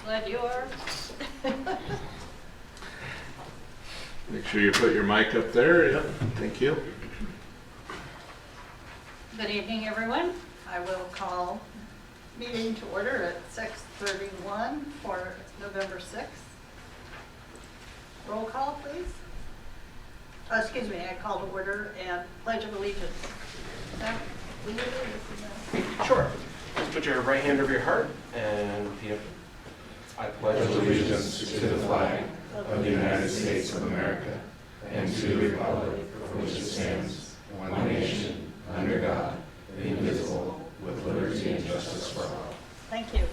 Glad you are. Make sure you put your mic up there. Yep. Thank you. Good evening, everyone. I will call meeting to order at 6:31 for November 6th. Roll call, please. Excuse me, I call to order and Pledge of Allegiance. Will you do this? Sure. Just put your right hand over your heart and repeat it. I pledge allegiance to the flag of the United States of America and to the republic for which it stands, one nation, under God, indivisible, with liberty and justice for all. Thank you.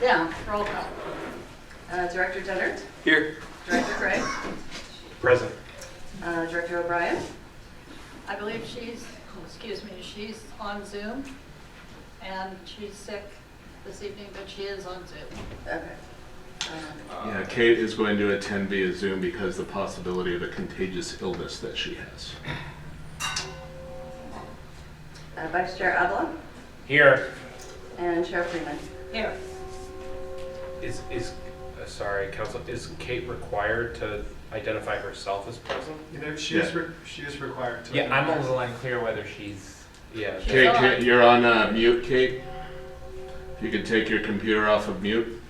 Now, roll call. Director Dennert, Here. Director Gray, Present. Director O'Brien, I believe she's on Zoom, and she's sick this evening, but she is on Zoom. okay. Yeah, Kate is going to attend via Zoom because of the possibility of a contagious illness that she has. Vice Chair Adlam, Here. and Chair Freeman. Here. Sorry, Council, is Kate required to identify herself as present? You know, she is required to. Yeah, I'm a little unclear whether she's. Yeah. She's Kate, on. you're on mute, Kate. If you could take your computer off of mute.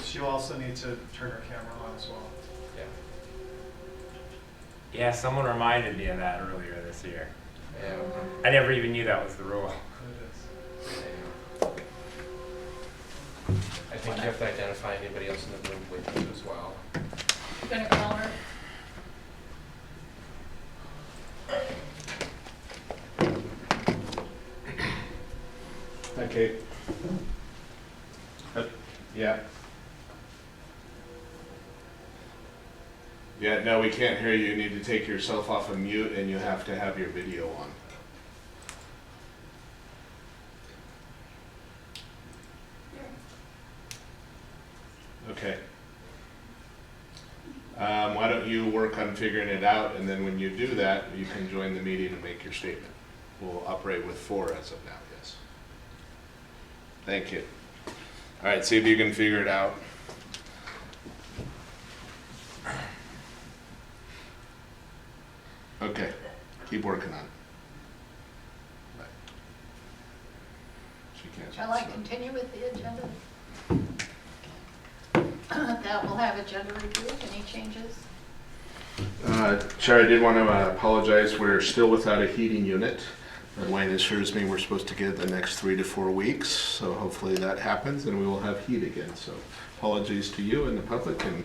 She'll also need to turn her camera on as well. Yeah, someone reminded me of that earlier this year. Yeah. I never even knew that was the rule. It is. I think you have to identify anybody else in the room with you as well. You gonna call her? Hi, Kate. Yeah. Yeah, no, we can't hear you. You need to take yourself off of mute and you have to have your video on. Okay. Why don't you work on figuring it out, and then when you do that, you can join the meeting and make your statement. We'll operate with 4 as of now, yes. Thank you. All right, see if you can figure it out. Okay, keep working on it. Bye. She can't. Shall I continue with the agenda? That will have agenda review. Any changes? Chair, I did want to apologize. We're still without a heating unit. Wayne assures me we're supposed to get it the next 3 to 4 weeks, so hopefully that happens and we will have heat again. So apologies to you and the public, and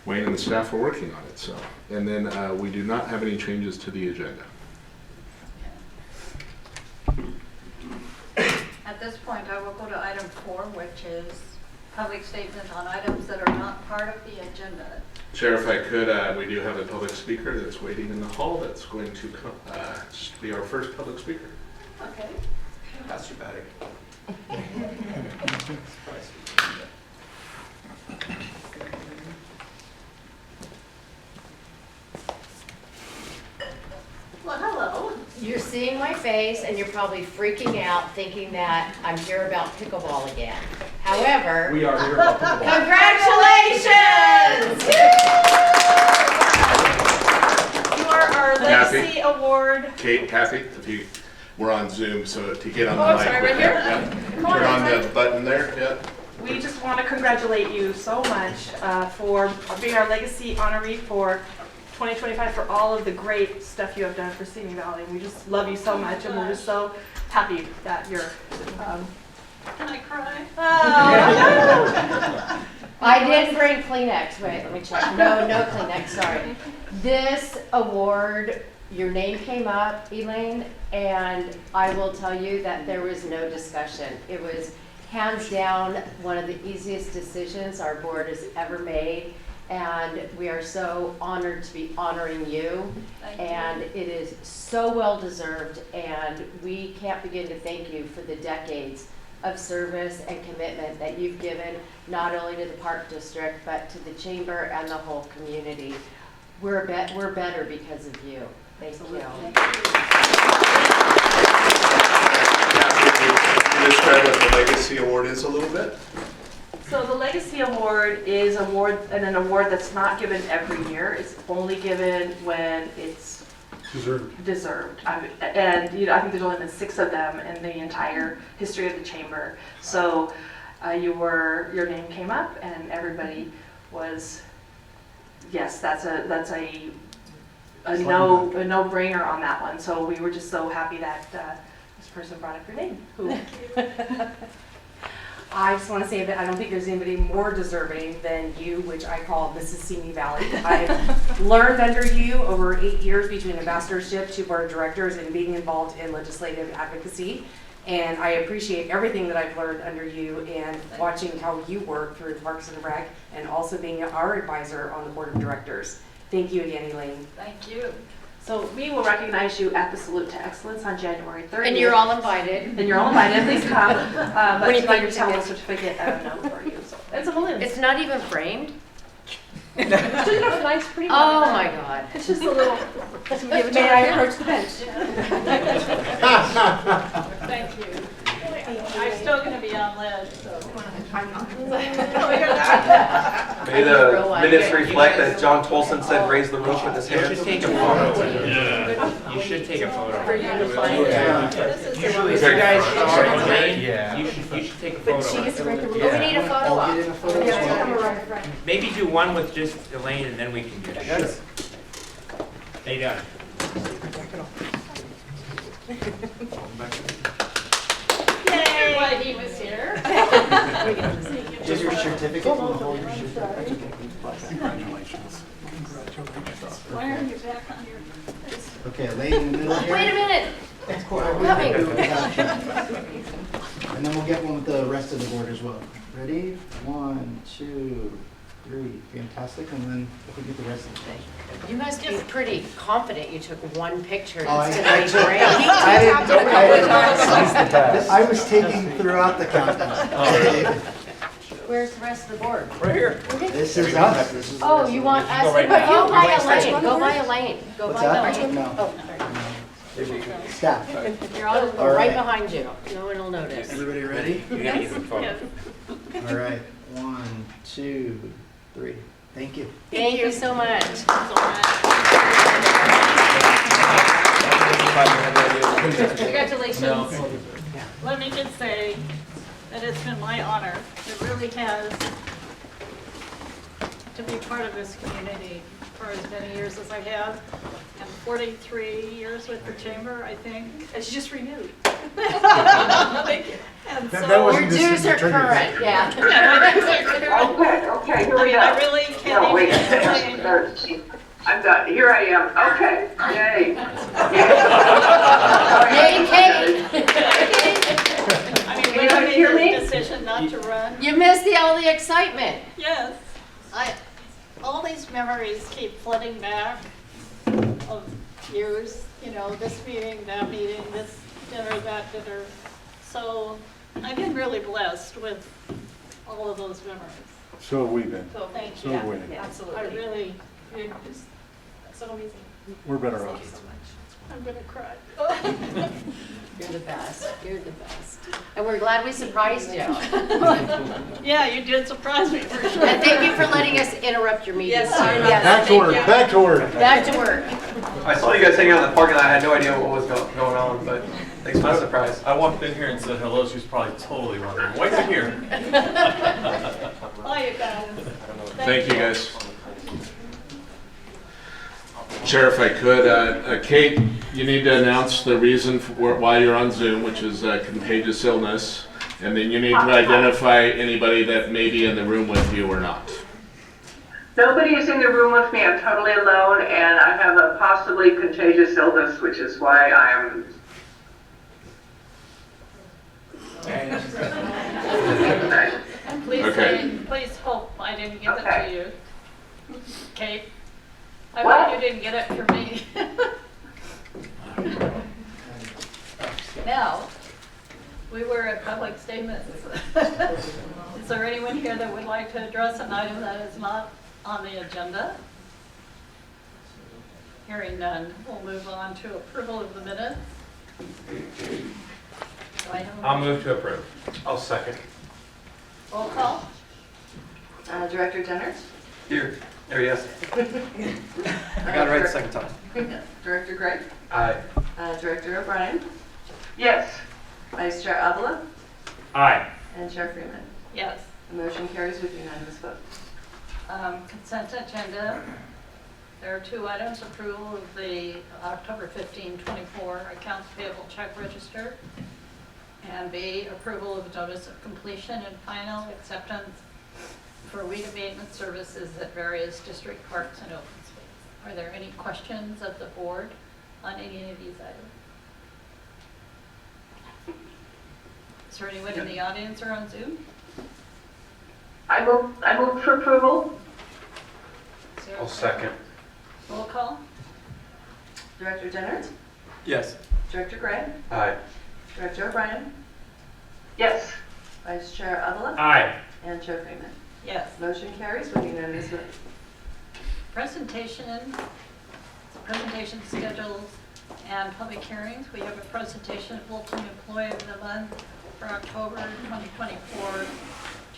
Wayne and the staff are working on it. So, and then we do not have any changes to the agenda. At this point, I will go to item 4, which is public statement on items that are not part of the agenda. Chair, if I could, we do have a public speaker that's waiting in the hall that's going to come, be our first public speaker. Okay. Pass your battery. Well, hello. You're seeing my face and you're probably freaking out thinking that I'm here about pickleball again. However, We are here about pickleball. congratulations! You are our Kathy? Legacy Award. Kate, Kathy, if you, we're on Zoom, so to get on the Oh, I'm mic. sorry, right here? Yeah. Come on, Turn on the inside. button there, yeah. We just want to congratulate you so much for being our Legacy honoree for 2025 for all of the great stuff you have done for Simi Valley. We just love you so much, and we're just so happy that you're. Can I cry? I did bring Kleenex. Wait, let me check. No Kleenex, sorry. This award, your name came up, Elaine, and I will tell you that there was no discussion. It was hands down one of the easiest decisions our board has ever made. And we are so honored to be honoring you. Thank you. And it is so well deserved, and we can't begin to thank you for the decades of service and commitment that you've given not only to the Park District but to the Chamber and the whole community. We're better because of you. Thank you. Thank you. describe what the Legacy Award is a little bit? So the Legacy Award is an award that's not given every year. It's only given when it's deserved. And I think there's only been 6 of them in the entire history of the chamber. So your name came up, and everybody was, yes, that's a no-brainer on that one. So we were just so happy that this person brought up your name. Who? I just want to say that I don't think there's anybody more deserving than you, which I call Mrs. Simi Valley. I've learned under you over 8 years between ambassadorship to board of directors and being involved in legislative advocacy. And I appreciate everything that I've learned under you and watching how you work through Parks and Rec and also being our advisor on the board of directors. Thank you again, Elaine. Thank you. So we will recognize you at the Salute to Excellence on January 30th. And you're all invited. And you're all invited. Please come. But When you tonight pay your talent tickets. certificate and a note for you. So it's a balloon. It's not even framed? It's just a nice, pretty one. Oh my God. It's just a little. May I approach the bench? Thank you. I'm still going to be on lead, so. May the minutes reflect that John Tolson said raise the roof with his You hair. should take a photo. You should take a photo. This is Usually if the- you guys are Elaine, you should take a photo. Oh, we need a photo op. Maybe do one with just Elaine and then we can get it. Stay done. Yay, glad he was here. Is your certificate? Hold your certificate. Congratulations. Why are you back on your? Okay, lady in the middle here. Wait a minute. Of course. Coming. And then we'll get one with the rest of the board as well. Ready? 1, 2, 3. Fantastic. And then we'll get the rest of the thing. You must be pretty confident you took one picture. Oh, It's I gonna be took- great. I was taking throughout the countdown. Where's the rest of the board? Right here. This is us. This is the Oh, rest you of want the- us, Go right go back. by Go right Elaine, straight. go by Elaine, go What's by that? Elaine. No. Oh, Staff. you're all All right right. behind you, no one will notice. Everybody ready? You gotta get the photo. All right. 1, 2, 3. Thank you. Thank you so much. Congratulations. Let me just say that it's been my honor, it really has, to be part of this community for as many years as I have, and 43 years with the chamber, I think. It's just renewed. And so, Your dues are current, yeah. Okay, here we go. I really can't No, wait. even explain. I'm done. Here I am. Okay. Yay. Yay, Kate. I mean, Can when you I guys hear made me? this decision not to run, You missed all the excitement. yes, all these memories keep flooding back of years, you know, this meeting, that meeting, this dinner, that dinner. So I've been really blessed with all of those memories. So have we been. So thank So you. have we. I really, you're just so amazing. We're better off. I'm gonna cry. You're the best, you're the best. And we're glad we surprised you. Yeah, you did surprise me for sure. And thank you for letting us interrupt your meeting. Yes, sorry about that. Back to work, Thank you. back to work. Back to work. I saw you guys hanging out in the parking lot. I had no idea what was going on, but thanks for the surprise. I walked in here and said hello. She was probably totally wondering, why is he here? Bye, you guys. Thank you, guys. Chair, if I could, Kate, you need to announce the reason for why you're on Zoom, which is contagious illness, and then you need to identify anybody that may be in the room with you or not. Nobody is in the room with me. I'm totally alone, and I have a possibly contagious illness, which is why I am. And please Okay. please hope I didn't give it Okay. to you. Kate, I What? hope you didn't get it from me. Now, we were at public statements. Is there anyone here that would like to address an item that is not on the agenda? Hearing none, we'll move on to approval of the minutes. Do I have a I'll motion? move to approve. I'll second. Roll call? Director Jenner? Here. There, yes. I got it right the second time. Director Gray? Aye. Director O'Brien? Yes. Vice Chair Avila? Aye. And Chair Freeman. Yes. The motion carries with unanimous vote. Consent agenda. There are 2 items: approval of the October 15, 24 accounts payable check register, and B, approval of notice of completion and final acceptance for weed abatement services at various district parks and open space. Are there any questions of the board on any of these items? Is there anyone in the audience or on Zoom? I move for approval. Is there a I'll second. Roll call? Director Jenner? Yes. Director Gray? Aye. Director O'Brien? Yes. Vice Chair Avila? Aye. And Chair Freeman. Yes. Motion carries with unanimous vote. Presentation schedules and public hearings. We have a presentation of full-time employee of the month for October 2024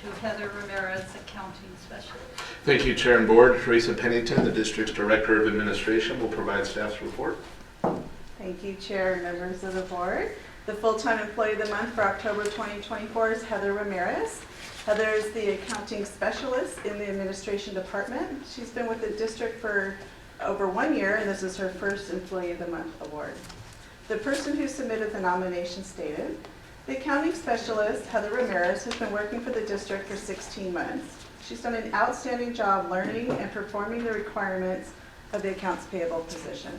to Heather Ramirez, accounting specialist. Thank you, Chair and Board. Teresa Pennington, the District's Director of Administration, will provide staff's report. Thank you, Chair and members of the board. The full-time employee of the month for October 2024 is Heather Ramirez. Heather is the accounting specialist in the administration department. She's been with the district for over 1 year, and this is her first Employee of the Month award. The person who submitted the nomination stated, the accounting specialist, Heather Ramirez, has been working for the district for 16 months. She's done an outstanding job learning and performing the requirements of the accounts payable position.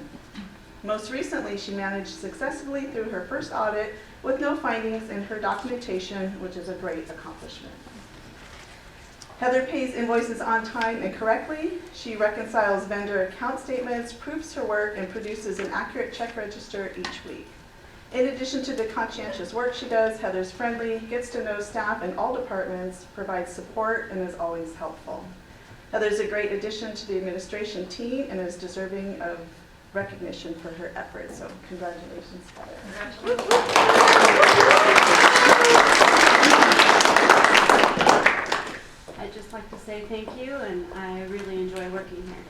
Most recently, she managed successfully through her first audit with no findings in her documentation, which is a great accomplishment. Heather pays invoices on time and correctly. She reconciles vendor account statements, proofs her work, and produces an accurate check register each week. In addition to the conscientious work she does, Heather's friendly, gets to know staff in all departments, provides support, and is always helpful. Heather's a great addition to the administration team and is deserving of recognition for her efforts. So congratulations, Heather. I'd just like to say thank you, and I really enjoy working here.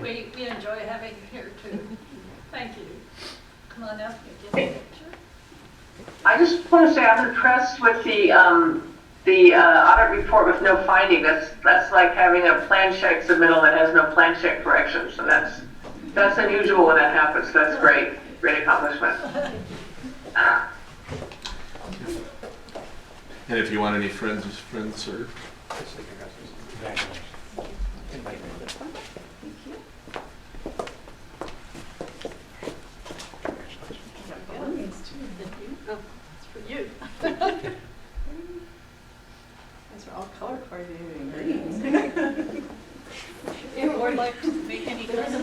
We enjoy having you here too. Thank you. Come on up and get a picture. I just want to say I'm impressed with the audit report with no finding. That's like having a plan check submittal that has no plan check correction. So that's unusual when that happens. So that's great. Great accomplishment. And if you want any friends or Oh, it's for you. These are all color coordinated in green. You would like to make any comments?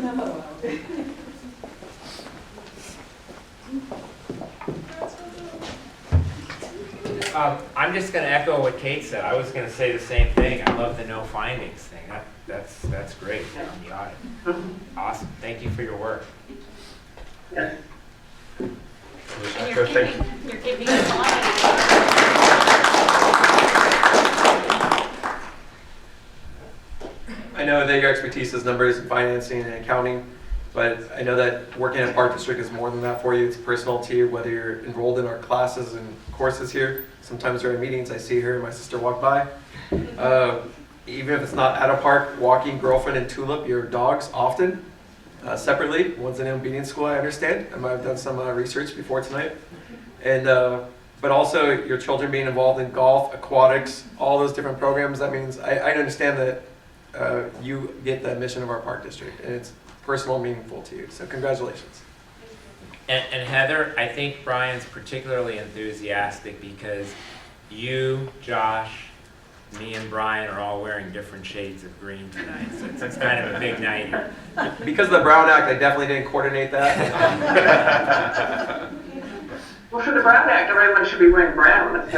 I'm just going to echo what Kate said. I was going to say the same thing. I love the no findings thing. That's great on the audit. Awesome. Thank you for your work. Yes. And you're keeping us honest. I know that your expertise is numbers and financing and accounting, but I know that working at Park District is more than that for you. It's personal to you, whether you're enrolled in our classes and courses here. Sometimes during meetings, I see her and my sister walk by. Even if it's not at a park, walking girlfriend and Tulip, your dogs often, separately. One's in obedience school, I understand. I might have done some research before tonight. And but also your children being involved in golf, aquatics, all those different programs. That means I understand that you get the mission of our park district, and it's personal and meaningful to you. So congratulations. And Heather, I think Brian's particularly enthusiastic because you, Josh, me and Brian are all wearing different shades of green tonight. So it's kind of a big night here. Because of the Brown Act, I definitely didn't coordinate that. Well, for the Brown Act, everyone should be wearing brown. That's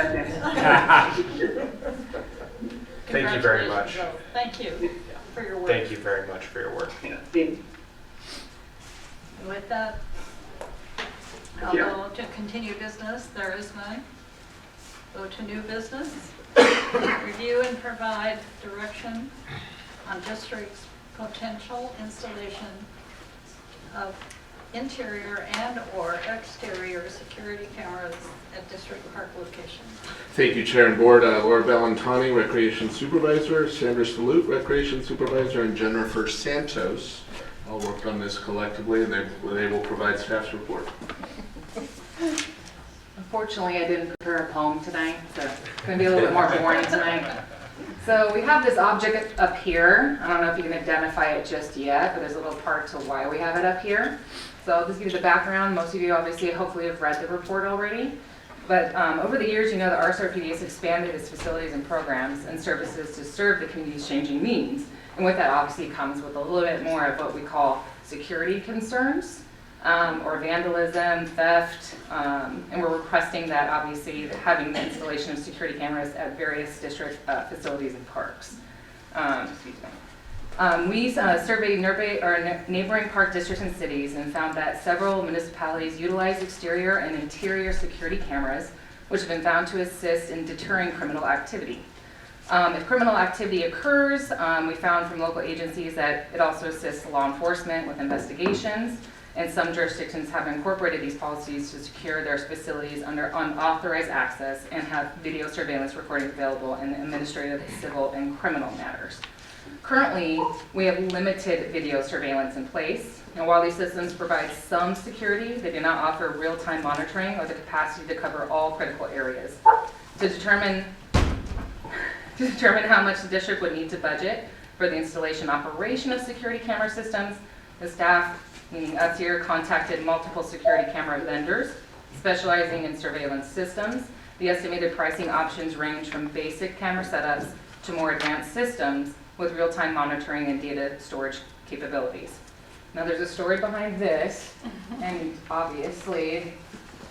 Thank you very much. Thank you for your work. Thank you very much for your work. Yeah. And with that, Thank you. Although to continue business, there is none. Go to new business. Review and provide direction on district's potential installation of interior and/or exterior security cameras at district park locations. Thank you, Chair and Board. Laura Bellantani, Recreation Supervisor, Sandra Salute, Recreation Supervisor, and Jennifer Santos all worked on this collectively, and they will provide staff's report. Unfortunately, I didn't prepare a poem tonight, so it's going to be a little bit more boring tonight. So we have this object up here. I don't know if you can identify it just yet, but there's a little part to why we have it up here. So I'll just give you the background. Most of you obviously hopefully have read the report already. But over the years, you know, the RSRPD has expanded its facilities and programs and services to serve the community's changing needs. And with that obviously comes with a little bit more of what we call security concerns. Or vandalism, theft, and we're requesting that obviously having the installation of security cameras at various district facilities and parks. We surveyed neighboring park districts and cities and found that several municipalities utilize exterior and interior security cameras, which have been found to assist in deterring criminal activity. If criminal activity occurs, we found from local agencies that it also assists law enforcement with investigations. And some jurisdictions have incorporated these policies to secure their facilities under unauthorized access and have video surveillance recording available in administrative, civil, and criminal matters. Currently, we have limited video surveillance in place. And while these systems provide some security, they do not offer real-time monitoring or the capacity to cover all critical areas. To determine how much the district would need to budget for the installation and operation of security camera systems, the staff, meaning us here, contacted multiple security camera vendors specializing in surveillance systems. The estimated pricing options range from basic camera setups to more advanced systems with real-time monitoring and data storage capabilities. Now there's a story behind this, and obviously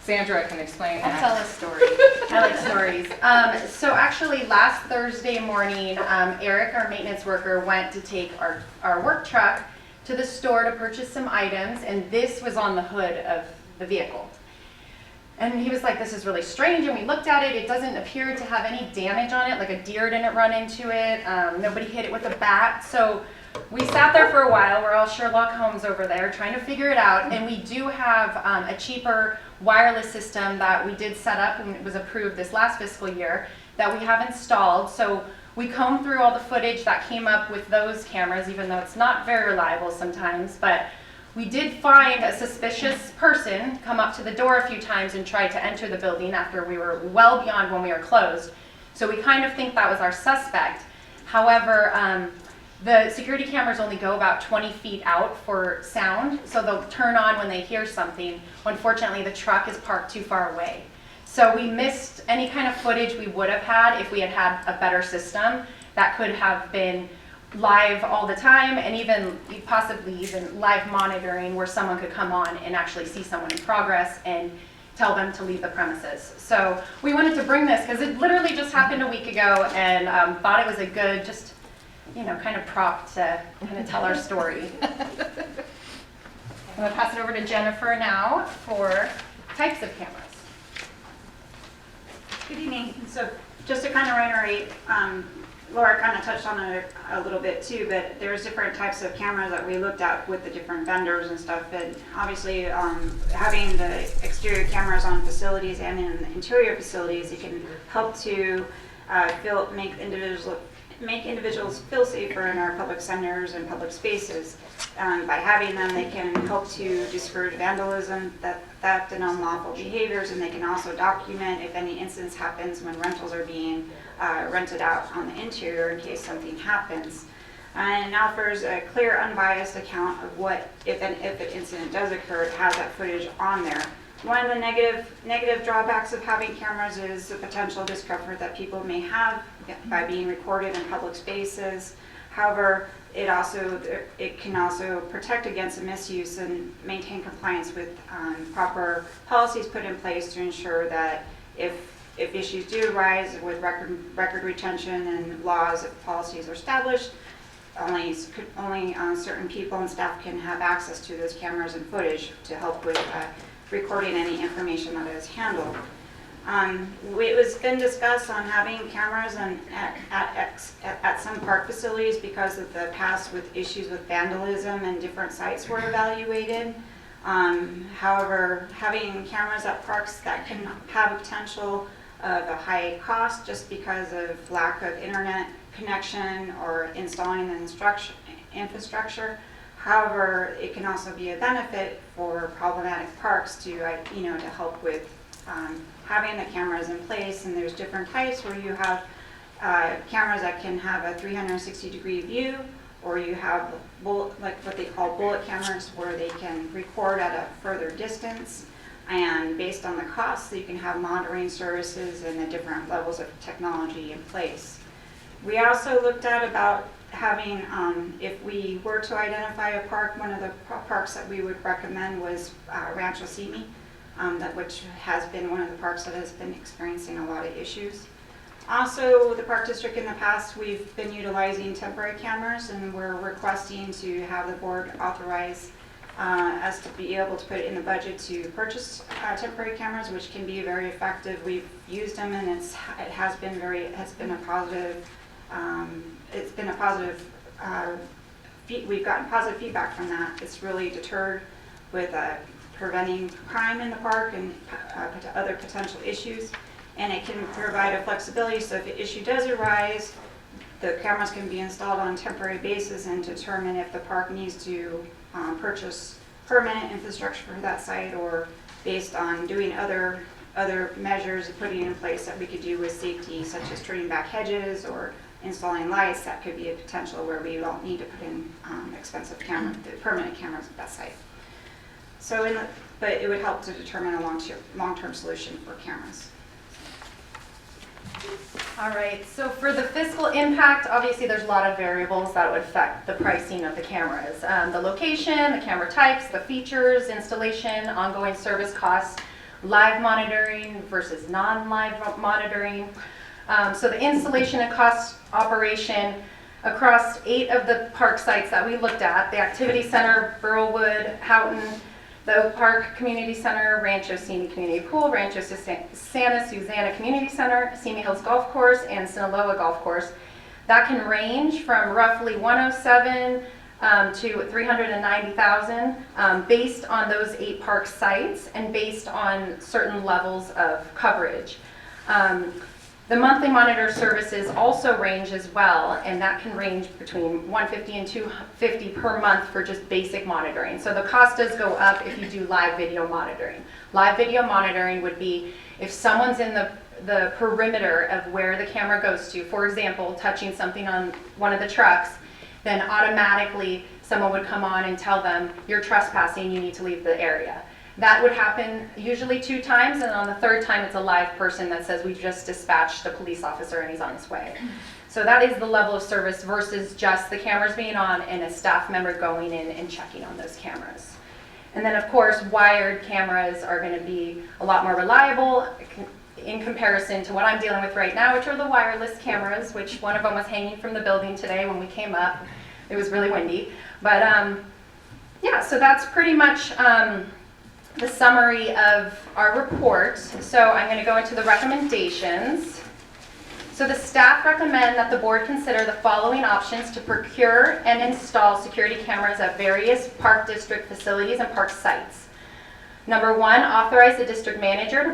Sandra can explain that. I'll tell a story. I like stories. So actually last Thursday morning, Eric, our maintenance worker, went to take our work truck to the store to purchase some items, and this was on the hood of the vehicle. And he was like, this is really strange, and we looked at it. It doesn't appear to have any damage on it, like a deer didn't run into it. Nobody hit it with a bat. So we sat there for a while. We're all Sherlock Holmes over there trying to figure it out, and we do have a cheaper wireless system that we did set up, and it was approved this last fiscal year, that we have installed. So we combed through all the footage that came up with those cameras, even though it's not very reliable sometimes, but we did find a suspicious person come up to the door a few times and try to enter the building after we were well beyond when we were closed. So we kind of think that was our suspect. However, the security cameras only go about 20 feet out for sound, so they'll turn on when they hear something. Unfortunately, the truck is parked too far away. So we missed any kind of footage we would have had if we had had a better system that could have been live all the time, and even possibly even live monitoring where someone could come on and actually see someone in progress and tell them to leave the premises. So we wanted to bring this because it literally just happened a week ago, and thought it was a good, just, you know, kind of prop to kind of tell our story. I'm going to pass it over to Jennifer now for types of cameras. Good evening. So just to kind of reiterate, Laura kind of touched on it a little bit too, but there's different types of cameras that we looked at with the different vendors and stuff. And obviously having the exterior cameras on facilities and in the interior facilities, it can help to make individuals feel safer in our public centers and public spaces. By having them, they can help to discourage vandalism, theft, and unlawful behaviors, and they can also document if any incidents happens when rentals are being rented out on the interior in case something happens. And it offers a clear, unbiased account of what, if an incident does occur, it has that footage on there. One of the negative drawbacks of having cameras is the potential discomfort that people may have by being recorded in public spaces. However, it can also protect against the misuse and maintain compliance with proper policies put in place to ensure that if issues do arise with record retention and laws, if policies are established, only certain people and staff can have access to those cameras and footage to help with recording any information that is handled. It was been discussed on having cameras at some park facilities because of the past with issues with vandalism and different sites were evaluated. However, having cameras at parks that can have a potential of a high cost just because of lack of internet connection or installing the infrastructure. However, it can also be a benefit for problematic parks to, to help with having the cameras in place. And there's different types where you have cameras that can have a 360-degree view, or you have like what they call bullet cameras where they can record at a further distance. And based on the cost, you can have monitoring services and the different levels of technology in place. We also looked at about having, if we were to identify a park, one of the parks that we would recommend was Rancho Simi, which has been one of the parks that has been experiencing a lot of issues. Also, the Park District in the past, we've been utilizing temporary cameras, and we're requesting to have the board authorize us to be able to put it in the budget to purchase temporary cameras, which can be very effective. We've used them, and we've gotten positive feedback from that. It's really deterred with preventing crime in the park and other potential issues. And it can provide a flexibility, so if an issue does arise, the cameras can be installed on a temporary basis and determine if the park needs to purchase permanent infrastructure for that site, or based on doing other measures and putting in place that we could do with safety, such as turning back hedges or installing lights. That could be a potential where we don't need to put in expensive permanent cameras at that site. So, but it would help to determine a long-term solution for cameras. All right, so for the fiscal impact, obviously there's a lot of variables that would affect the pricing of the cameras. The location, the camera types, the features, installation, ongoing service costs, live monitoring versus non-live monitoring. So the installation and cost operation across 8 of the park sites that we looked at, the Activity Center, Burlwood, Houghton, the Oak Park Community Center, Rancho Simi Community Pool, Rancho Santa Susana Community Center, Simi Hills Golf Course, and Sinaloa Golf Course. That can range from roughly 107 to 390,000 based on those 8 park sites and based on certain levels of coverage. The monthly monitor services also range as well, and that can range between $150 and $250 per month for just basic monitoring. So the cost does go up if you do live video monitoring. Live video monitoring would be if someone's in the perimeter of where the camera goes to, for example, touching something on one of the trucks, then automatically someone would come on and tell them, you're trespassing, you need to leave the area. That would happen usually 2 times, and on the 3rd time it's a live person that says we've just dispatched a police officer and he's on his way. So that is the level of service versus just the cameras being on and a staff member going in and checking on those cameras. And then of course wired cameras are going to be a lot more reliable in comparison to what I'm dealing with right now, which are the wireless cameras, which one of them was hanging from the building today when we came up. It was really windy. But yeah, so that's pretty much the summary of our report. So I'm going to go into the recommendations. So the staff recommend that the board consider the following options to procure and install security cameras at various park district facilities and park sites. Number 1, authorize the district manager to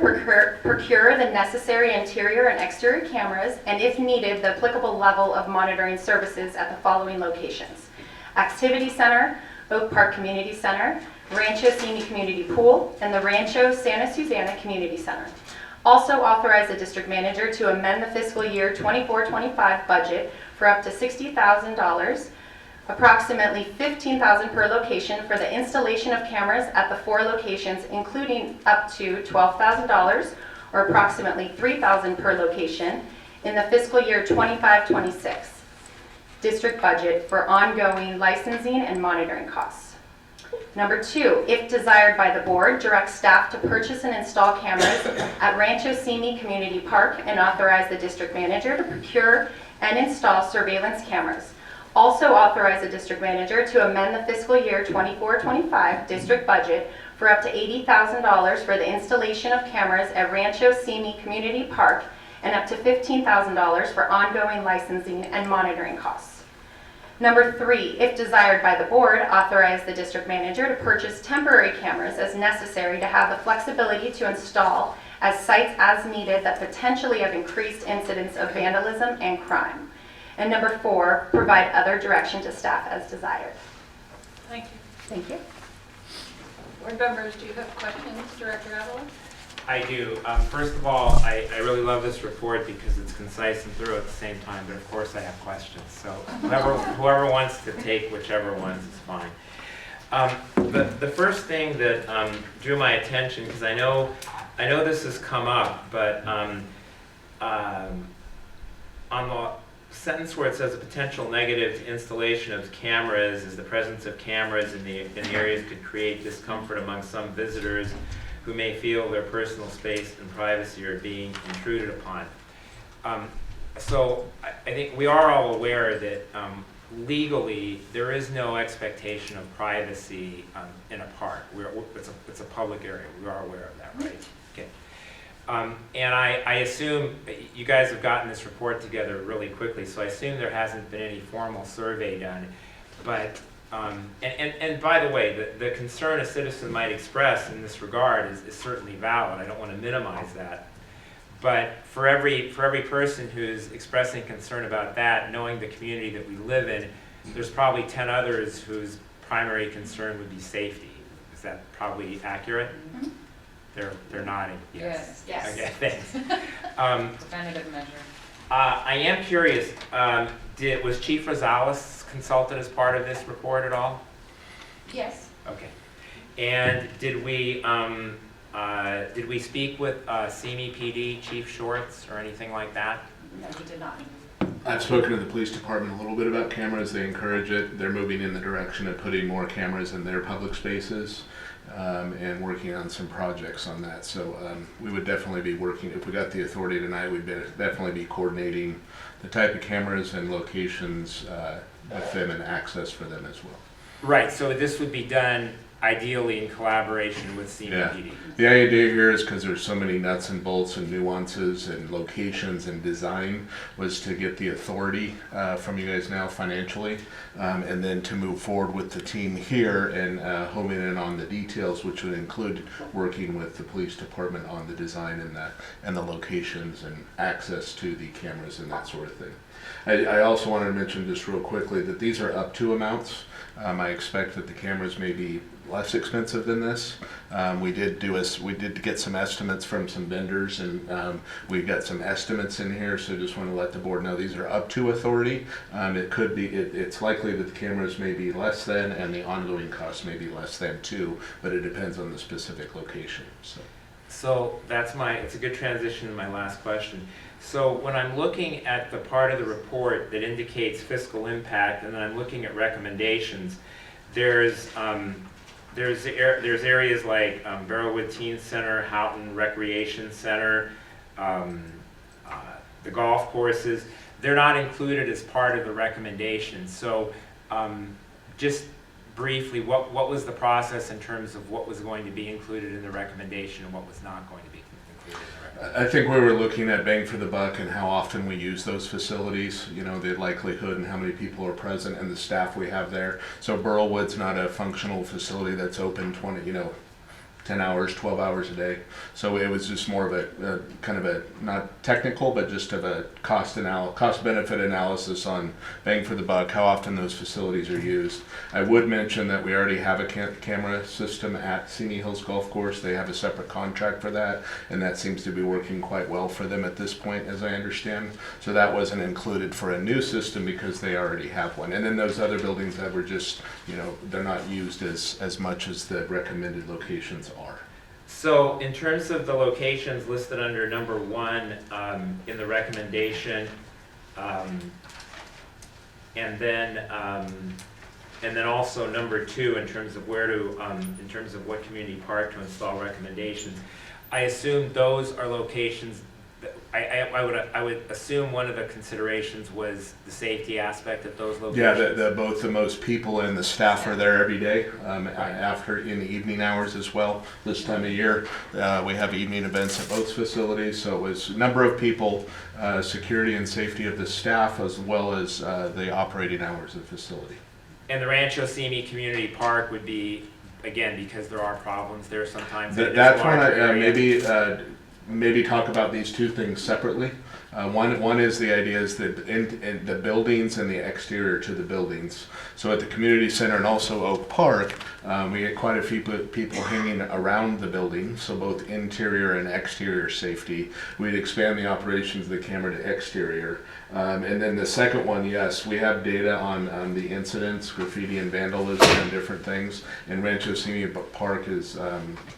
procure the necessary interior and exterior cameras, and if needed, the applicable level of monitoring services at the following locations: Activity Center, Oak Park Community Center, Rancho Simi Community Pool, and the Rancho Santa Susana Community Center. Also authorize the district manager to amend the fiscal year 24-25 budget for up to $60,000, approximately $15,000 per location, for the installation of cameras at the 4 locations, including up to $12,000 or approximately $3,000 per location in the fiscal year 25-26 district budget for ongoing licensing and monitoring costs. Number 2, if desired by the board, direct staff to purchase and install cameras at Rancho Simi Community Park and authorize the district manager to procure and install surveillance cameras. Also authorize the district manager to amend the fiscal year 24-25 district budget for up to $80,000 for the installation of cameras at Rancho Simi Community Park and up to $15,000 for ongoing licensing and monitoring costs. Number 3, if desired by the board, authorize the district manager to purchase temporary cameras as necessary to have the flexibility to install at sites as needed that potentially have increased incidents of vandalism and crime. And number 4, provide other direction to staff as desired. Thank you. Thank you. Board members, do you have questions, Director Avila? I do. First of all, I really love this report because it's concise and thorough at the same time, but of course I have questions. So whoever wants to take whichever ones is fine. The first thing that drew my attention, because I know this has come up, but on the sentence where it says a potential negative to installation of cameras is the presence of cameras in the areas could create discomfort among some visitors who may feel their personal space and privacy are being intruded upon. So I think we are all aware that legally there is no expectation of privacy in a park. It's a public area. We are aware of that, right? Okay. And I assume you guys have gotten this report together really quickly, so I assume there hasn't been any formal survey done. But and by the way, the concern a citizen might express in this regard is certainly valid. I don't want to minimize that. But for every person who's expressing concern about that, knowing the community that we live in, there's probably 10 others whose primary concern would be safety. Is that probably accurate? Mm-hmm. They're nodding. Yes. Yes. Okay. Thanks. Definitive measure. I am curious. Was Chief Rosales consulted as part of this report at all? Yes. Okay. And did we speak with Simi PD Chief Shorts or anything like that? No, we did not. I've spoken to the police department a little bit about cameras. They encourage it. They're moving in the direction of putting more cameras in their public spaces and working on some projects on that. So we would definitely be working, if we got the authority tonight, we'd definitely be coordinating the type of cameras and locations with them and access for them as well. Right, so this would be done ideally in collaboration with CMPD. Yeah. The idea here is because there's so many nuts and bolts and nuances and locations and design was to get the authority from you guys now financially and then to move forward with the team here and homing in on the details, which would include working with the police department on the design and the locations and access to the cameras and that sort of thing. I also wanted to mention just real quickly that these are up to amounts. I expect that the cameras may be less expensive than this. We did get some estimates from some vendors, and we got some estimates in here. So just want to let the board know these are up to authority. It could be, it's likely that the cameras may be less than, and the ongoing costs may be less than too. But it depends on the specific location. So it's a good transition to my last question. So when I'm looking at the part of the report that indicates fiscal impact, and then I'm looking at recommendations, there's areas like Barrowwood Teen Center, Houghton Recreation Center, the golf courses. They're not included as part of the recommendations. So just briefly, what was the process in terms of what was going to be included in the recommendation and what was not going to be included in the recommendation? I think we were looking at bang for the buck and how often we use those facilities, the likelihood and how many people are present and the staff we have there. So Burlwood's not a functional facility that's open 10 hours, 12 hours a day. So it was just more of a kind of a, not technical, but just of a cost benefit analysis on bang for the buck, how often those facilities are used. I would mention that we already have a camera system at Simi Hills Golf Course. They have a separate contract for that, and that seems to be working quite well for them at this point, as I understand. So that wasn't included for a new system because they already have one. And then those other buildings that were just, they're not used as much as the recommended locations are. So in terms of the locations listed under number 1 in the recommendation, and then also number 2 in terms of in terms of what community park to install recommendations, I assume those are locations I would assume one of the considerations was the safety aspect at those Yeah, locations. both the most people and the staff are there every day, after in the evening hours as well. This time of year, we have evening events at both facilities, so it was a number of people, security and safety of the staff, as well as the operating hours of the facility. And the Rancho Simi Community Park would be, again, because there are problems there sometimes. That's when maybe talk about these two things separately. One is the idea is that in the buildings and the exterior to the buildings. So at the community center and also Oak Park, we get quite a few people hanging around the building, so both interior and exterior safety. We'd expand the operations of the camera to exterior. And then the second one, yes, we have data on the incidents, graffiti and vandalism and different things. And Rancho Simi Park is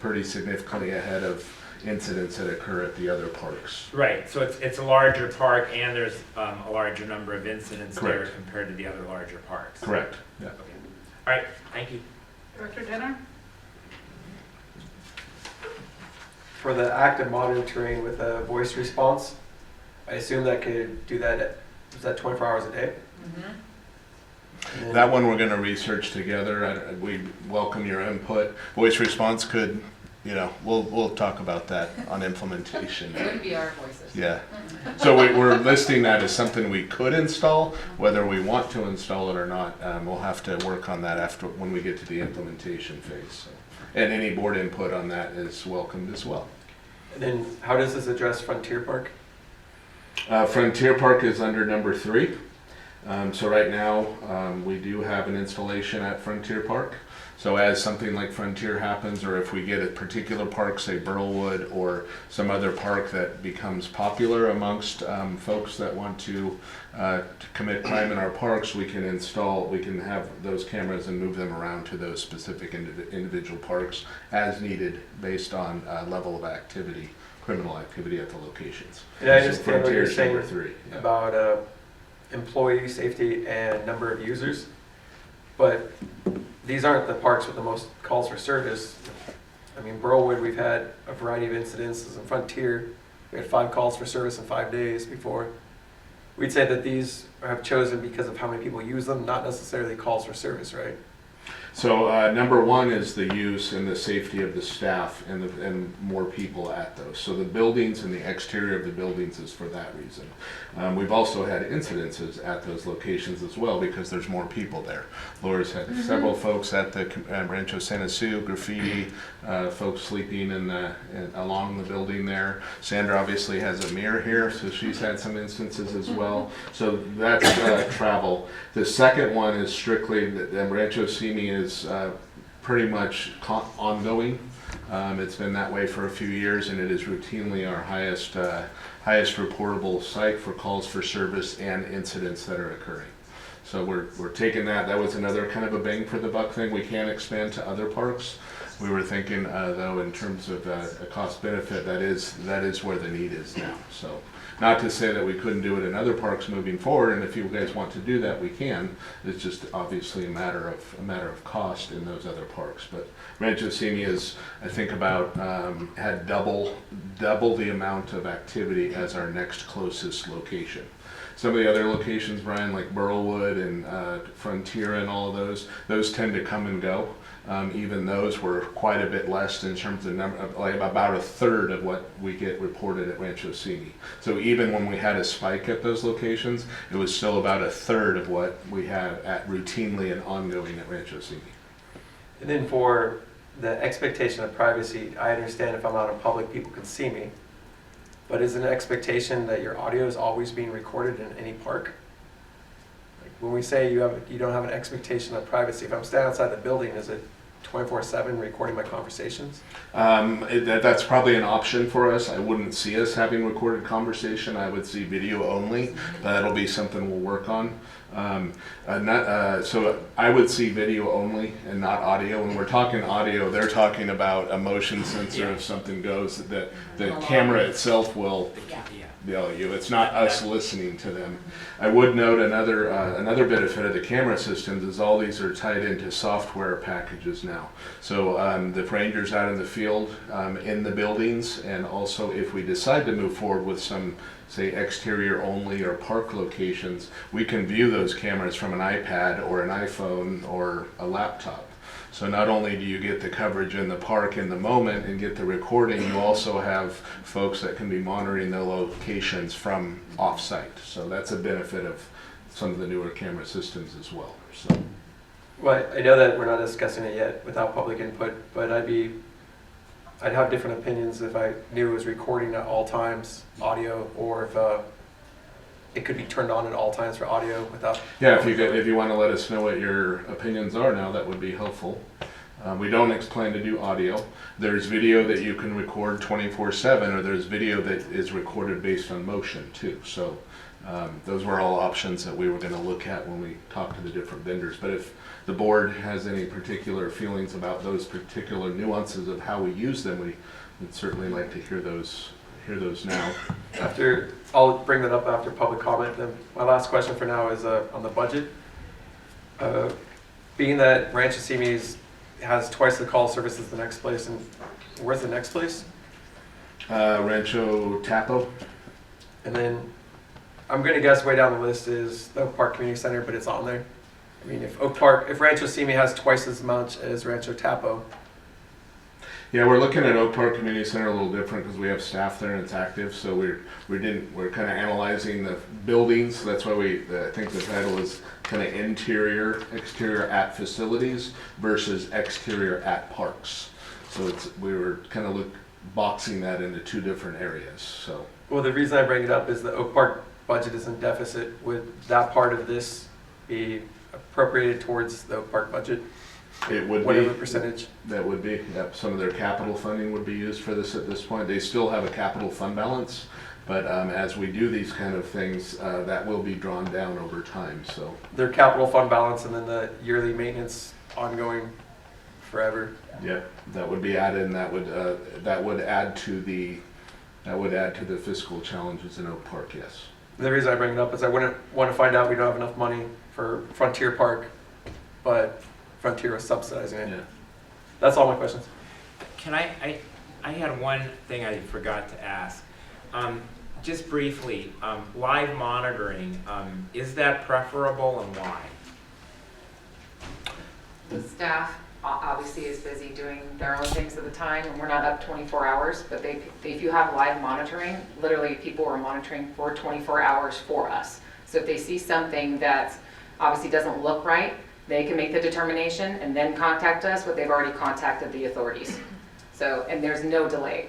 pretty significantly ahead of incidents that occur at the other parks. Right, so it's a larger park and there's a larger number of incidents there Correct. compared to the other larger parks. Correct, yeah. Okay. All right, thank you. Director Dinner? For the active monitoring with a voice response, I assume that could do that, is that 24 hours a day? And then- That one we're gonna research together. We welcome your input. Voice response could, we'll talk about that on implementation. It wouldn't be our voices. Yeah. So we're listing that as something we could install. Whether we want to install it or not, we'll have to work on that when we get to the implementation phase. So. And any board input on that is welcomed as well. And then how does this address Frontier Park? Frontier Park is under number 3. So right now, we do have an installation at Frontier Park. So as something like Frontier happens, or if we get a particular park, say Burlwood or some other park that becomes popular amongst folks that want to commit crime in our parks, we can have those cameras and move them around to those specific individual parks as needed based on level of activity, criminal activity at the locations. And I So understand what you're Frontier's saying number 3. Yeah. about employee safety and number of users, but these aren't the parks with the most calls for service. I mean, Burlwood, we've had a variety of incidences. In Frontier, we had 5 calls for service in 5 days before. We'd say that these have chosen because of how many people use them, not necessarily calls for service, right? So number 1 is the use and the safety of the staff and more people at those. So the buildings and the exterior of the buildings is for that reason. We've also had incidences at those locations as well because there's more people there. Laura's had several folks at the Rancho Santa Su, graffiti, folks sleeping along the building there. Sandra obviously has a mirror here, so she's had some instances as well. So that's travel. The second one is strictly, the Rancho Simi is pretty much ongoing. It's been that way for a few years, and it is routinely our highest reportable site for calls for service and incidents that are occurring. So we're taking that. That was another kind of a bang for the buck thing. We can expand to other parks. We were thinking, though, in terms of a cost benefit, that is where the need is now. So. Not to say that we couldn't do it in other parks moving forward, and if you guys want to do that, we can. It's just obviously a matter of cost in those other parks. But Rancho Simi is, I think, about had double the amount of activity as our next closest location. Some of the other locations, Brian, like Burlwood and Frontier and all of those tend to come and go. Even those were quite a bit less in terms of number, like about a third of what we get reported at Rancho Simi. So even when we had a spike at those locations, it was still about a third of what we have at routinely and ongoing at Rancho Simi. And then for the expectation of privacy, I understand if I'm out in public, people can see me. But is it an expectation that your audio is always being recorded in any park? Like when we say you don't have an expectation of privacy, if I'm standing outside the building, is it 24/7 recording my conversations? That's probably an option for us. I wouldn't see us having recorded conversation. I would see video only. That'll be something we'll work on. So I would see video only and not audio. When we're talking audio, they're talking about a motion sensor. If something goes, that the camera itself will yell you. It's not us listening to them. I would note another benefit of the camera systems is all these are tied into software packages now. So the rangers out in the field, in the buildings, and also if we decide to move forward with some, say, exterior only or park locations, we can view those cameras from an iPad or an iPhone or a laptop. So not only do you get the coverage in the park in the moment and get the recording, you also have folks that can be monitoring the locations from off-site. So that's a benefit of some of the newer camera systems as well. So. Well, I know that we're not discussing it yet without public input, but I'd have different opinions if I knew it was recording at all times, audio, or if it could be turned on at all times for audio without. Yeah, if you want to let us know what your opinions are now, that would be helpful. We don't plan to do audio. There's video that you can record 24/7, or there's video that is recorded based on motion too. So those were all options that we were going to look at when we talked to the different vendors. But if the board has any particular feelings about those particular nuances of how we use them, we would certainly like to hear those now. I'll bring that up after public comment. Then my last question for now is on the budget. Being that Rancho Simi's has twice the call service as the next place, and where's the next place? Rancho Tapo. And then I'm going to guess way down the list is the Oak Park Community Center, but it's on there. I mean, if Rancho Simi has twice as much as Rancho Tapo. Yeah, we're looking at Oak Park Community Center a little different because we have staff there and it's active. So we're kind of analyzing the buildings. That's why I think the title is kind of exterior at facilities versus exterior at parks. So we were kind of boxing that into two different areas. So. Well, the reason I bring it up is the Oak Park budget is in deficit. Would that part of this be appropriated towards the Oak Park budget? It would whatever be. Percentage. That would be. Yep. Some of their capital funding would be used for this at this point. They still have a capital fund balance, but as we do these kind of things, that will be drawn down over time. So their capital fund balance and then the yearly maintenance ongoing forever. Yeah, that would be added, and that would add to the fiscal challenges in Oak Park. Yes. The reason I bring it up is I wouldn't want to find out we don't have enough money for Frontier Park, but Frontier was subsidizing it. Yeah. That's all my questions. Can I had one thing I forgot to ask. Just briefly, live monitoring, is that preferable and why? The staff obviously is busy doing their own things at the time, and we're not up 24 hours, but if you have live monitoring, literally people are monitoring for 24 hours for us. So if they see something that obviously doesn't look right, they can make the determination and then contact us, but they've already contacted the authorities. So, and there's no delay.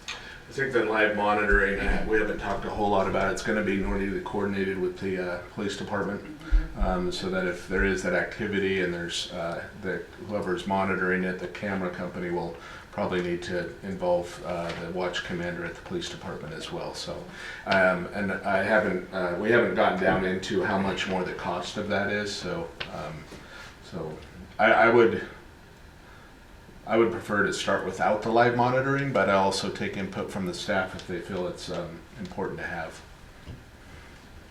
I think that live monitoring, we haven't talked a whole lot about it. It's going to be normally coordinated with the police department, so that if there is that activity and there's whoever's monitoring it, the camera company will probably need to involve the watch commander at the police department as well. So, and we haven't gotten down into how much more the cost of that is. So, I would prefer to start without the live monitoring, but I also take input from the staff if they feel it's important to have.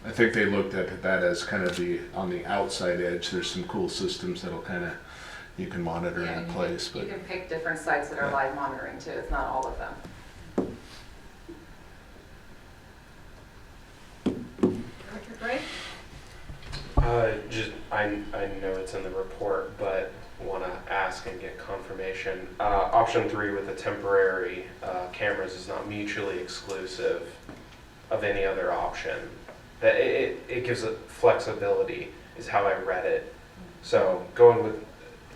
I think they looked at that as kind of on the outside edge. There's some cool systems that'll kind of you can monitor in place. But you can pick different sites that are live monitoring too. It's not all of them. Director Gray? I know it's in the report, but want to ask and get confirmation. Option 3 with the temporary cameras is not mutually exclusive of any other option. That it gives it flexibility is how I read it. So going with,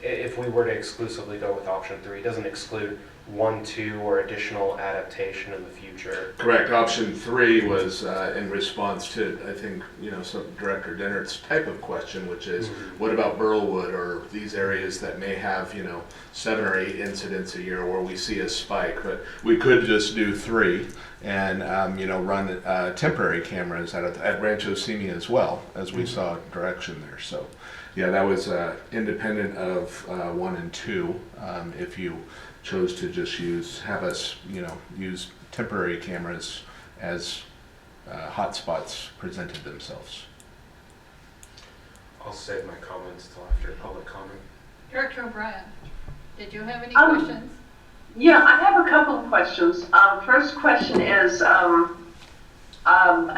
if we were to exclusively go with option 3, it doesn't exclude 1, 2, or additional adaptation in the future? Correct. Option 3 was in response to, I think, some Director Dinnert's type of question, which is, what about Burlwood or these areas that may have, 7 or 8 incidents a year where we see a spike? But we could just do 3 and, run temporary cameras at Rancho Simi as well, as we saw direction there. So, yeah, that was independent of 1 and 2. If you chose to just use temporary cameras as hotspots presented themselves. I'll save my comments till after public comment. Director O'Brien, did you have any questions? Yeah, I have a couple of questions. First question is, I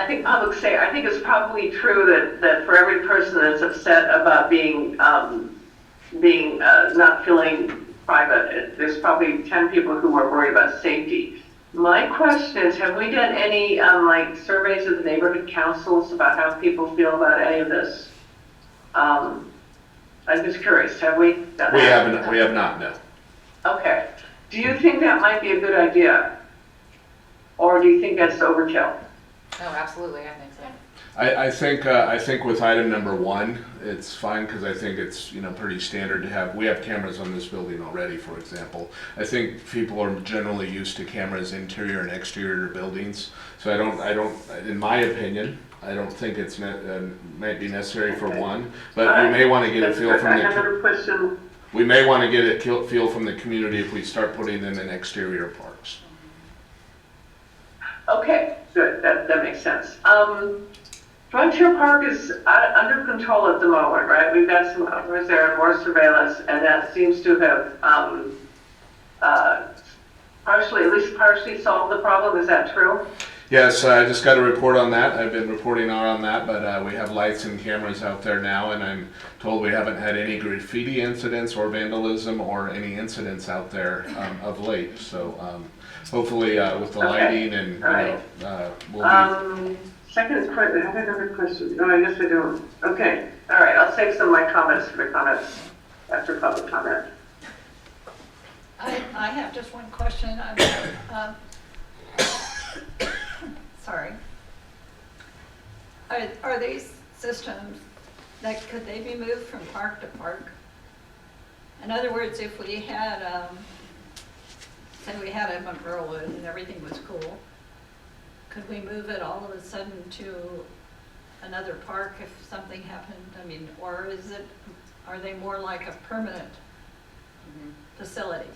think I think it's probably true that for every person that's upset about being not feeling private, there's probably 10 people who are worried about safety. My question is, have we done any surveys of the neighborhood councils about how people feel about any of this? I'm just curious, have we done that? We have not, no. Okay. Do you think that might be a good idea? Or do you think that's overkill? No, absolutely, I think so. I think with item number 1, it's fine because I think it's pretty standard to have. We have cameras on this building already, for example. I think people are generally used to cameras interior and exterior buildings. So I don't. In my opinion, I don't think it's might be necessary for 1, but we may want to get a feel from the. We may want to get a feel from the community if we start putting them in exterior parks. Okay, good. That makes sense. Frontier Park is under control at the moment, right? We've got some others there and more surveillance, and that seems to have at least partially solved the problem. Is that true? Yes, I just got a report on that. I've been reporting on that, but we have lights and cameras out there now, and I'm told we haven't had any graffiti incidents or vandalism or any incidents out there of late. So hopefully with the lighting and we'll be. Second question, I have another question. No, I guess I don't. Okay, all right, I'll save some of my comments for the comments after public comment. I have just one question. Sorry. Are these systems could they be moved from park to park? In other words, if we had, say we had them in Burlwood and everything was cool, could we move it all of a sudden to another park if something happened? I mean, or are they more like a permanent facility?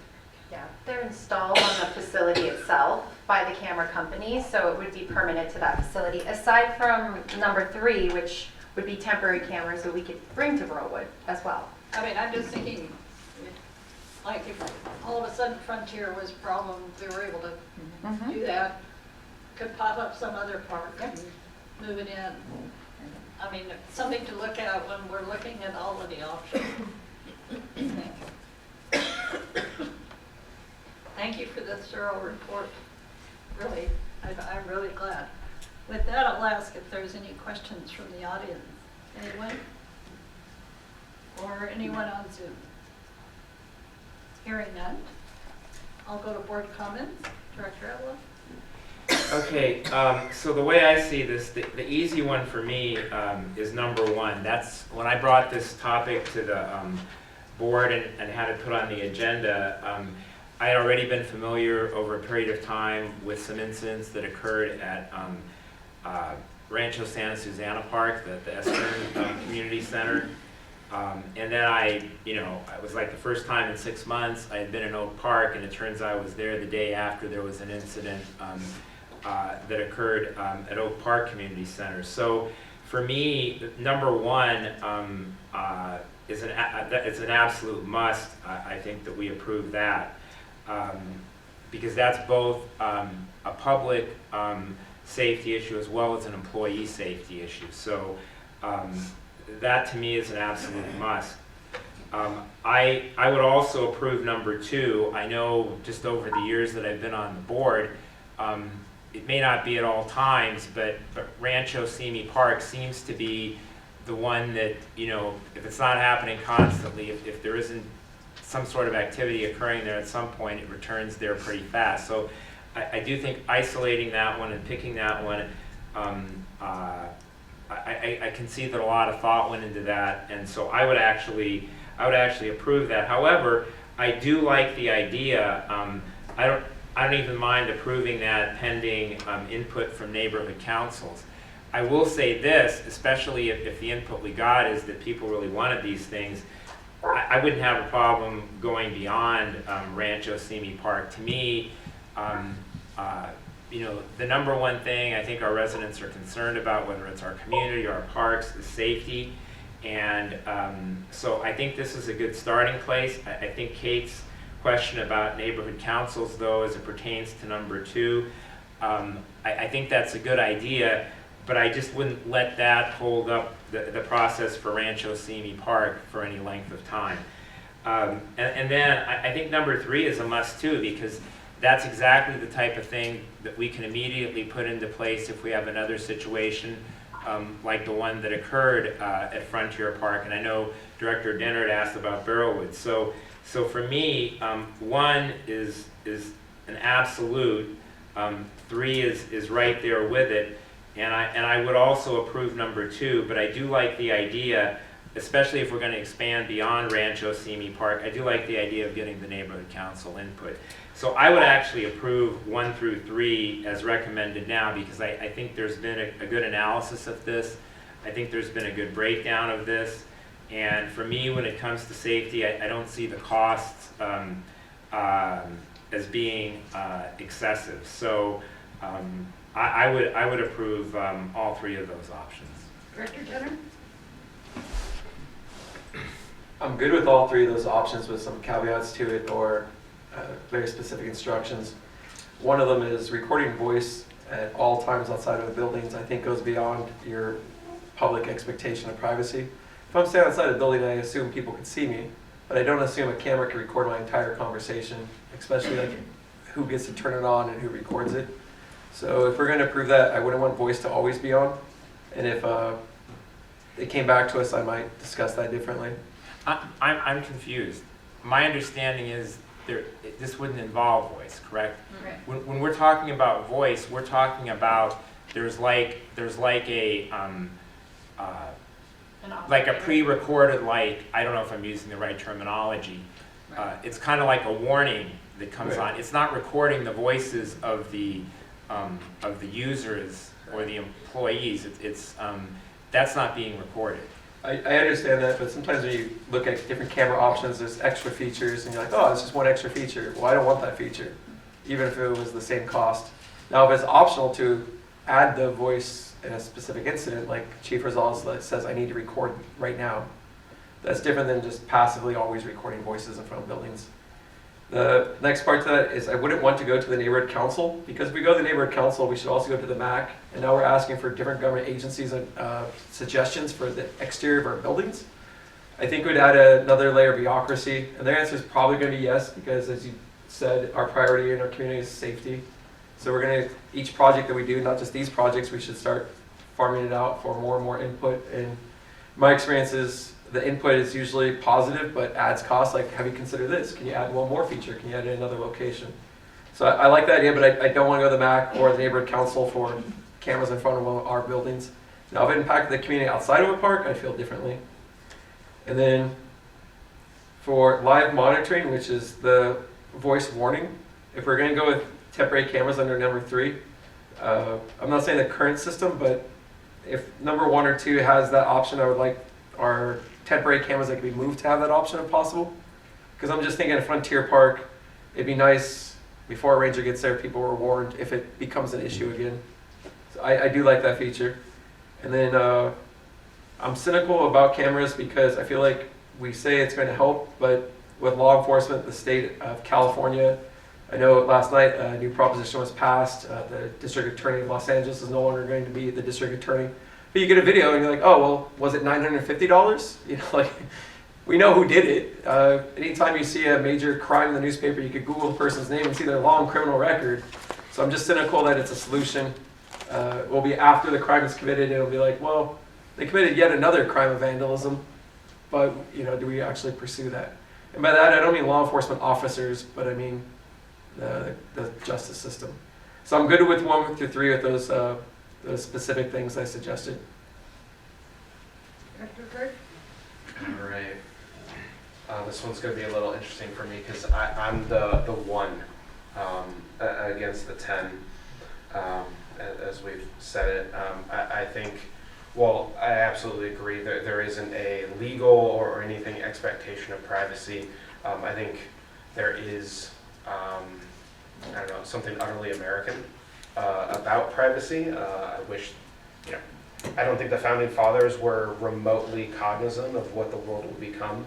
Yeah, they're installed on the facility itself by the camera company, so it would be permanent to that facility. Aside from number 3, which would be temporary cameras that we could bring to Burlwood as well. I mean, I'm just thinking, like if all of a sudden Frontier was a problem, we were able to do that. Could pop up some other park and move it in. I mean, something to look at when we're looking at all of the options. Thank you for this thorough report. Really, I'm really glad. With that, I'll ask if there's any questions from the audience. Anyone? Or anyone on Zoom? Hearing none, I'll go to board comments. Director Evelyn? Okay, so the way I see this, the easy one for me is number 1. That's when I brought this topic to the board and had it put on the agenda. I had already been familiar over a period of time with some incidents that occurred at Rancho Santa Susana Park, the Estern Community Center. And then it was like the first time in 6 months I had been in Oak Park, and it turns out I was there the day after there was an incident that occurred at Oak Park Community Center. So for me, number 1 it's an absolute must. I think that we approve that because that's both a public safety issue as well as an employee safety issue. So that to me is an absolute must. I would also approve number 2. I know just over the years that I've been on the board, it may not be at all times, but Rancho Simi Park seems to be the one that, if it's not happening constantly, if there isn't some sort of activity occurring there at some point, it returns there pretty fast. So I do think isolating that one and picking that one, I can see that a lot of thought went into that, and so I would actually approve that. However, I do like the idea. I don't even mind approving that pending input from neighborhood councils. I will say this, especially if the input we got is that people really wanted these things, I wouldn't have a problem going beyond Rancho Simi Park. To me, you know, the number one thing I think our residents are concerned about, whether it's our community or our parks, is safety. And so I think this is a good starting place. I think Kate's question about neighborhood councils, though, as it pertains to number 2, I think that's a good idea, but I just wouldn't let that hold up the process for Rancho Simi Park for any length of time. And then I think number 3 is a must too, because that's exactly the type of thing that we can immediately put into place if we have another situation like the one that occurred at Frontier Park. And I know Director Dennard asked about Barrowwood. So for me, 1 is an absolute, 3 is right there with it. And I would also approve number 2, but I do like the idea, especially if we're going to expand beyond Rancho Simi Park, I do like the idea of getting the neighborhood council input. So I would actually approve 1 through 3 as recommended now, because I think there's been a good analysis of this. I think there's been a good breakdown of this. And for me, when it comes to safety, I don't see the costs as being excessive. So I would approve all 3 of those options. Director Jenner? I'm good with all 3 of those options with some caveats to it or very specific instructions. One of them is recording voice at all times outside of the buildings. I think goes beyond your public expectation of privacy. If I'm standing outside a building, I assume people can see me, but I don't assume a camera can record my entire conversation, especially like who gets to turn it on and who records it. So if we're going to approve that, I wouldn't want voice to always be on. And if it came back to us, I might discuss that differently. I'm confused. My understanding is this wouldn't involve voice, correct? Right. When we're talking about voice, we're talking about there's like a pre-recorded, like, I don't know if I'm using the right terminology. It's kind of like a warning that comes on. It's not recording the voices of the users or the employees. That's not being recorded. I understand that, but sometimes when you look at different camera options, there's extra features, and you're like, oh, it's just one extra feature. Well, I don't want that feature, even if it was the same cost. Now, if it's optional to add the voice in a specific incident, like Chief Rosales says, I need to record right now, that's different than just passively always recording voices in front of buildings. The next part to that is I wouldn't want to go to the neighborhood council, because if we go to the neighborhood council, we should also go to the MAC, and now we're asking for different government agencies and suggestions for the exterior of our buildings. I think it would add another layer of bureaucracy, and their answer is probably going to be yes, because as you said, our priority in our community is safety. So we're going to, each project that we do, not just these projects, we should start farming it out for more and more input. And my experience is the input is usually positive, but adds cost. Like, have you considered this? Can you add one more feature? Can you add it in another location? So I like that idea, but I don't want to go to the MAC or the neighborhood council for cameras in front of one of our buildings. Now, if it impacted the community outside of a park, I'd feel differently. And then for live monitoring, which is the voice warning, if we're going to go with temporary cameras under number 3, I'm not saying the current system, but if number 1 or 2 has that option, I would like our temporary cameras that can be moved to have that option if possible. Because I'm just thinking at Frontier Park, it'd be nice before a ranger gets there, people were warned if it becomes an issue again. So I do like that feature. And then I'm cynical about cameras because I feel like we say it's going to help, but with law enforcement, the state of California, I know last night a new proposition was passed. The district attorney of Los Angeles is no longer going to be the district attorney. But you get a video and you're like, oh, well, was it $950? You know, like, we know who did it. Anytime you see a major crime in the newspaper, you could Google the person's name and see their long criminal record. So I'm just cynical that it's a solution. It will be after the crime is committed, and it'll be like, well, they committed yet another crime of vandalism, but, you know, do we actually pursue that? And by that, I don't mean law enforcement officers, but I mean the justice system. So I'm good with 1 through 3 with those specific things I suggested. All right. This one's going to be a little interesting for me because I'm the one against the 10, as we've said it. I think, well, I absolutely agree that there isn't a legal or anything expectation of privacy. I think there is, I don't know, something utterly American about privacy. I wish, you know, I don't think the founding fathers were remotely cognizant of what the world will become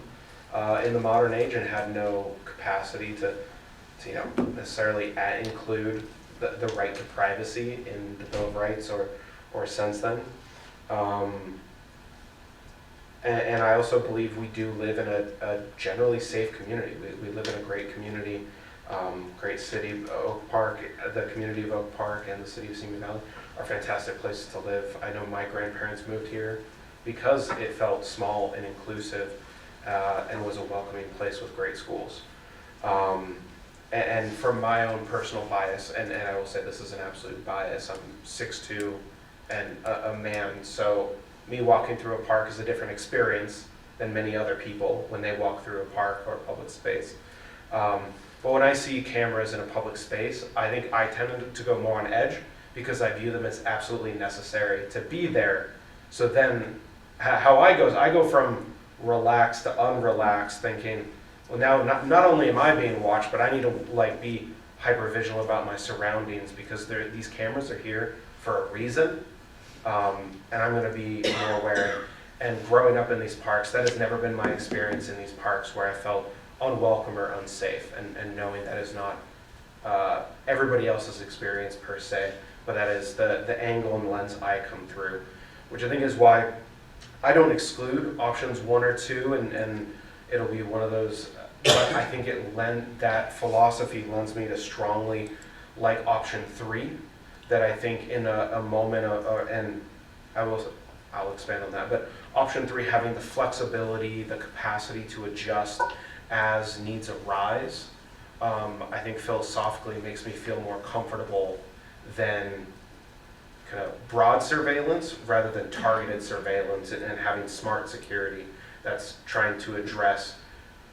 in the modern age and had no capacity to you know, necessarily include the right to privacy in the Bill of Rights or since then. And I also believe we do live in a generally safe community. We live in a great community, great city. Oak Park, the community of Oak Park and the city of Simi Valley are fantastic places to live. I know my grandparents moved here because it felt small and inclusive and was a welcoming place with great schools. And from my own personal bias, and I will say this is an absolute bias, I'm 6'2" and a man, so me walking through a park is a different experience than many other people when they walk through a park or a public space. But when I see cameras in a public space, I think I tend to go more on edge because I view them as absolutely necessary to be there. So then how I go from relaxed to unrelaxed, thinking, well, now not only am I being watched, but I need to like be hyper vigilant about my surroundings because these cameras are here for a reason, and I'm going to be more aware. And growing up in these parks, that has never been my experience in these parks where I felt unwelcome or unsafe, and knowing that is not everybody else's experience per se, but that is the angle and lens I come through, which I think is why I don't exclude options 1 or 2, and it'll be one of those, but I think that philosophy lends me to strongly like option 3, that I think in a moment and I'll expand on that, but option 3, having the flexibility, the capacity to adjust as needs arise, I think philosophically makes me feel more comfortable than kind of broad surveillance rather than targeted surveillance and having smart security that's trying to address,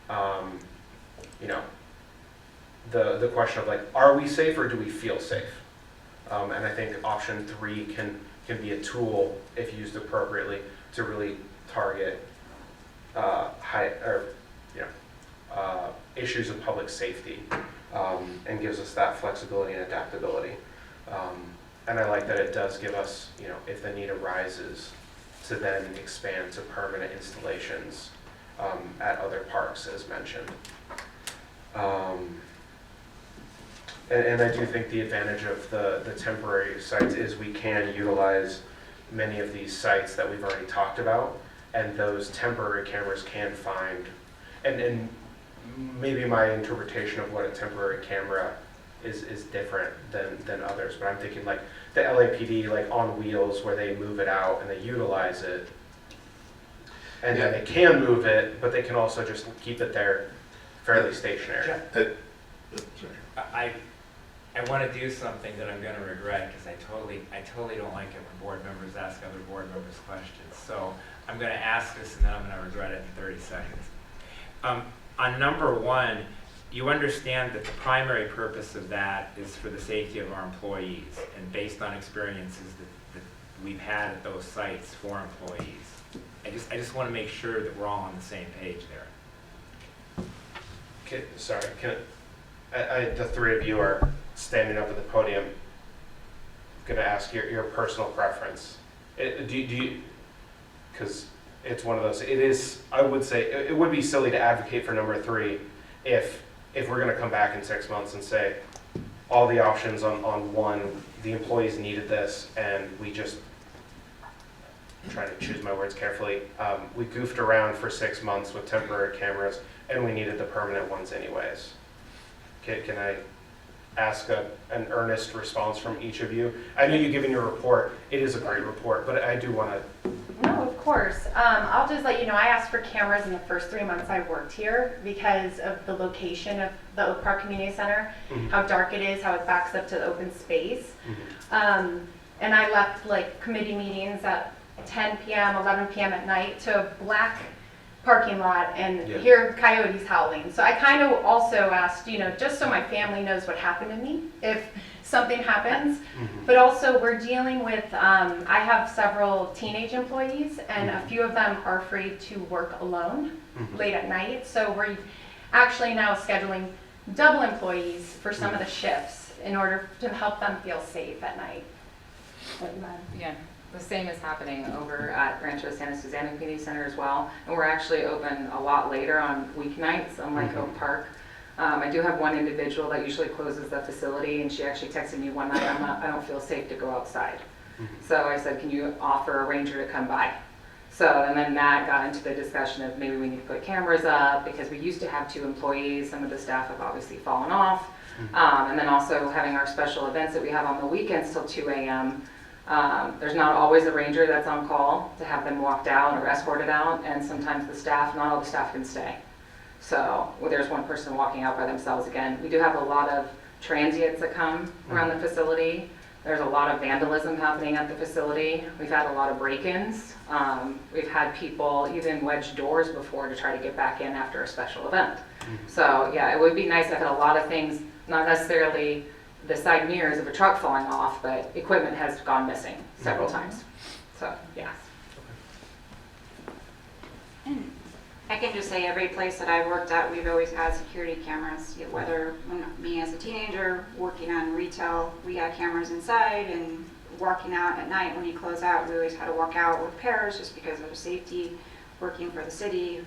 you know, the question of like, are we safe or do we feel safe? And I think option 3 can be a tool, if used appropriately, to really target issues of public safety, and gives us that flexibility and adaptability. And I like that it does give us, you know, if the need arises, to then expand to permanent installations at other parks, as mentioned. And I do think the advantage of the temporary sites is we can utilize many of these sites that we've already talked about, and those temporary cameras can find, and maybe my interpretation of what a temporary camera is different than others, but I'm thinking like the LAPD, like on wheels, where they move it out and they utilize it, and then they can move it, but they can also just keep it there fairly stationary. I want to do something that I'm going to regret because I totally don't like it when board members ask other board members questions. So I'm going to ask this and then I'm going to regret it in 30 seconds. On number 1, you understand that the primary purpose of that is for the safety of our employees and based on experiences that we've had at those sites for employees. I just want to make sure that we're all on the same page there. Okay, sorry, the 3 of you are standing up at the podium. I'm going to ask your personal preference. Do you, because it's one of those, it is, I would say, it would be silly to advocate for number 3 if we're going to come back in 6 months and say, all the options on 1, the employees needed this, and we just, I'm trying to choose my words carefully, we goofed around for 6 months with temporary cameras, and we needed the permanent ones anyways. Can I ask an earnest response from each of you? I know you've given your report. It is a great report, but I do want to... No, of course. I'll just let you know, I asked for cameras in the first 3 months I worked here because of the location of the Oak Park Community Center, how dark it is, how it backs up to the open space. And I left like committee meetings at 10 p.m., 11 p.m. at night to a black parking lot and hear coyotes howling. So I kind of also asked, you know, just so my family knows what happened to me if something happens. But also we're dealing with, I have several teenage employees and a few of them are afraid to work alone late at night. So we're actually now scheduling double employees for some of the shifts in order to help them feel safe at night. Yeah, the same is happening over at Rancho Santa Susana Community Center as well. And we're actually open a lot later on weeknights, unlike Oak Park. I do have one individual that usually closes the facility, and she actually texted me one night, I don't feel safe to go outside. So I said, can you offer a ranger to come by? So, and then that got into the discussion of maybe we need to put cameras up because we used to have 2 employees. Some of the staff have obviously fallen off. And then also having our special events that we have on the weekends till 2 a.m. There's not always a ranger that's on call to have them walked out or escorted out, and sometimes the staff, not all the staff can stay. So there's one person walking out by themselves again. We do have a lot of transients that come around the facility. There's a lot of vandalism happening at the facility. We've had a lot of break-ins. We've had people even wedge doors before to try to get back in after a special event. So yeah, it would be nice to have a lot of things, not necessarily the side mirrors of a truck falling off, but equipment has gone missing several times. So, yeah. And I can just say every place that I've worked at, we've always had security cameras. Whether me as a teenager working on retail, we had cameras inside, and walking out at night when you close out, we always had to walk out with pairs just because of the safety. Working for the city,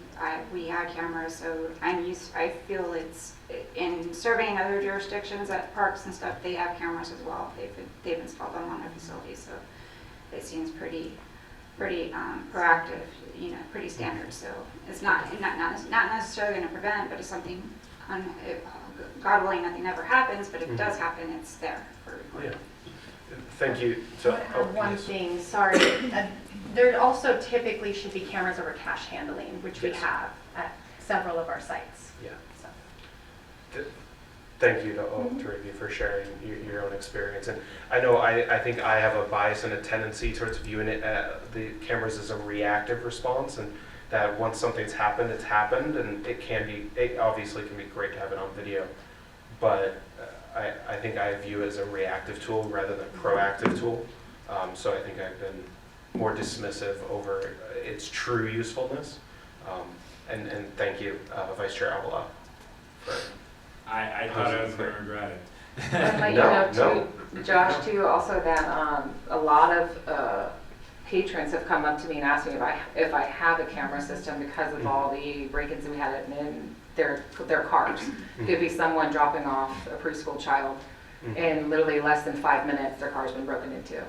we had cameras, so I feel it's in surveying other jurisdictions at parks and stuff. They have cameras as well. They've installed them on their facilities, so it seems pretty proactive, you know, pretty standard. So it's not necessarily going to prevent, but it's something. God willing, nothing ever happens. But if it does happen, it's there for. Yeah. Thank you. One thing, sorry. There also typically should be cameras over cash handling, which we have at several of our sites. Yeah. So. Thank you to all 3 of you for sharing your own experience. And I know I think I have a bias and a tendency towards viewing it the cameras as a reactive response, and that once something's happened, it's happened, and it obviously can be great to have it on video, but I think I view it as a reactive tool rather than a proactive tool. So I think I've been more dismissive over its true usefulness. And thank you, Vice Chair Avila, for. I thought I was going to regret it. I'd like to know too, Josh, too, also that a lot of patrons have come up to me and asked me if I have a camera system because of all the break-ins that we had in their cars. It could be someone dropping off a preschool child, in literally less than 5 minutes, their car's been broken into.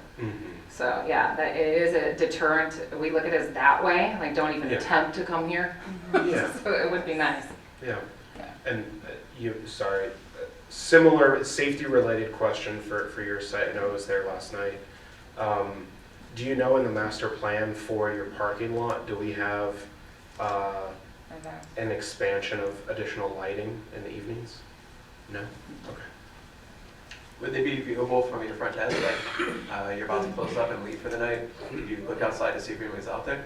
So yeah, that it is a deterrent. We look at it as that way, like don't even attempt to come here. So it would be nice. Yeah. And similar safety-related question for your site. I know I was there last night. Do you know in the master plan for your parking lot, do we have an expansion of additional lighting in the evenings? No? Okay. Would they be viewable from your front desk? Like you're about to close up and leave for the night? Do you look outside to see if anyone's out there?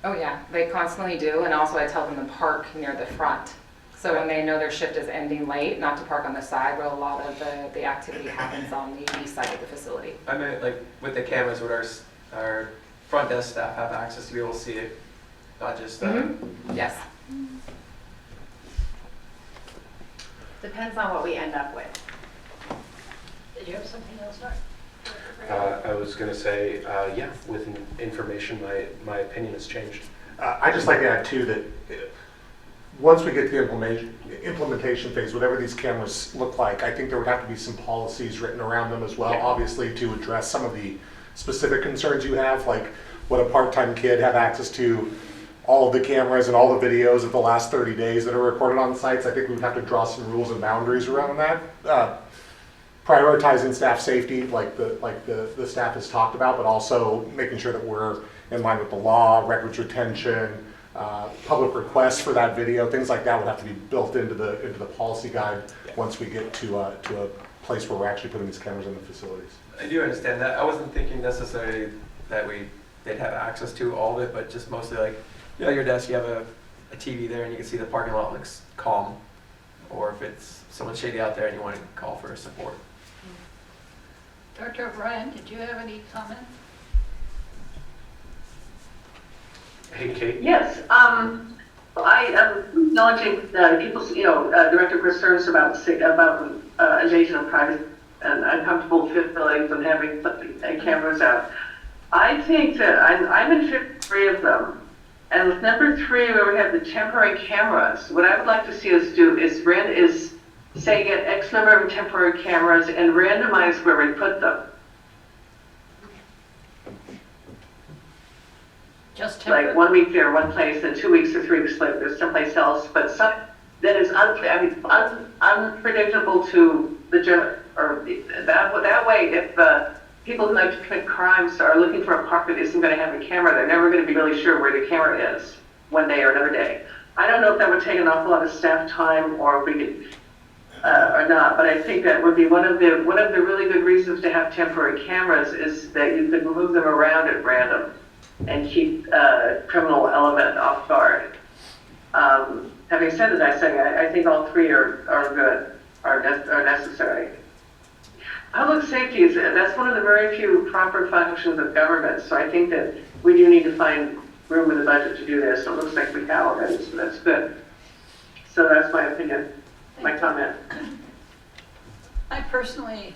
Oh yeah, they constantly do, and also I tell them to park near the front. So when they know their shift is ending late, not to park on the side where a lot of the activity happens on the east side of the facility. I mean, like with the cameras, would our front desk staff have access to be able to see it? Not just... Yes. Depends on what we end up with. Did you have something else, Mark? I was going to say, yeah, with information, my opinion has changed. I'd just like to add too that once we get to the implementation phase, whatever these cameras look like, I think there would have to be some policies written around them as well, obviously to address some of the specific concerns you have, like would a part-time kid have access to all of the cameras and all the videos of the last 30 days that are recorded on sites. I think we would have to draw some rules and boundaries around that. Prioritizing staff safety, like the staff has talked about, but also making sure that we're in line with the law, records retention, public requests for that video, things like that would have to be built into the policy guide once we get to a place where we're actually putting these cameras in the facilities. I do understand that. I wasn't thinking necessarily that they'd have access to all of it, but just mostly like, at your desk, you have a TV there and you can see the parking lot looks calm. Or if it's someone shady out there and you want to call for support. Dr. O'Brien, did you have any comments? Hey, Kate? Yes, I am acknowledging people's, director concerns about invasion of privacy and uncomfortable feelings and having cameras out. I think that I'm in favor of 3 of them. And with number 3, where we have the temporary cameras, what I would like to see us do is say get X number of temporary cameras and randomize where we put them. Just temporary? Like 1 week there, one place, and 2 weeks or 3 weeks later, there's someplace else. But some that is unpredictable to the general, or that way, if people who like to commit crimes are looking for a park that isn't going to have a camera, they're never going to be really sure where the camera is one day or another day. I don't know if that would take an awful lot of staff time or if we could, or not, but I think that would be one of the really good reasons to have temporary cameras is that you could move them around at random and keep criminal element off guard. Having said that, I think all 3 are good, are necessary. Public safety that's one of the very few proper functions of government, so I think that we do need to find room in the budget to do this. So it looks like we have already, so that's good. So that's my opinion, my comment. I personally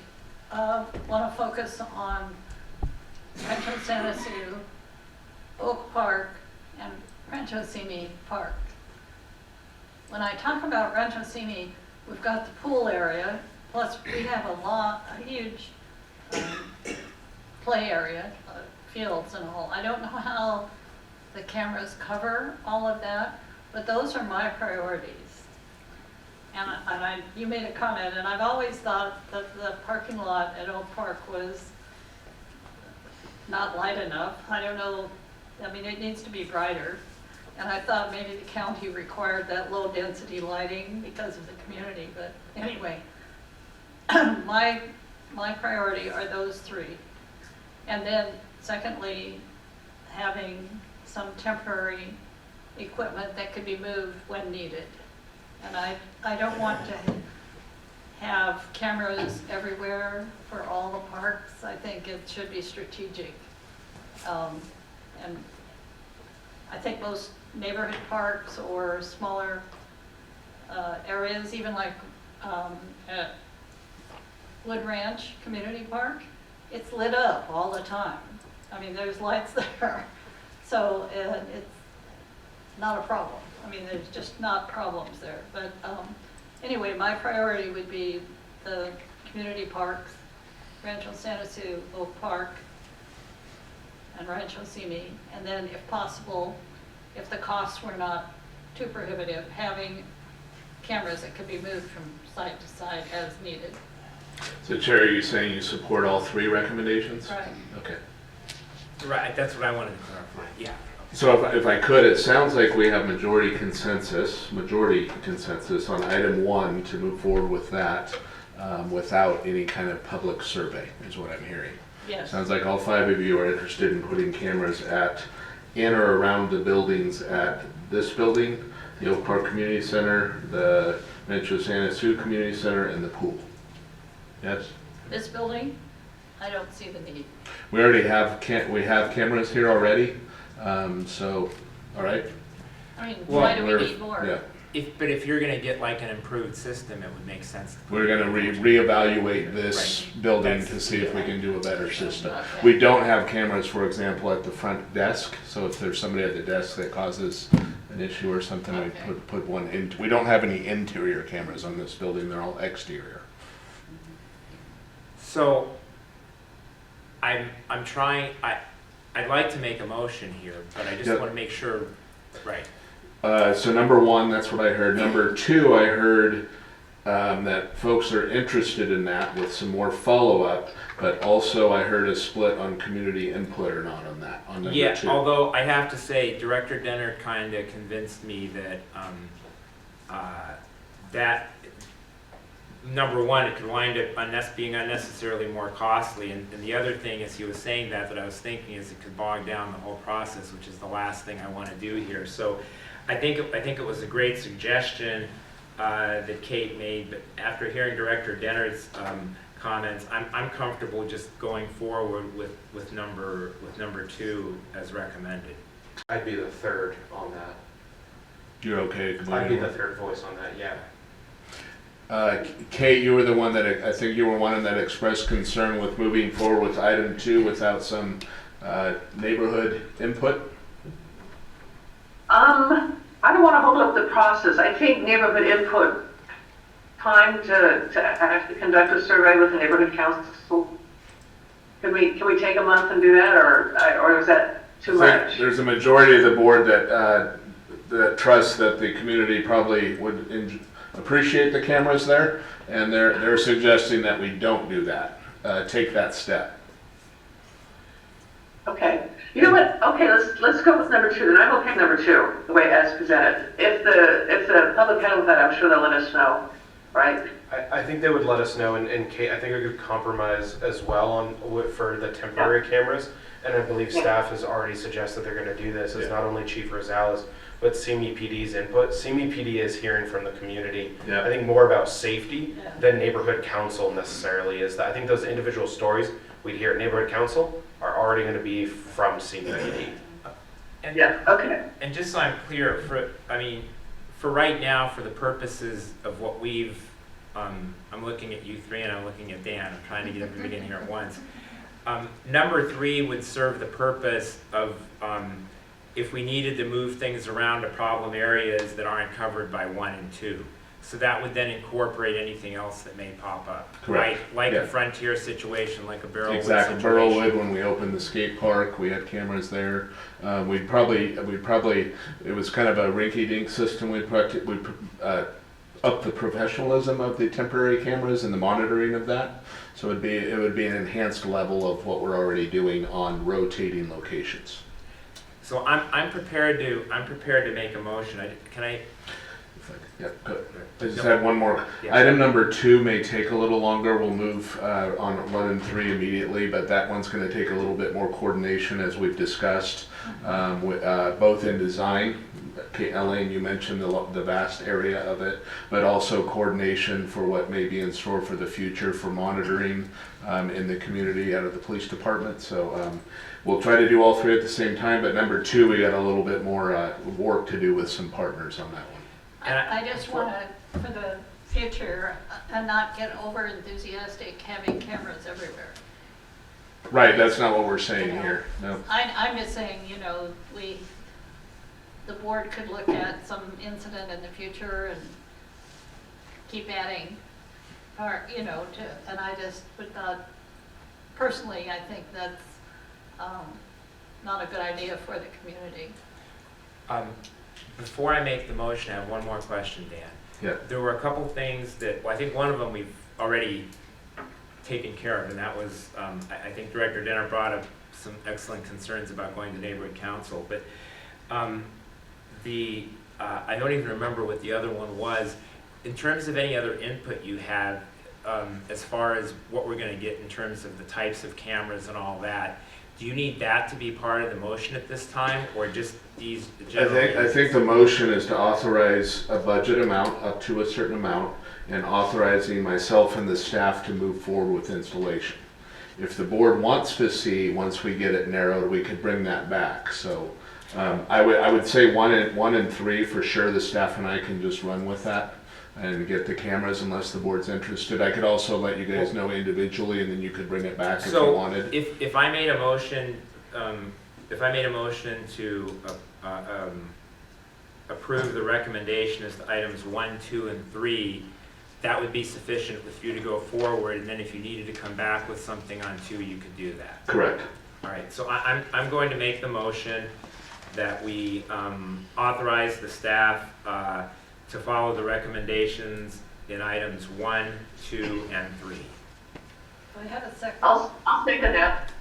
want to focus on Rancho Santa Su, Oak Park, and Rancho Simi Park. When I talk about Rancho Simi, we've got the pool area, plus we have a huge play area, fields and all. I don't know how the cameras cover all of that, but those are my priorities. And you made a comment, and I've always thought that the parking lot at Oak Park was not light enough. I don't know, I mean, it needs to be brighter. And I thought maybe the county required that low density lighting because of the community, but anyway. My priority are those 3. And then secondly, having some temporary equipment that could be moved when needed. And I don't want to have cameras everywhere for all the parks. I think it should be strategic. And I think most neighborhood parks or smaller areas, even like at Wood Ranch Community Park, it's lit up all the time. I mean, there's lights there. So it's not a problem. I mean, there's just not problems there. But anyway, my priority would be the community parks, Rancho Santa Su, Oak Park, and Rancho Simi. And then if possible, if the costs were not too prohibitive, having cameras that could be moved from side to side as needed. So Chair, are you saying you support all 3 recommendations? Right. Okay. Right, that's what I wanted to clarify, yeah. So if I could, it sounds like we have majority consensus on item 1 to move forward with that without any kind of public survey, is what I'm hearing. Yes. Sounds like all 5 of you are interested in putting cameras in or around the buildings at this building, the Oak Park Community Center, the Rancho Santa Su Community Center, and the pool. Yes? This building, I don't see the need. We already have cameras here already, so, all right. I mean, why do we need more? Yeah. But if you're going to get like an improved system, it would make sense. We're going to reevaluate this building to see if we can do a better system. We don't have cameras, for example, at the front desk, so if there's somebody at the desk that causes an issue or something, we put one in. We don't have any interior cameras on this building, they're all exterior. So I'm trying, I'd like to make a motion here, but I just want to make sure, right. So number 1, that's what I heard. Number 2, I heard that folks are interested in that with some more follow-up, but also I heard a split on community input or not on that, on number Yeah, 2. although I have to say, Director Denner kind of convinced me that, that, number one, it could wind up being unnecessarily more costly, and the other thing is he was saying that I was thinking is it could bog down the whole process, which is the last thing I want to do here. So I think it was a great suggestion that Kate made, but after hearing Director Denner's comments, I'm comfortable just going forward with number 2 as recommended. I'd be the third on that. You're okay? I'd be the third voice on that, yeah. Kate, you were the one that, I think you were one that expressed concern with moving forward with item 2 without some neighborhood input. I don't want to hold up the process. I think neighborhood input, time to actually conduct a survey with the neighborhood council. Can we take a month and do that, or is that too much? There's a majority of the board that trusts that the community probably would appreciate the cameras there, and they're suggesting that we don't do that, take that step. Okay. You know what? Okay, let's go with number 2. Then I'm okay with number 2, the way as presented. If the public handles that, I'm sure they'll let us know, right? I think they would let us know, and Kate, I think we could compromise as well for the temporary cameras. And I believe staff has already suggested they're going to do this. It's not only Chief Rosales, but CMEPD's input. CMEPD is hearing from the community. I think more about safety than neighborhood council necessarily is. That I think those individual stories we'd hear at neighborhood council are already going to be from CMEPD. And, okay. And just so I'm clear, for right now, for the purposes of what we've, I'm looking at you 3 and I'm looking at Dan. I'm trying to get everybody in here at once. Number 3 would serve the purpose of if we needed to move things around to problem areas that aren't covered by 1 and 2. So that would then incorporate anything else that may pop up. Correct. Like a Frontier situation, like a Barrelwood Exactly. situation. Barrelwood, when we opened the skate park, we had cameras there. We'd probably, it was kind of a rinky-dink system. We'd up the professionalism of the temporary cameras and the monitoring of that. So it would be an enhanced level of what we're already doing on rotating locations. So I'm prepared to make a motion. Can I? Yeah, good. I just had one more. Yeah. Item number 2 may take a little longer. We'll move on 1 and 3 immediately, but that one's going to take a little bit more coordination, as we've discussed, both in design. Elaine, you mentioned the vast area of it, but also coordination for what may be in store for the future for monitoring in the community out of the police department. So we'll try to do all 3 at the same time, but number 2, we got a little bit more work to do with some partners on that one. I just want to, for the future, and not get over enthusiastic having cameras everywhere. Right, that's not what we're saying here. No. I'm just saying, the board could look at some incident in the future and keep adding, or, and I just would not, personally, I think that's not a good idea for the community. Before I make the motion, I have one more question, Dan. Yeah. There were a couple things that, I think one of them we've already taken care of, and that was, I think Director Denner brought up some excellent concerns about going to neighborhood council, but I don't even remember what the other one was. In terms of any other input you have, as far as what we're going to get in terms of the types of cameras and all that, do you need that to be part of the motion at this time, or just these general? I think the motion is to authorize a budget amount up to a certain amount and authorizing myself and the staff to move forward with installation. If the board wants to see, once we get it narrowed, we could bring that back. So I would say 1 and 3 for sure. The staff and I can just run with that and get the cameras unless the board's interested. I could also let you guys know individually, and then you could bring it back if you wanted. If I made a motion, to approve the recommendation as to items 1, 2, and 3, that would be sufficient with you to go forward. And then if you needed to come back with something on 2, you could do that. Correct. All right. So I'm going to make the motion that we authorize the staff to follow the recommendations in items 1, 2, and 3. Do I have a second? I'll second that.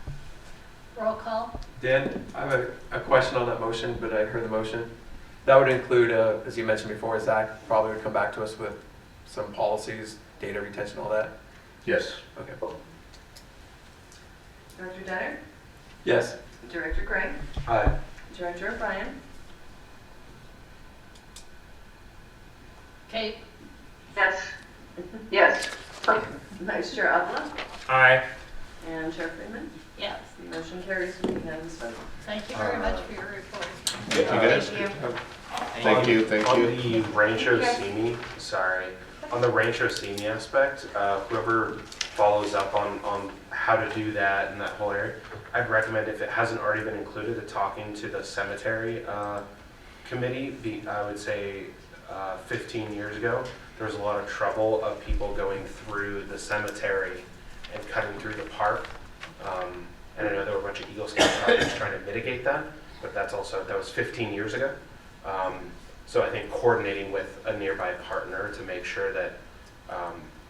Roll call? Dan, I have a question on that motion, but I heard the motion. That would include, as you mentioned before, Zach probably would come back to us with some policies, data retention, all that. Yes. Okay. Director Dyer, Yes. Director Gray, Aye. Director O'Brien, Kate? Yes. Yes. Vice Chair Avila, Aye. and Chair Freeman. Yes. The motion carries with unanimous vote. Thank you very much for your report. Thank you, guys. Thank you, thank On you. the Rancho Simi, sorry, on the Rancho Simi aspect, whoever follows up on how to do that in that whole area, I'd recommend, if it hasn't already been included, talking to the cemetery committee. I would say 15 years ago, there was a lot of trouble of people going through the cemetery and cutting through the park. And I know there were a bunch of Eagle Scout projects trying to mitigate that, but that was 15 years ago. So I think coordinating with a nearby partner to make sure that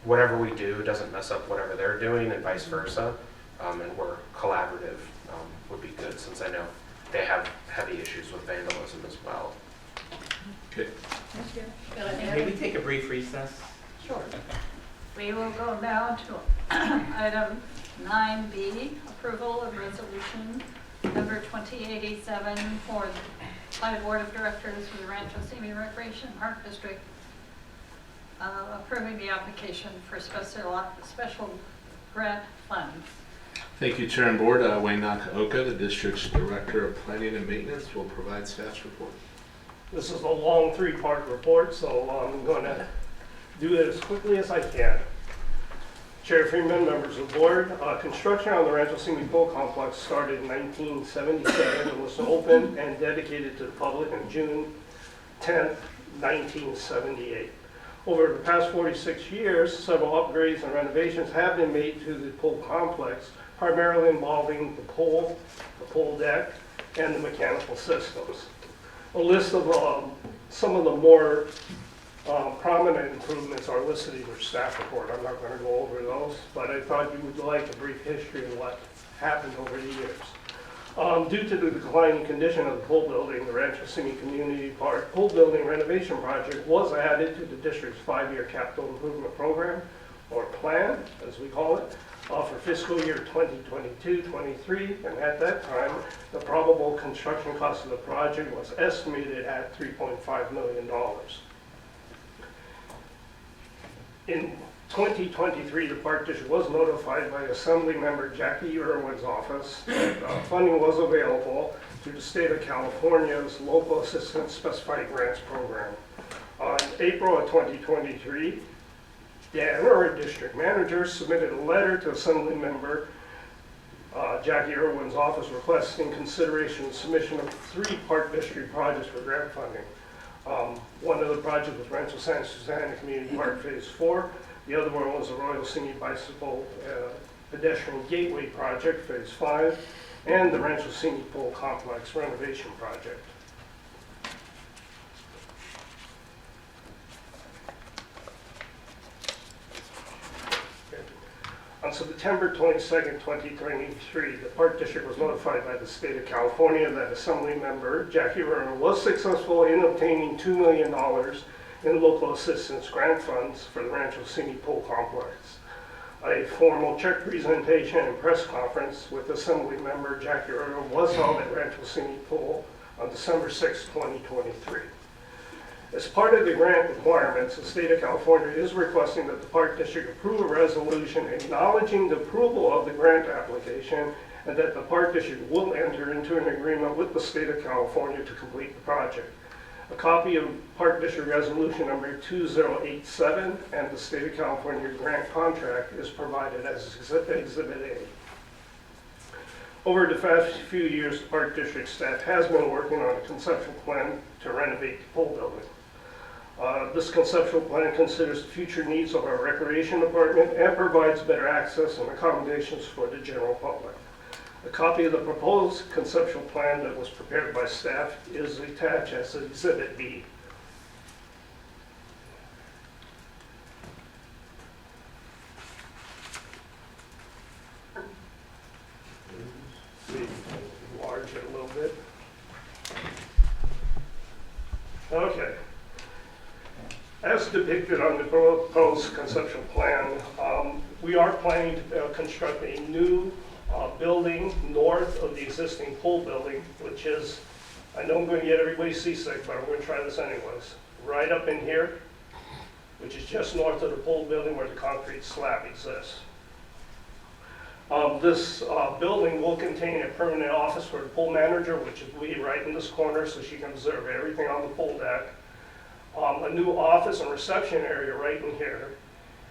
whatever we do doesn't mess up whatever they're doing, and vice versa, and we're collaborative, would be good, since I know they have heavy issues with vandalism as well. Okay. Thank you. Good idea. Maybe take a brief recess. Sure. We will go now to item 9B, approval of resolution number 2087 by the Board of Directors for the Rancho Simi Recreation Park District, approving the application for special grant funds. Thank you, Chair and Board. Wayne Nakaoka, the District's Director of Planning and Maintenance, will provide staff's report. This is a long three-part report, so I'm going to do it as quickly as I can. Chair Freeman, members of the board, construction on the Rancho Simi Pool Complex started in 1977 and was opened and dedicated to the public on June 10, 1978. Over the past 46 years, several upgrades and renovations have been made to the pool complex, primarily involving the pool deck, and the mechanical systems. A list of some of the more prominent improvements are listed in your staff report. I'm not going to go over those, but I thought you would like a brief history of what happened over the years. Due to the declining condition of the pool building, the Rancho Simi Community Park Pool Building Renovation Project was added to the district's 5-year capital improvement program, or plan, as we call it, for fiscal year 2022-23, and at that time, the probable construction cost of the project was estimated at $3.5 million. In 2023, the Park District was notified by Assembly Member Jackie Irwin's office that funding was available through the state of California's Local Assistance Specified Grants Program. On April of 2023, Dan, our district manager, submitted a letter to Assembly Member Jackie Irwin's office requesting consideration and submission of 3 Park District projects for grant funding. One of the projects was Rancho Santa Susana Community Park Phase 4. The other one was the Royal Simi Bicycle Pedestrian Gateway Project Phase 5, and the Rancho Simi Pool Complex Renovation Project. On September 22nd, 2023, the Park District was notified by the state of California that Assembly Member Jackie Vernon was successful in obtaining $2 million in local assistance grant funds for the Rancho Simi Pool Complex. A formal check presentation and press conference with Assembly Member Jackie Vernon was held at Rancho Simi Pool on December 6, 2023. As part of the grant requirements, the state of California is requesting that the Park District approve a resolution acknowledging the approval of the grant application, and that the Park District will enter into an agreement with the state of California to complete the project. A copy of Park District Resolution number 2087 and the state of California grant contract is provided as Exhibit A. Over the past few years, the Park District staff has been working on a conceptual plan to renovate the pool building. This conceptual plan considers the future needs of our recreation department and provides better access and accommodations for the general public. A copy of the proposed conceptual plan that was prepared by staff is attached as Exhibit B. Okay. As depicted on the proposed conceptual plan, we are planning to construct a new building north of the existing pool building, which is, I know I'm going to get everybody seasick, but I'm going to try this anyways. Right up in here, which is just north of the pool building where the concrete slab exists. This building will contain a permanent office for the pool manager, which will be right in this corner so she can observe everything on the pool deck. A new office and reception area right in here.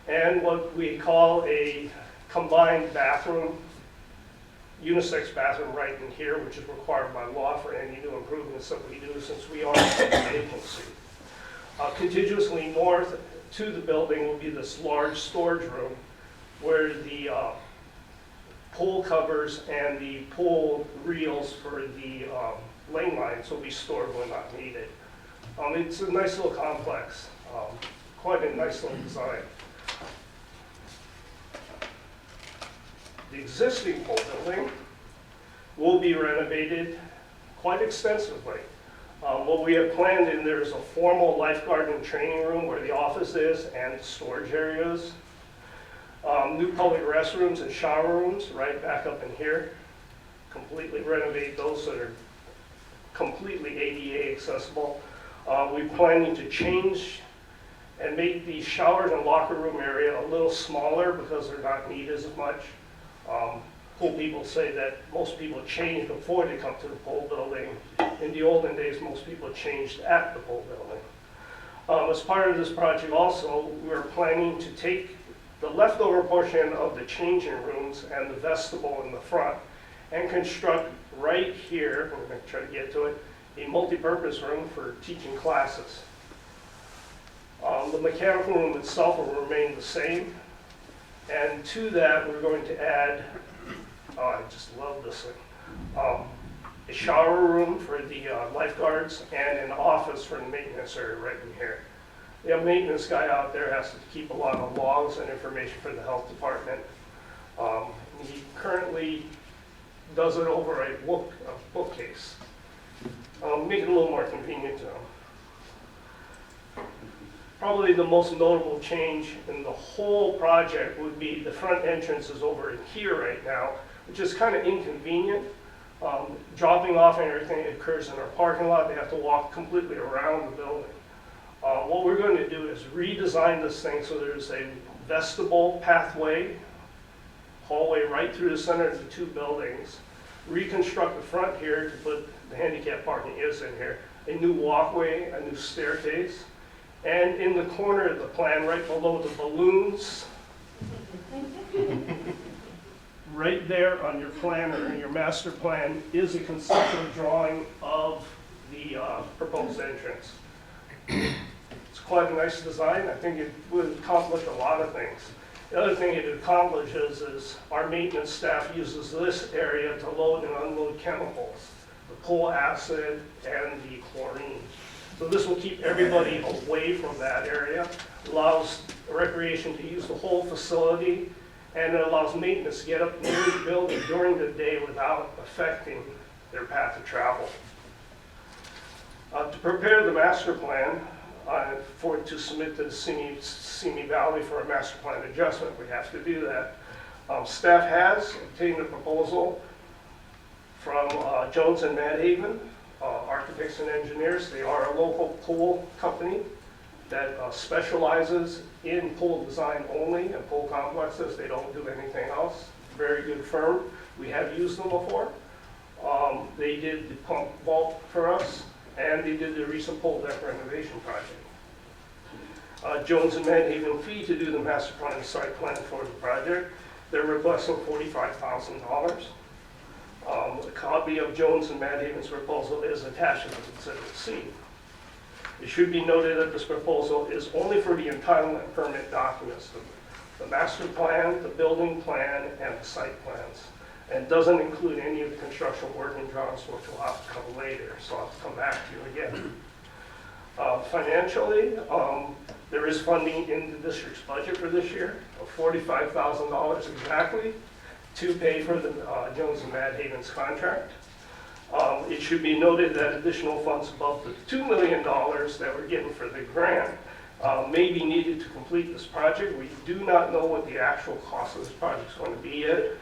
And what we call a combined bathroom, unisex bathroom right in here, which is required by law for any new improvements that we do since we are an agency. Contiguously north to the building will be this large storage room where the pool covers and the pool reels for the lane lines will be stored when not needed. It's a nice little complex, quite a nice little design. The existing pool building will be renovated quite extensively. What we have planned in there is a formal lifeguard and training room where the office is and storage areas. New public restrooms and shower rooms right back up in here. Completely renovate those so they're completely ADA accessible. We're planning to change and make the shower and locker room area a little smaller because they're not needed as much. Pool people say that most people change before they come to the pool building. In the olden days, most people changed at the pool building. As part of this project also, we're planning to take the leftover portion of the changing rooms and the vestibule in the front and construct right here, we're going to try to get to it, a multi-purpose room for teaching classes. The mechanical room itself will remain the same, and to that we're going to add, I just love this thing, a shower room for the lifeguards and an office for the maintenance area right in here. The maintenance guy out there has to keep a lot of logs and information for the health department. He currently does it over a bookcase. Make it a little more convenient to him. Probably the most notable change in the whole project would be the front entrance is over in here right now, which is kind of inconvenient. Dropping off and everything occurs in our parking lot. They have to walk completely around the building. What we're going to do is redesign this thing so there's a vestibule pathway, hallway right through the center of the two buildings, reconstruct the front here to put the handicap parking is in here, a new walkway, a new staircase, and in the corner of the plan, right below the balloons, right there on your plan or in your master plan is a conceptual drawing of the proposed entrance. It's quite a nice design. I think it would accomplish a lot of things. The other thing it accomplishes is our maintenance staff uses this area to load and unload chemicals, the pool acid and the chlorine. So this will keep everybody away from that area, allows recreation to use the whole facility, and it allows maintenance to get up near the building during the day without affecting their path of travel. To prepare the master plan, to submit to the Simi Valley for a master plan adjustment, we have to do that. Staff has obtained a proposal from Jones and Madhaven, architects and engineers. They are a local pool company that specializes in pool design only and pool complexes. They don't do anything else. Very good firm. We have used them before. They did the pump vault for us, and they did the recent pool deck renovation project. Jones and Madhaven fee to do the master plan and site plan for the project. They're requesting $45,000. A copy of Jones and Madhaven's proposal is attached to Exhibit C. It should be noted that this proposal is only for the entitlement permit documents, the master plan, the building plan, and the site plans, and doesn't include any of the construction working drawings, which will have to come later, so I'll have to come back to you again. Financially, there is funding in the district's budget for this year of $45,000 exactly to pay for the Jones and Madhaven's contract. It should be noted that additional funds above the $2 million that we're getting for the grant may be needed to complete this project. We do not know what the actual cost of this project is going to be yet.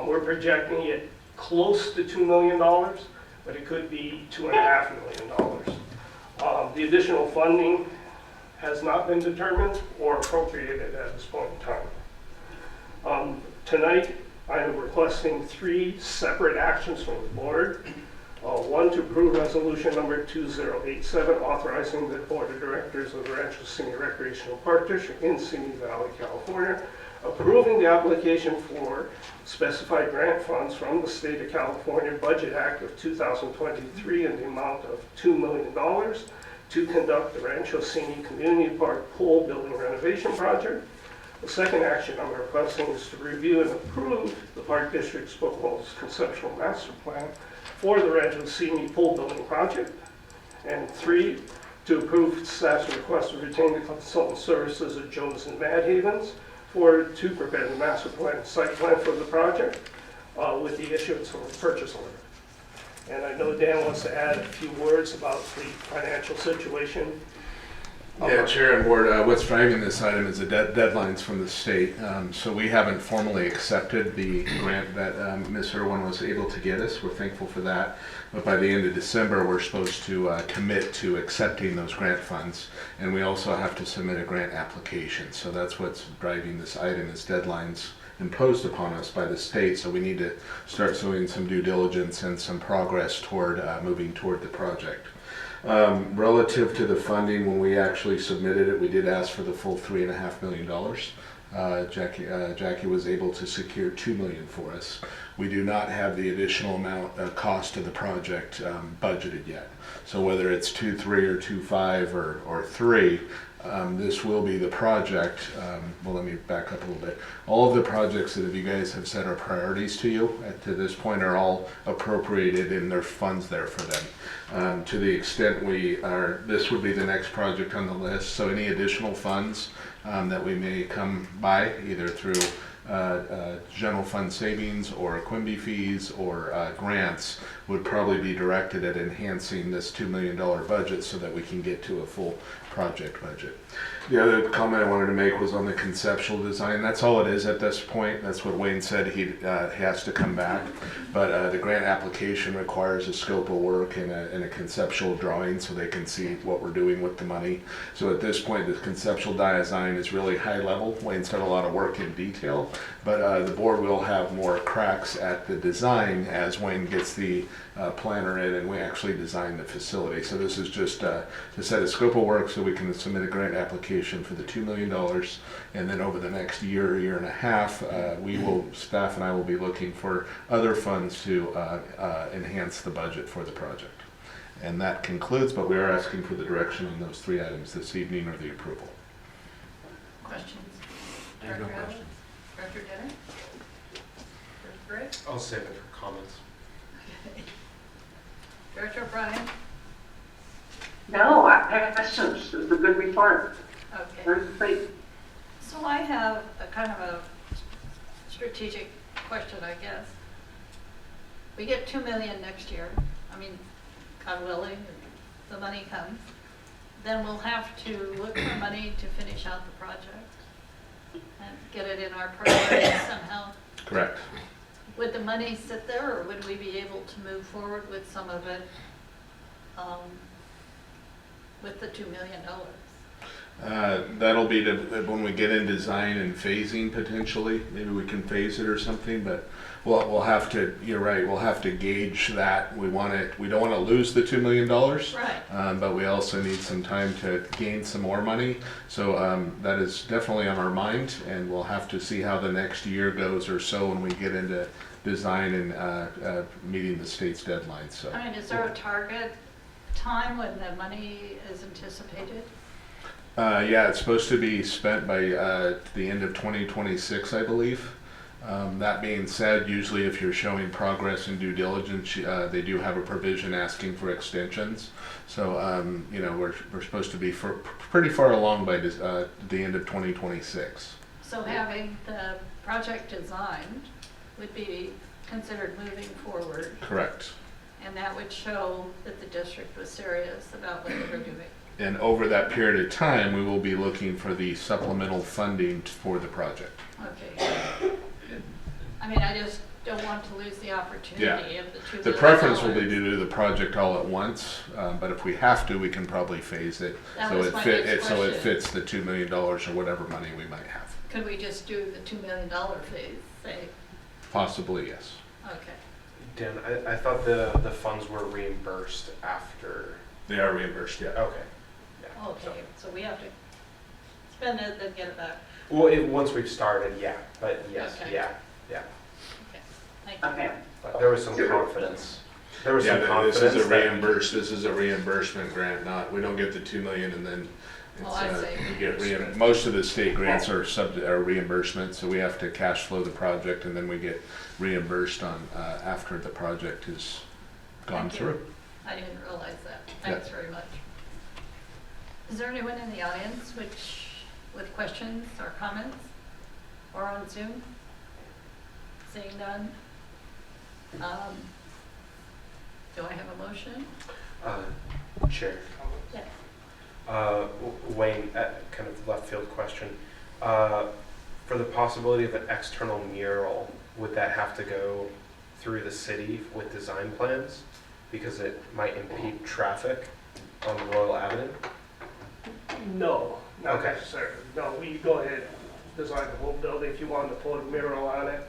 We're projecting it close to $2 million, but it could be $2.5 million. The additional funding has not been determined or appropriated at this point in time. Tonight, I am requesting 3 separate actions from the board. One, to approve resolution number 2087, authorizing the board of directors of the Rancho Simi Recreational Park District in Simi Valley, California, approving the application for specified grant funds from the State of California Budget Act of 2023 in the amount of $2 million to conduct the Rancho Simi Community Park Pool Building Renovation Project. The second action I'm requesting is to review and approve the Park District's proposed conceptual master plan for the Rancho Simi Pool Building Project. And 3, to approve staff's request to retain the consultant services of Jones and Mad Havens to prepare the master plan, site plan for the project with the issuance of a purchase order. And I know Dan wants to add a few words about the financial situation. Yeah, Chair and Board, what's driving this item is the deadlines from the state. So we haven't formally accepted the grant that Ms. Irwin was able to get us. We're thankful for that. But by the end of December, we're supposed to commit to accepting those grant funds. And we also have to submit a grant application. So that's what's driving this item is deadlines imposed upon us by the state. So we need to start showing some due diligence and some progress toward moving toward the project. Relative to the funding, when we actually submitted it, we did ask for the full $3.5 million. Jackie was able to secure $2 million for us. We do not have the additional amount cost of the project budgeted yet. So whether it's 2.3 or 2.5 or 3, this will be the project. Well, let me back up a little bit. All of the projects that you guys have said are priorities to you to this point are all appropriated and there's funds there for them. To the extent this would be the next project on the list. So any additional funds that we may come by either through general fund savings or Quimby fees or grants would probably be directed at enhancing this $2 million budget so that we can get to a full project budget. The other comment I wanted to make was on the conceptual design. That's all it is at this point. That's what Wayne said. He has to come back. But the grant application requires a scope of work and a conceptual drawing so they can see what we're doing with the money. So at this point, the conceptual design is really high level. Wayne's done a lot of work in detail, but the board will have more cracks at the design as Wayne gets the planner in and we actually design the facility. So this is just to set a scope of work so we can submit a grant application for the $2 million, and then over the next year and a half, staff and I will be looking for other funds to enhance the budget for the project. And that concludes, but we are asking for the direction on those 3 items this evening or the approval. Questions? I have no questions. Director Denner? Director I'll save it for comments. Gray? Director O'Brien? No, I have questions. It's a good report. Okay. Very great. So I have a kind of a strategic question, I guess. We get $2 million next year. I mean, God willing, the money comes. Then we'll have to look for money to finish out the project and get it in our priorities somehow. Correct. Would the money sit there, or would we be able to move forward with some of it with the $2 million? That'll be when we get in design and phasing potentially. Maybe we can phase it or something, but we'll have to. You're right. We'll have to gauge that. We don't want to lose the $2 million. Right. But we also need some time to gain some more money. So that is definitely on our mind, and we'll have to see how the next year goes or so when we get into design and meeting the state's deadlines. So. I mean, is there a target time when the money is anticipated? Yeah, it's supposed to be spent by the end of 2026, I believe. That being said, usually if you're showing progress in due diligence, they do have a provision asking for extensions. So, we're supposed to be pretty far along by the end of 2026. So having the project designed would be considered moving forward. Correct. And that would show that the district was serious about what they were doing. And over that period of time, we will be looking for the supplemental funding for the project. Okay. I mean, I just don't want to lose the opportunity of the $2 million. The preference will be to do the project all at once, but if we have to, we can probably phase it. That So was it my fit, next so it question. fits the $2 million or whatever money we might have. Could we just do the $2 million phase, say? Possibly, yes. Okay. Dan, I thought the funds were reimbursed after. They are reimbursed, yeah. Okay. Yeah. Okay, so we have to spend it, then get it back. Well, once we've started, yeah, but yes, Okay. yeah. Okay, thank you. Okay. But there was some confidence. There was some Yeah, confidence. this that- is a reimbursement grant, not, we don't get the 2 million and then Oh, I see. we get most of the state grants are reimbursement, so we have to cash flow the project and then we get reimbursed on, after the project is gone Thank you. through. I didn't realize that. Thanks Yeah. very much. Is there anyone in the audience with questions or comments? Or on Zoom? Seeing none? Do I have a motion? Chair. Yes. Wayne, kind of left field question. For the possibility of an external mural, would that have to go through the city with design plans? Because it might impede traffic on Royal Avenue? No, not Okay. necessarily. No, we go ahead, design the whole building. If you wanted to put a mural on it,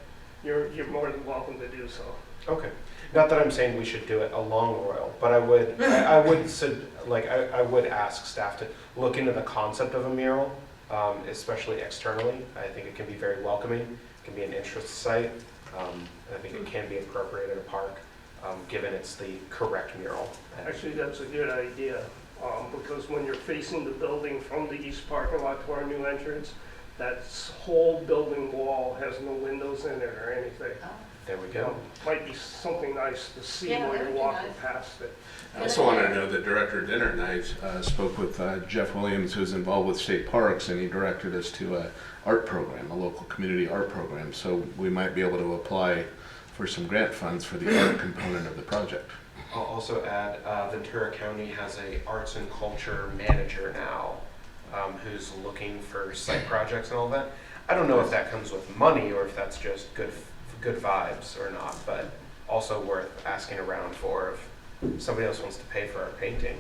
you're more than welcome to do so. Okay. Not that I'm saying we should do it along Royal, but I would ask staff to look into the concept of a mural, especially externally. I think it can be very welcoming. It can be an interest site. And I think it can be appropriate in a park, given it's the correct mural. Actually, that's a good idea, because when you're facing the building from the east parking lot to our new entrance, that whole building wall has no windows in it or anything. There we go. Might be something nice to see Yeah, while that'd you're be walking nice. past it. I also wanted to know that Director Dinner and I spoke with Jeff Williams, who's involved with state parks, and he directed us to an art program, a local community art program. So we might be able to apply for some grant funds for the art component of the project. I'll also add, Ventura County has a arts and culture manager now, who's looking for site projects and all that. I don't know if that comes with money or if that's just good vibes or not, but also worth asking around for if somebody else wants to pay for our painting.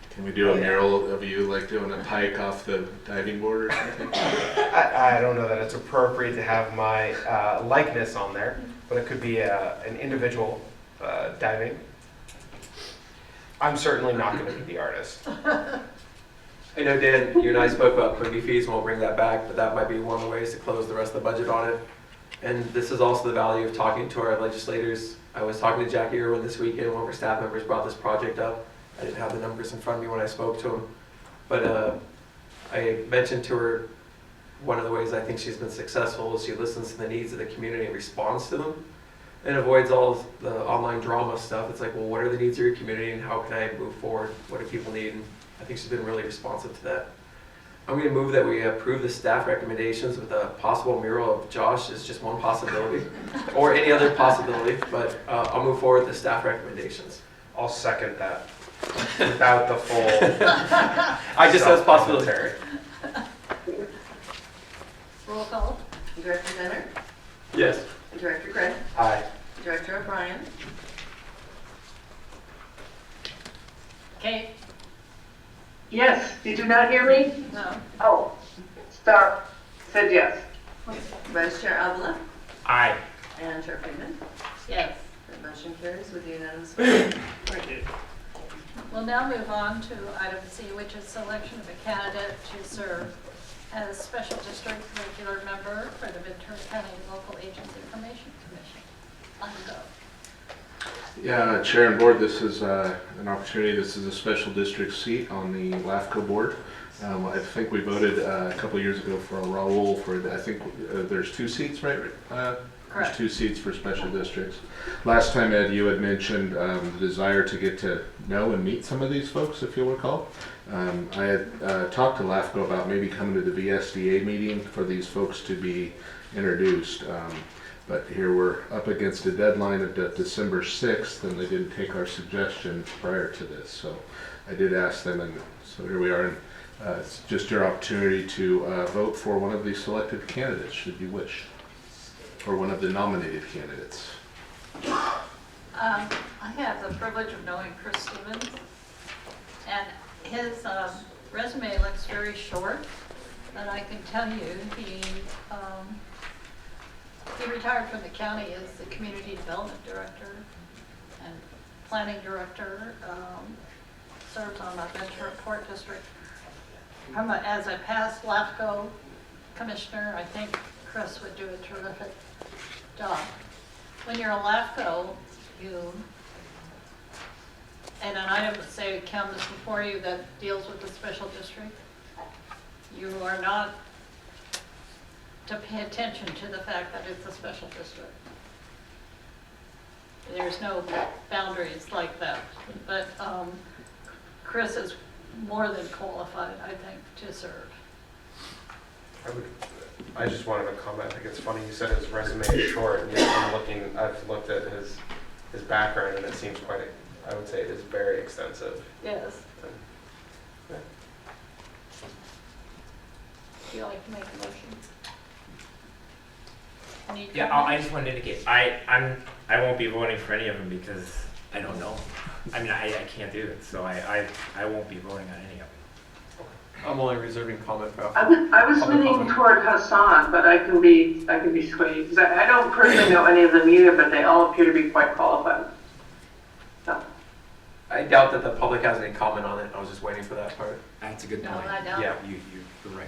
Can we do a mural of you like doing a pike off the diving board or something? I don't know that it's appropriate to have my likeness on there, but it could be an individual diving. I'm certainly not going to be the artist. I know, Dan, you and I spoke about movie fees, and we'll bring that back, but that might be one of the ways to close the rest of the budget on it. And this is also the value of talking to our legislators. I was talking to Jackie Irwin this weekend, one of our staff members brought this project up. I didn't have the numbers in front of me when I spoke to him. But I mentioned to her one of the ways I think she's been successful is she listens to the needs of the community and responds to them and avoids all the online drama stuff. It's like, well, what are the needs of your community and how can I move forward? What do people need? And I think she's been really responsive to that. I'm going to move that we approve the staff recommendations with a possible mural of Josh as just one possibility, or any other possibility, but I'll move forward with the staff recommendations. I'll second that without the full. I just said possibility. Roll call. Director Benner, Yes. Director Gray, Aye. Director O'Brien, Kate? Yes, did you not hear me? No. Oh, stop, said yes. Vice Chair Avila, Aye. and Chair Freeman. Yes. The motion carries with a unanimous vote. Thank you. We'll now move on to item C, which is selection of a candidate to serve as special district regular member for the Ventura County Local Agents Information Commission. On go. Yeah, Chair and Board, this is an opportunity. This is a special district seat on the LAFCO board. I think we voted a couple of years ago for a Raul for, I think there's 2 seats, right? There's 2 seats for special districts. Last time, Ed, you had mentioned the desire to get to know and meet some of these folks, if you'll recall. I had talked to LAFCO about maybe coming to the VSDA meeting for these folks to be introduced. But here we're up against a deadline of December 6th, and they didn't take our suggestion prior to this. So I did ask them, and so here we are. And it's just your opportunity to vote for one of the selected candidates, should you wish, or one of the nominated candidates. I have the privilege of knowing Chris Stevens, and his resume looks very short, but I can tell you he retired from the county as the community development director and planning director, serves on the Ventura Port District. As a past LAFCO commissioner, I think Chris would do a terrific job. When you're a LAFCO, and an item, say, comes before you that deals with the special district, you are not to pay attention to the fact that it's a special district. There's no boundaries like that. But Chris is more than qualified, I think, to serve. I just wanted to comment. I think it's funny you said his resume is short, and yet I've looked at his background, and it seems quite, I would say it is very extensive. Yes. And, yeah. Do you like to make a motion? Yeah, I just wanted to indicate, I won't be voting for any of them because I don't know. I mean, I can't do it, so I won't be voting on any of them. I'm only reserving comment for I was leaning toward Hassan, but I can be swayed, because I don't personally know any of them either, but they all appear to be quite qualified. So. I doubt that the public has any comment on it. I was just waiting for that part. That's a good No, point. I don't. Yeah, you're right.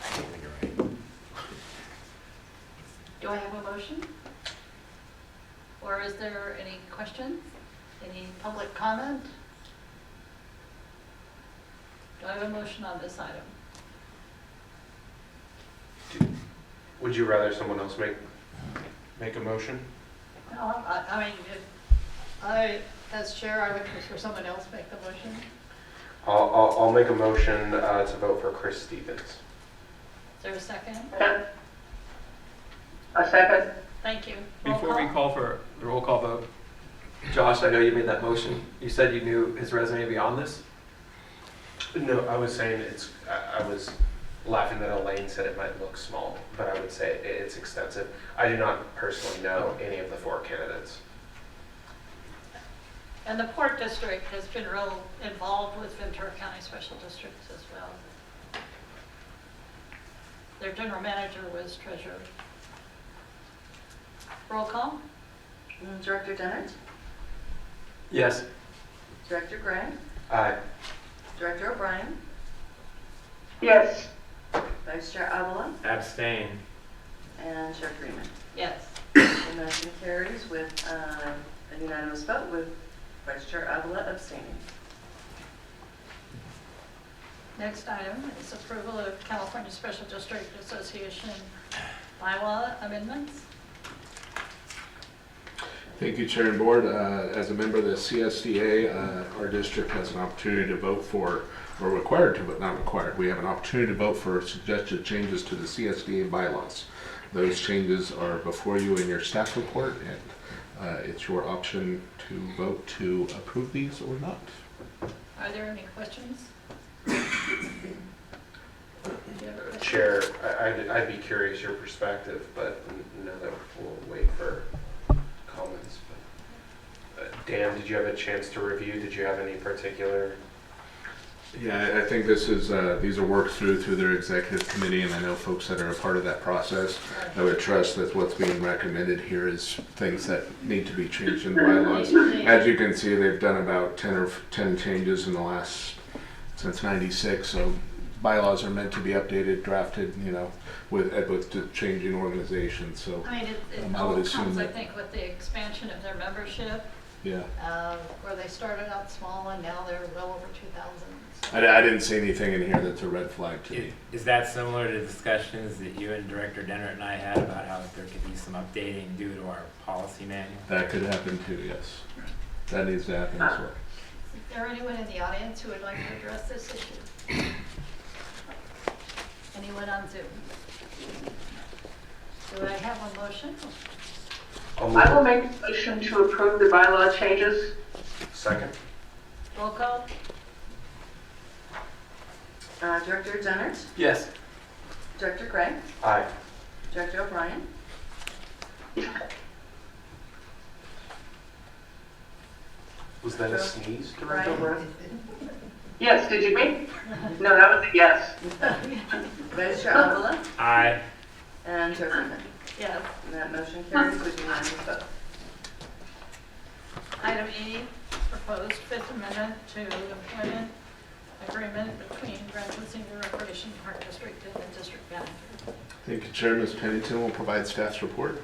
I think you're right. Do I have a motion? Or is there any questions? Any public comment? Do I have a motion on this item? Would you rather someone else make a motion? No, I mean, as chair, I would prefer someone else make the motion. I'll make a motion to vote for Chris Stevens. Is there a second? A second. Thank you. Roll Before we call. call for the roll call vote, Josh, I know you made that motion. You said you knew his resume beyond this? No, I was saying I was laughing that Elaine said it might look small, but I would say it's extensive. I do not personally know any of the 4 candidates. And the Port District has been real involved with Ventura County Special Districts as well. Their general manager was treasurer. Roll call? Director Dennett, Yes. Director Gray, Aye. Director O'Brien, Yes. Vice Chair Avila, Abstain. and Chair Freeman. Yes. The motion carries with a unanimous vote with Vice Chair Avila abstaining. Next item is approval of California Special District Association bylaw amendments. Thank you, Chair and Board. As a member of the CSDA, our district has an opportunity to vote for, or required to, but not required. We have an opportunity to vote for suggested changes to the CSDA bylaws. Those changes are before you in your staff report, and it's your option to vote to approve these or not. Are there any questions? Chair, I'd be curious your perspective, but no, that we'll wait for comments. But, Dan, did you have a chance to review? Did you have any particular? Yeah, I think this is these are worked through their executive committee, and I know folks that are a part of that process. I would trust that what's being recommended here is things that need to be changed in bylaws. As you can see, they've done about 10 changes in the last since '96. So bylaws are meant to be updated, drafted, with the changing organization. So I mean, it I all would assume comes, I that, think, with the expansion of their membership, yeah. where they started out small and now they're well over 2,000. I didn't see anything in here that's a red flag to me. Is that similar to discussions that you and Director Dennert and I had about how there could be some updating due to our policy manual? That could happen too, yes. That needs to happen as well. Is there anyone in the audience who would like to address this issue? Anyone on Zoom? Do I have a motion? I will make a motion to approve the bylaw changes. Second. Roll call? Director Dennert, Yes. Director Gray, Aye. Director O'Brien, Was that a sneeze, Director Right. Brett? Yes, did you mean? No, that was a yes. Vice Chair Avila, Aye. and Chair Freeman. Yes. And that motion carries with unanimous vote. Item E, proposed Fifth Amendment to employment agreement between Rancho Senior Recreation Park District and the district manager. Thank you, Chair. Ms. Pennington will provide staff's report.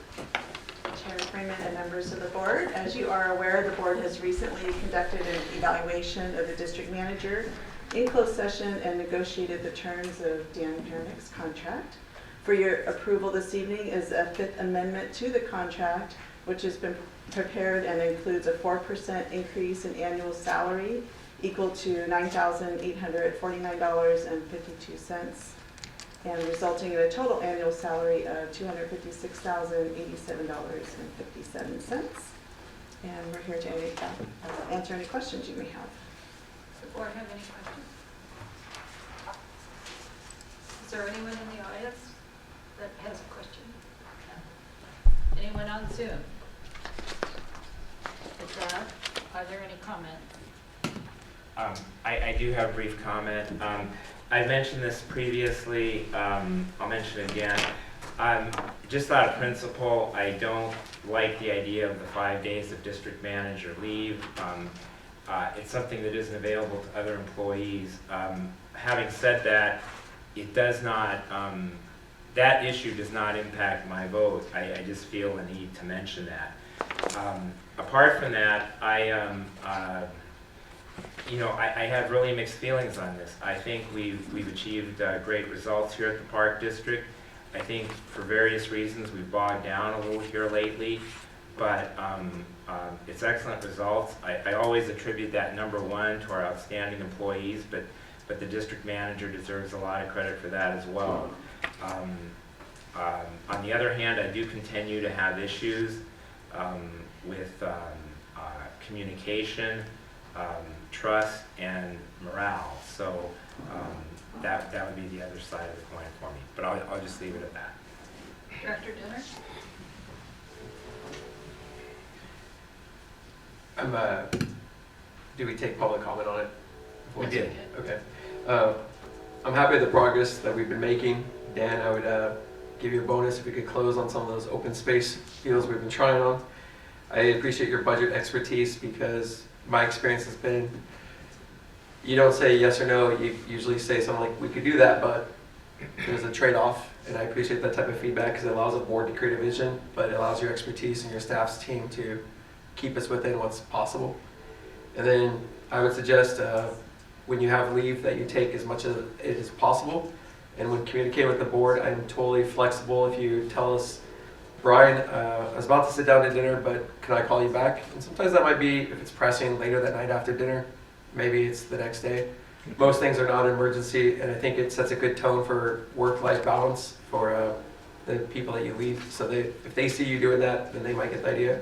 Chair Freeman and members of the board, as you are aware, the board has recently conducted an evaluation of the district manager in closed session and negotiated the terms of Dan Pernick's contract. For your approval this evening is a Fifth Amendment to the contract, which has been prepared and includes a 4% increase in annual salary equal to $9,849.52. and resulting in a total annual salary of $256,087.57. And we're here to answer any questions you may have. Does the board have any questions? Is there anyone in the audience that has a question? Anyone on Zoom? With that, are there any comments? I do have a brief comment. I mentioned this previously, I'll mention it again. Just out of principle, I don't like the idea of the 5 days of district manager leave. It's something that isn't available to other employees. Having said that, it does not, that issue does not impact my vote. I just feel the need to mention that. Apart from that, I have really mixed feelings on this. I think we've achieved great results here at the Park District. I think for various reasons we've bogged down a little here lately, but it's excellent results. I always attribute that #1 to our outstanding employees, but the district manager deserves a lot of credit for that as well. On the other hand, I do continue to have issues with communication, trust, and morale. So that would be the other side of the coin for me. But I'll just leave it at that. Director Dinner? Do we take public comment on it? We did. Okay. I'm happy with the progress that we've been making. Dan, I would give you a bonus if we could close on some of those open space deals we've been trying on. I appreciate your budget expertise because my experience has been, you don't say yes or no, you usually say something like, we could do that, but there's a trade-off, and I appreciate that type of feedback because it allows a board to create a vision, but it allows your expertise and your staff's team to keep us within what's possible. And then I would suggest when you have leave that you take as much of it as possible, and when communicating with the board, I'm totally flexible. If you tell us, Brian, I was about to sit down to dinner, but can I call you back? And sometimes that might be, if it's pressing, later that night after dinner. Maybe it's the next day. Most things are not an emergency, and I think it sets a good tone for work-life balance for the people that you leave. So if they see you doing that, then they might get the idea.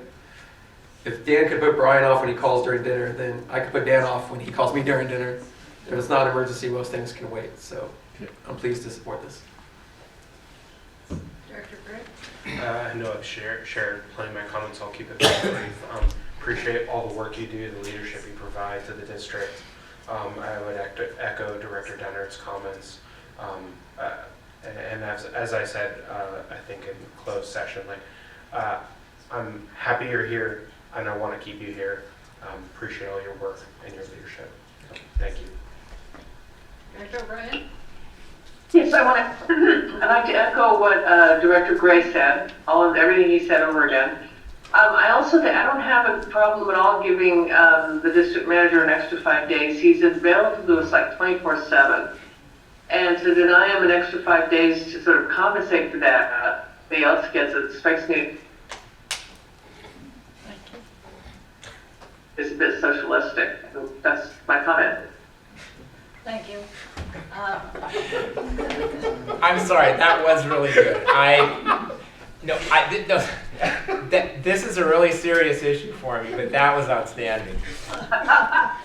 If Dan could put Brian off when he calls during dinner, then I could put Dan off when he calls me during dinner. If it's not an emergency, most things can wait. So I'm pleased to support this. Director Britt? I know I've shared plenty of my comments. I'll keep it very brief. Appreciate all the work you do, the leadership you provide to the district. I would echo Director Dennert's comments. And as I said, I think in closed session, I'm happy you're here, and I want to keep you here. Appreciate all your work and your leadership. Thank you. Director O'Brien? Yes, I'd like to echo what Director Gray said, everything he said over again. I also think I don't have a problem at all giving the district manager an extra 5 days. He's available to us like 24/7. And to deny him an extra 5 days to sort of compensate for that, nobody else gets it, strikes me as a bit socialistic. That's my comment. Thank you. I'm sorry, that was really good. No, this is a really serious issue for me, but that was outstanding.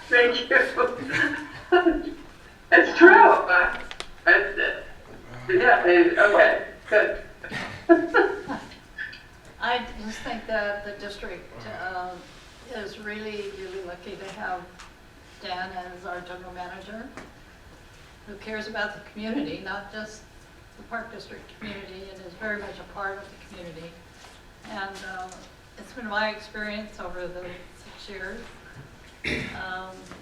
Thank you. It's true. Yeah, okay, good. I just think that the district is really, really lucky to have Dan as our general manager, who cares about the community, not just the Park District community, and is very much a part of the community. And it's been my experience over the 6 years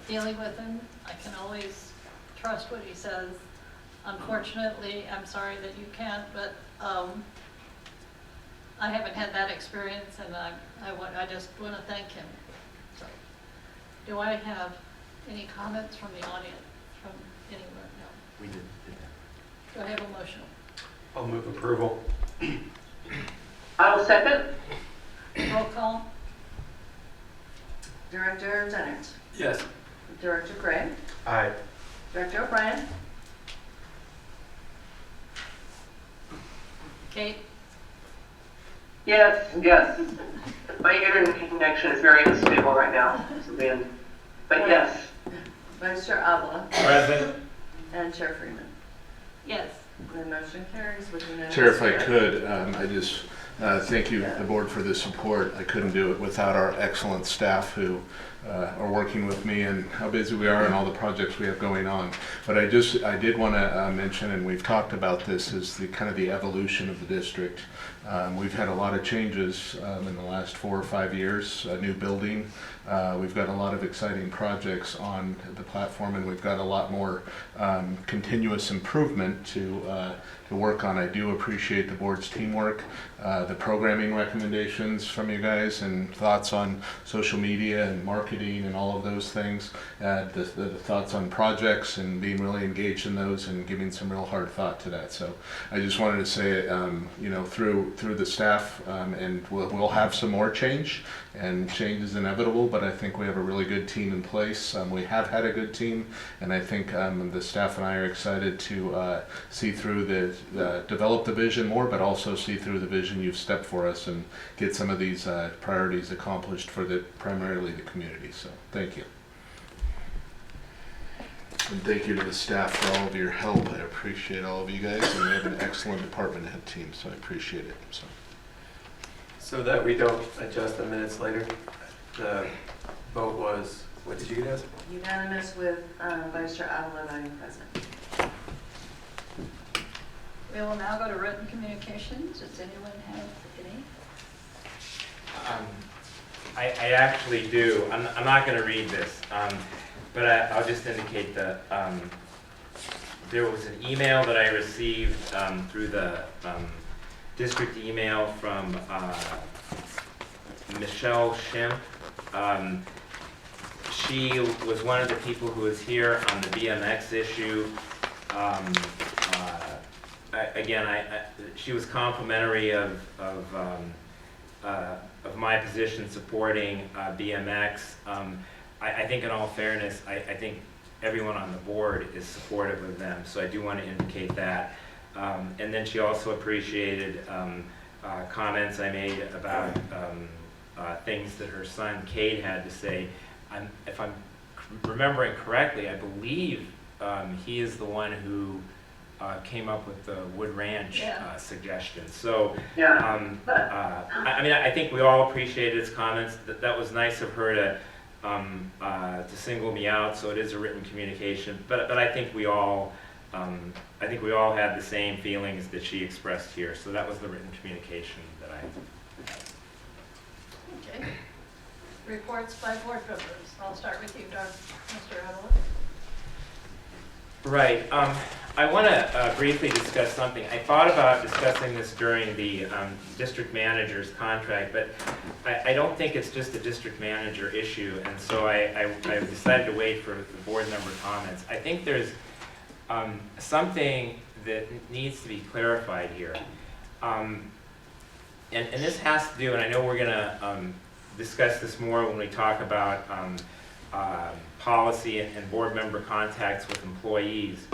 dealing with him. I can always trust what he says. Unfortunately, I'm sorry that you can't, but I haven't had that experience, and I just want to thank him. So, do I have any comments from the audience, from anywhere? No. We did Do I have a motion? I'll move approval. I'll second. Roll call. Director Dennert. Yes. Director Gray. Aye. Director O'Brien. Kate? Yes, yes. My internet connection is very unstable right now, but yes. Vice Chair Avila. Present. And Chair Freeman. Yes. The motion carries with unanimous. Chair, if I vote. could, I just thank you, the board, for the support. I couldn't do it without our excellent staff who are working with me and how busy we are and all the projects we have going on. But I did want to mention, and we've talked about this, is the kind of the evolution of the district. We've had a lot of changes in the last 4 or 5 years, a new building. We've got a lot of exciting projects on the platform, and we've got a lot more continuous improvement to work on. I do appreciate the board's teamwork, the programming recommendations from you guys, and thoughts on social media and marketing and all of those things, the thoughts on projects and being really engaged in those and giving some real hard thought to that. So I just wanted to say, through the staff, and we'll have some more change, and change is inevitable, but I think we have a really good team in place. We have had a good team, and I think the staff and I are excited to see through develop the vision more, but also see through the vision you've stepped for us and get some of these priorities accomplished for primarily the community. So thank you. And thank you to the staff for all of your help. I appreciate all of you guys, and we have an excellent department head team, so I appreciate it. So that we don't adjust the minutes later, the vote was, what did you guys? Unanimous with Vice Chair Avila voting present. We will now go to written communications. Does anyone have any? I actually do. I'm not going to read this, but I'll just indicate that there was an email that I received through the district email from Michelle Shimp. She was one of the people who was here on the BMX issue. She was complimentary of my position supporting BMX. I think, in all fairness, I think everyone on the board is supportive of them, so I do want to indicate that. And then she also appreciated comments I made about things that her son Cade had to say. If I'm remembering correctly, I believe he is the one who came up with the Wood Ranch suggestion. So, I think we all appreciated his comments. That was nice of her to single me out. So it is a written communication. But I think we all had the same feelings that she expressed here. So that was the written communication that I had. Okay. Reports by board members. I'll start with you, Mr. Avila. Right. I want to briefly discuss something. I thought about discussing this during the district manager's contract, but I don't think it's just a district manager issue, and so I decided to wait for the board member comments. I think there's something that needs to be clarified here. And this has to do, and I know we're going to discuss this more when we talk about policy and board member contacts with employees.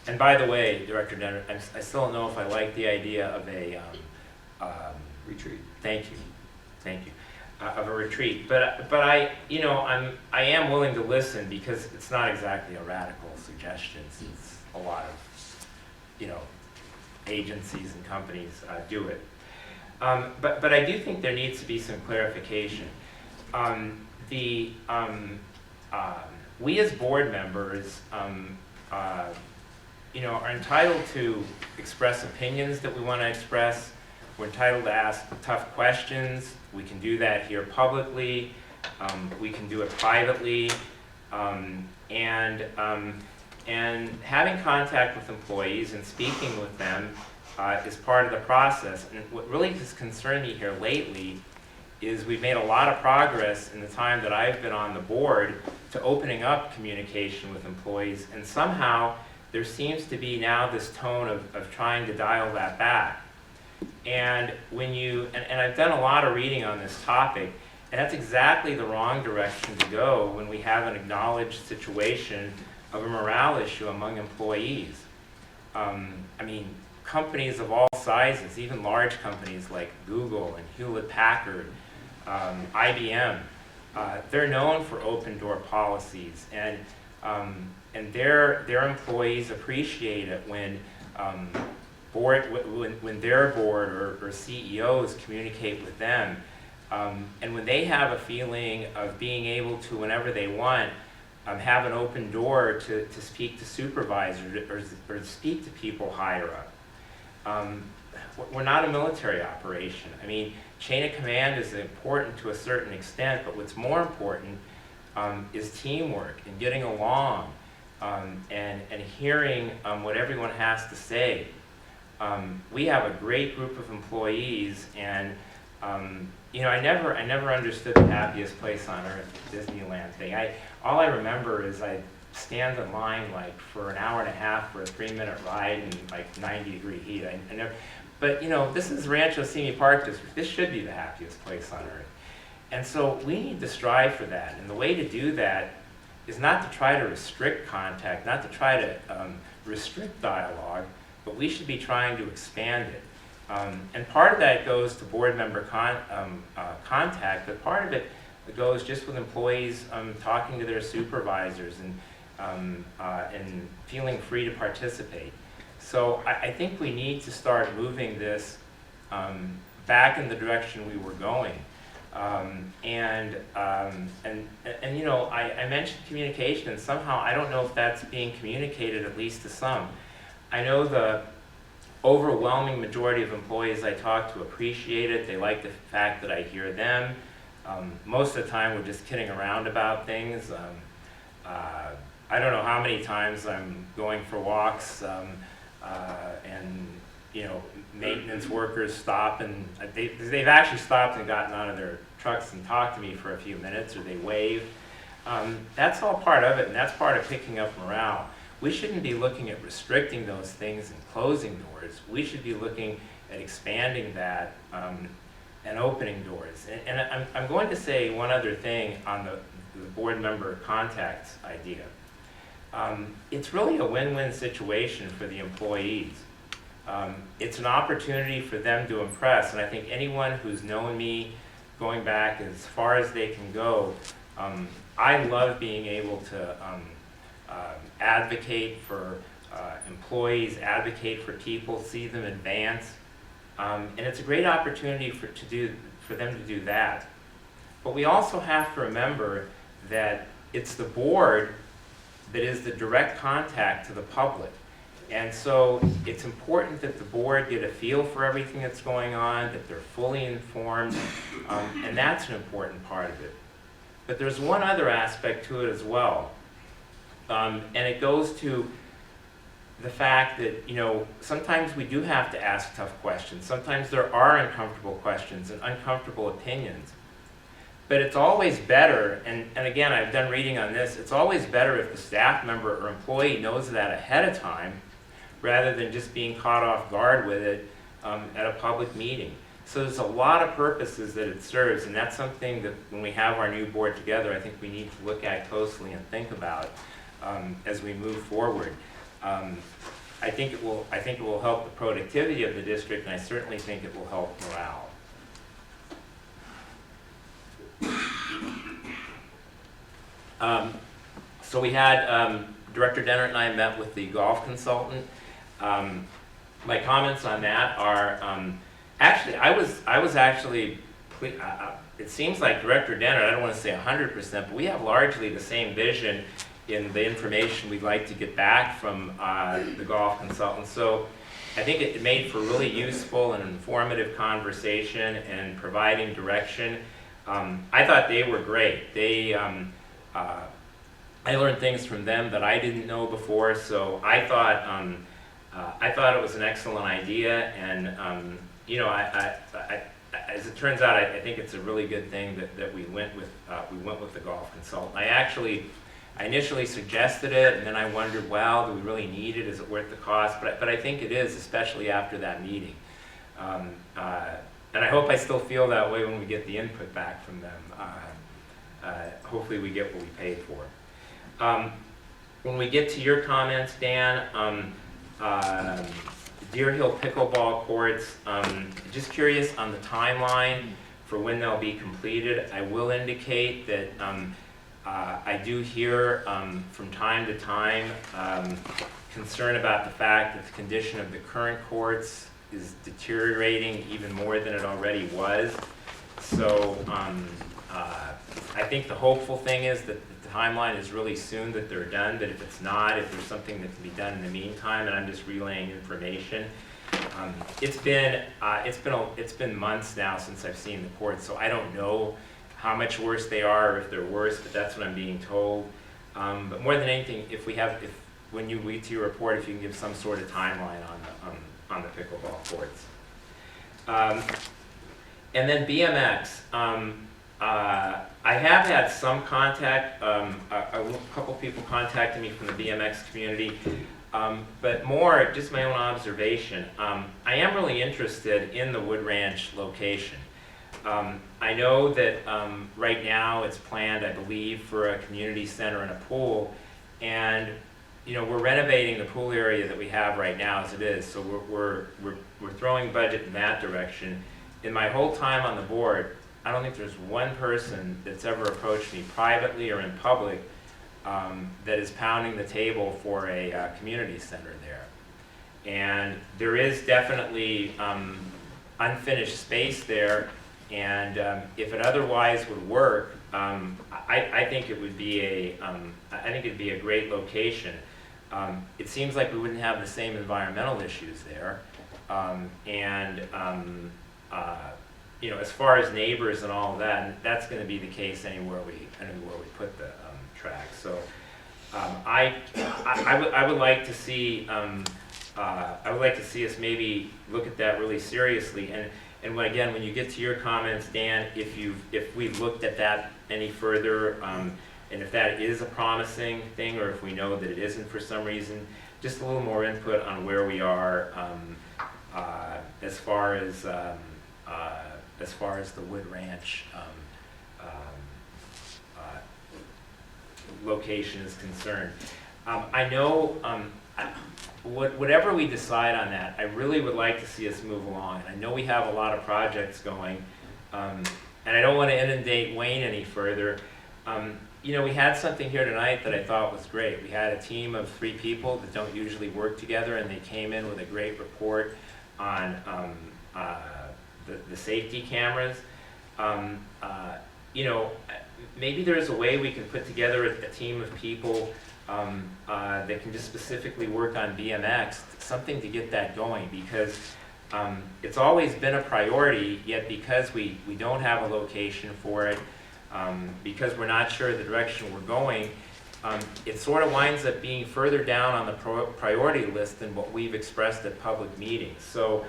And by the way, Director Denner, I still don't know if I like the idea of a Thank you, of a retreat. But I, you know, I am willing to listen because it's not exactly a radical suggestion. Since a lot of, you know, agencies and companies do it. But I do think there needs to be some clarification. We as board members, you know, are entitled to express opinions that we want to express. We're entitled to ask tough questions. We can do that here publicly. We can do it privately. And having contact with employees and speaking with them is part of the process. And what really has concerned me here lately is we've made a lot of progress in the time that I've been on the board to opening up communication with employees, and somehow there seems to be now this tone of trying to dial that back. And when you, and I've done a lot of reading on this topic, and that's exactly the wrong direction to go when we have an acknowledged situation of a morale issue among employees. I mean, companies of all sizes, even large companies like Google and Hewlett-Packard, IBM, they're known for open door policies, and their employees appreciate it when when their board or CEOs communicate with them, and when they have a feeling of being able to, whenever they want, have an open door to speak to supervisors or speak to people higher up. We're not a military operation. I mean, chain of command is important to a certain extent, but what's more important is teamwork and getting along and hearing what everyone has to say. We have a great group of employees, and you know, I never understood the happiest place on earth, Disneyland thing. All I remember is I stand in line like for an hour and a half for a 3-minute ride in like 90-degree heat. I never, but you know, this is Rancho Simi Park District. This should be the happiest place on earth. And so we need to strive for that. And the way to do that is not to try to restrict contact, not to try to restrict dialogue, but we should be trying to expand it. And part of that goes to board member contact, but part of it goes just with employees talking to their supervisors and feeling free to participate. So I think we need to start moving this back in the direction we were going. And you know, I mentioned communication, and somehow I don't know if that's being communicated, at least to some. I know the overwhelming majority of employees I talk to appreciate it. They like the fact that I hear them. Most of the time we're just kidding around about things. I don't know how many times I'm going for walks and you know, maintenance workers stop, and they've actually stopped and gotten out of their trucks and talked to me for a few minutes, or they wave. That's all part of it, and that's part of picking up morale. We shouldn't be looking at restricting those things and closing doors. We should be looking at expanding that and opening doors. And I'm going to say one other thing on the board member contacts idea. It's really a win-win situation for the employees. It's an opportunity for them to impress, and I think anyone who's known me going back as far as they can go, I love being able to advocate for employees, advocate for people, see them advance, and it's a great opportunity for them to do that. But we also have to remember that it's the board that is the direct contact to the public. And so it's important that the board get a feel for everything that's going on, that they're fully informed, and that's an important part of it. But there's one other aspect to it as well, and it goes to the fact that, you know, sometimes we do have to ask tough questions. Sometimes there are uncomfortable questions and uncomfortable opinions. But it's always better, and again, I've done reading on this, it's always better if the staff member or employee knows that ahead of time, rather than just being caught off guard with it at a public meeting. So there's a lot of purposes that it serves, and that's something that when we have our new board together, I think we need to look at closely and think about as we move forward. I think it will help the productivity of the district, and I certainly think it will help morale. So we had, Director Denner and I met with the golf consultant. My comments on that are, actually, I was actually, it seems like Director Denner, I don't want to say 100%, but we have largely the same vision in the information we'd like to get back from the golf consultant. So I think it made for really useful and informative conversation and providing direction. I thought they were great. I learned things from them that I didn't know before, so I thought it was an excellent idea, and you know, as it turns out, I think it's a really good thing that we went with the golf consultant. I initially suggested it, and then I wondered, well, do we really need it? Is it worth the cost? But I think it is, especially after that meeting. And I hope I still feel that way when we get the input back from them. Hopefully we get what we paid for. When we get to your comments, Dan, Deer Hill pickleball courts, just curious on the timeline for when they'll be completed. I will indicate that I do hear from time to time concern about the fact that the condition of the current courts is deteriorating even more than it already was. So I think the hopeful thing is that the timeline is really soon that they're done, but if it's not, if there's something that can be done in the meantime, and I'm just relaying information. It's been months now since I've seen the courts, so I don't know how much worse they are or if they're worse, but that's what I'm being told. But more than anything, when you read to your report, if you can give some sort of timeline on the pickleball courts. And then BMX. I have had some contact, a couple people contacted me from the BMX community, but more just my own observation. I am really interested in the Wood Ranch location. I know that right now it's planned, I believe, for a community center and a pool, and you know, we're renovating the pool area that we have right now as it is, so we're throwing budget in that direction. In my whole time on the board, I don't think there's one person that's ever approached me privately or in public that is pounding the table for a community center there. And there is definitely unfinished space there, and if it otherwise would work, I think it would be a great location. It seems like we wouldn't have the same environmental issues there, you know, as far as neighbors and all of that, that's going to be the case anywhere we put the track. So I would like to see us maybe look at that really seriously. And when you get to your comments, Dan, if we've looked at that any further, and if that is a promising thing, or if we know that it isn't for some reason, just a little more input on where we are as far as the Wood Ranch location is concerned. I know whatever we decide on that, I really would like to see us move along. I know we have a lot of projects going, and I don't want to inundate Wayne any further. You know, we had something here tonight that I thought was great. We had a team of 3 people that don't usually work together, and they came in with a great report on the safety cameras. You know, maybe there's a way we can put together a team of people that can just specifically work on BMX, something to get that going, because it's always been a priority, yet because we don't have a location for it, because we're not sure the direction we're going, it sort of winds up being further down on the priority list than what we've expressed at public meetings. So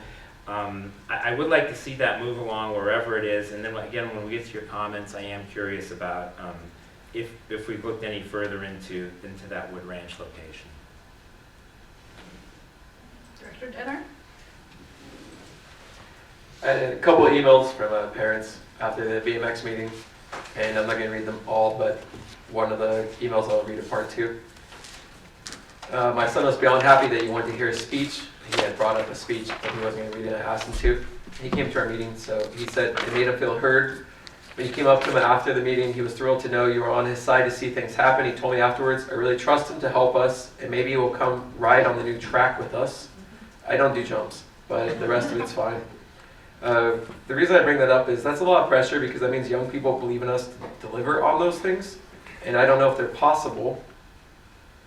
I would like to see that move along wherever it is, and then again, when we get to your comments, I am curious about if we've looked any further into that Wood Ranch location. Director Denner? I had a couple of emails from parents after the BMX meeting, and I'm not going to read them all, but one of the emails I'll read a part 2. My son was beyond happy that he wanted to hear a speech. He had brought up a speech, but he wasn't going to read it. I asked him to. He came to our meeting, so he said it made him feel heard, When you came up to him after the meeting, he was thrilled to know you were on his side to see things happen. He told me afterwards, I really trust him to help us, and maybe he will come ride on the new track with us. I don't do jumps, but the rest of it's fine. The reason I bring that up is that's a lot of pressure because that means young people believe in us to deliver on those things, and I don't know if they're possible.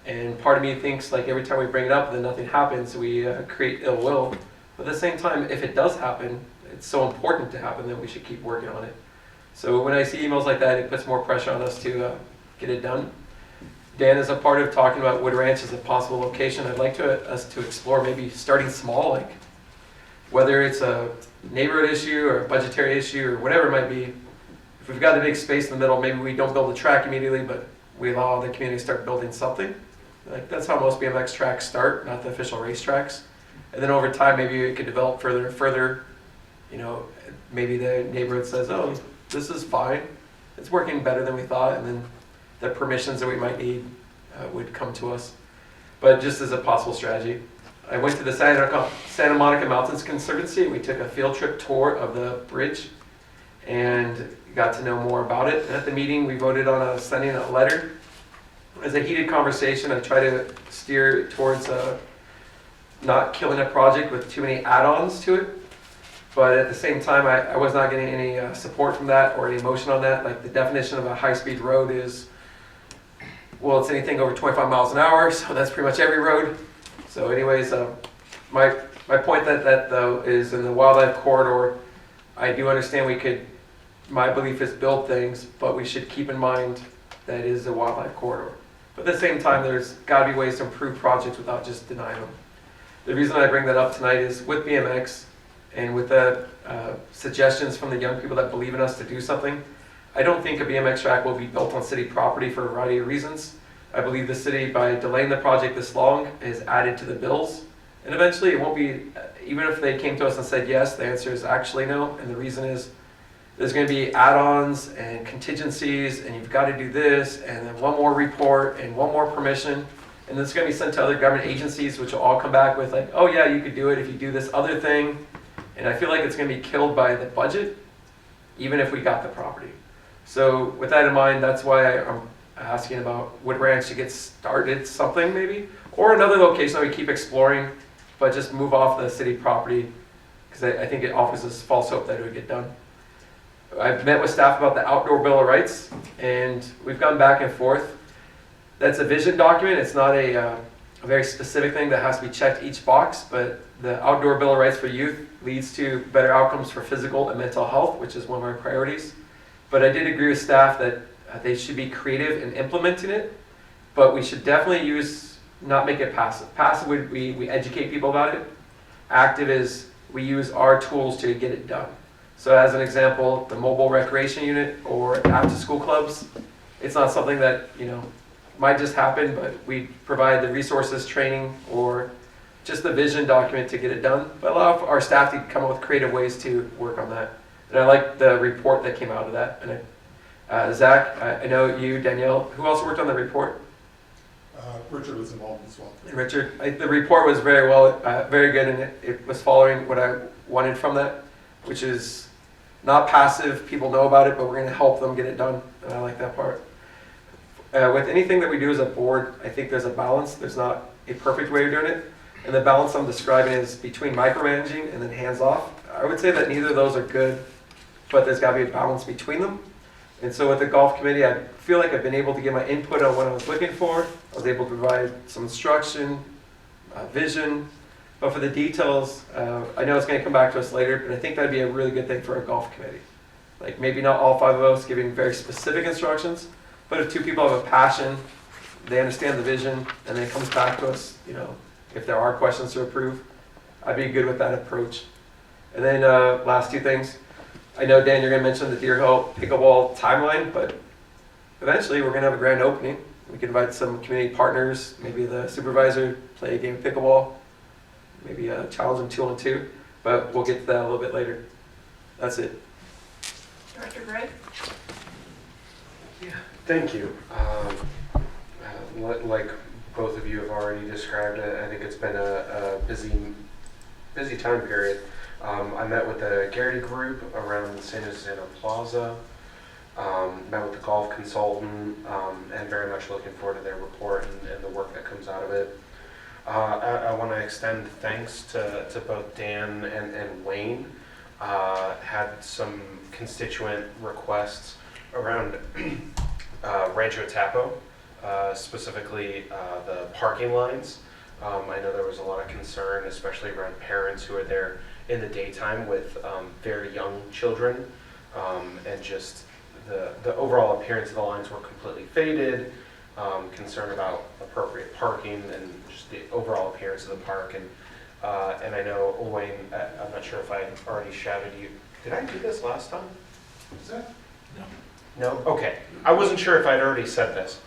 And part of me thinks like every time we bring it up, then nothing happens, we create ill will. But at the same time, if it does happen, it's so important to happen that we should keep working on it. So when I see emails like that, it puts more pressure on us to get it done. Dan is a part of talking about Wood Ranch as a possible location. I'd like us to explore maybe starting small, like whether it's a neighborhood issue or a budgetary issue or whatever it might be. If we've got a big space in the middle, maybe we don't build a track immediately, but we allow the community to start building something. Like that's how most BMX tracks start, not the official race tracks. And then over time, maybe it could develop further. You know, maybe the neighborhood says, oh, this is fine. It's working better than we thought. And then the permissions that we might need would come to us. But just as a possible strategy. I went to the Santa Monica Mountains Conservancy. We took a field trip tour of the bridge and got to know more about it. And at the meeting, we voted on sending a letter. As a heated conversation, I try to steer towards not killing a project with too many add-ons to it. But at the same time, I was not getting any support from that or any emotion on that. Like the definition of a high-speed road is, well, it's anything over 25 miles an hour, so that's pretty much every road. So anyways, my point that though is in the wildlife corridor, I do understand my belief is build things, but we should keep in mind that it is a wildlife corridor. But at the same time, there's got to be ways to improve projects without just denying them. The reason I bring that up tonight is with BMX and with the suggestions from the young people that believe in us to do something, I don't think a BMX track will be built on city property for a variety of reasons. I believe the city, by delaying the project this long, is added to the bills. And eventually it won't be, even if they came to us and said yes, the answer is actually no. And the reason is there's going to be add-ons and contingencies, and you've got to do this, and then one more report and one more permission. And then it's going to be sent to other government agencies, which will all come back with like, oh yeah, you could do it if you do this other thing. And I feel like it's going to be killed by the budget, even if we got the property. So with that in mind, that's why I'm asking about Wood Ranch to get started something maybe, or another location that we keep exploring, but just move off the city property, because I think it offers us false hope that it would get done. I've met with staff about the outdoor Bill of Rights, and we've gone back and forth. That's a vision document. It's not a very specific thing that has to be checked each box, but the outdoor Bill of Rights for youth leads to better outcomes for physical and mental health, which is one of our priorities. But I did agree with staff that they should be creative in implementing it, but we should definitely not make it passive. Passive, we educate people about it. Active is we use our tools to get it done. So as an example, the mobile recreation unit or after school clubs, it's not something that, might just happen, but we provide the resources, training, or just the vision document to get it done. But allow our staff to come up with creative ways to work on that. And I like the report that came out of that. And Zach, I know you, Danielle, who else worked on the report? Richard was involved as well. And Richard, the report was very good, and it was following what I wanted from that, which is not passive. People know about it, but we're going to help them get it done, and I like that part. With anything that we do as a board, I think there's a balance. There's not a perfect way of doing it, and the balance I'm describing is between micromanaging and then hands-off. I would say that neither of those are good, but there's got to be a balance between them. And so with the golf committee, I feel like I've been able to get my input on what I was looking for. I was able to provide some instruction, vision, but for the details, I know it's going to come back to us later, but I think that'd be a really good thing for a golf committee. Like maybe not all 5 of us giving very specific instructions, but if 2 people have a passion, they understand the vision, and then it comes back to us, if there are questions to approve, I'd be good with that approach. And then last 2 things. I know, Dan, you're going to mention the Deer Hill pickleball timeline, but eventually we're going to have a grand opening. We can invite some community partners, maybe the supervisor, play a game of pickleball, maybe challenge them 2-on-2, but we'll get to that a little bit later. That's it. Director Gray? Yeah, thank you. Like both of you have already described, I think it's been a busy time period. I met with the Garrity group around San Jose Plaza. Met with the golf consultant, and very much looking forward to their report and the work that comes out of it. I want to extend thanks to both Dan and Wayne. Had some constituent requests around Rancho Tapo, specifically the parking lines. I know there was a lot of concern, especially around parents who are there in the daytime with very young children, and just the overall appearance of the lines were completely faded, concern about appropriate parking and just the overall appearance of the park. And I know, Wayne, I'm not sure if I already shouted you. Did I do this last time? Is that? No? Okay. I wasn't sure if I'd already said this.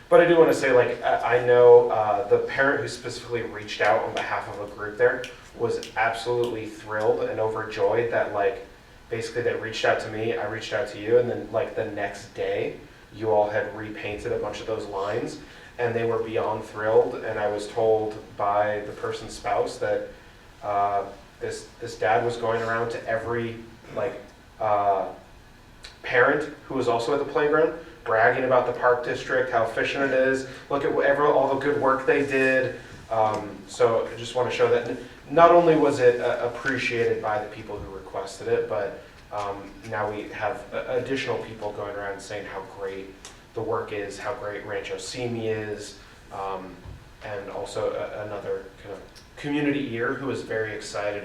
But I do want to say, like, I know the parent who specifically reached out on behalf of a group there was absolutely thrilled and overjoyed that, like, basically they reached out to me, I reached out to you, and then, like, the next day, you all had repainted a bunch of those lines, and they were beyond thrilled. And I was told by the person's spouse that this dad was going around to every, like, parent who was also at the playground, bragging about the park district, how efficient it is, look at all the good work they did. So I just want to show that not only was it appreciated by the people who requested it, but now we have additional people going around saying how great the work is, how great Rancho Simi is, and also another kind of community ear who is very excited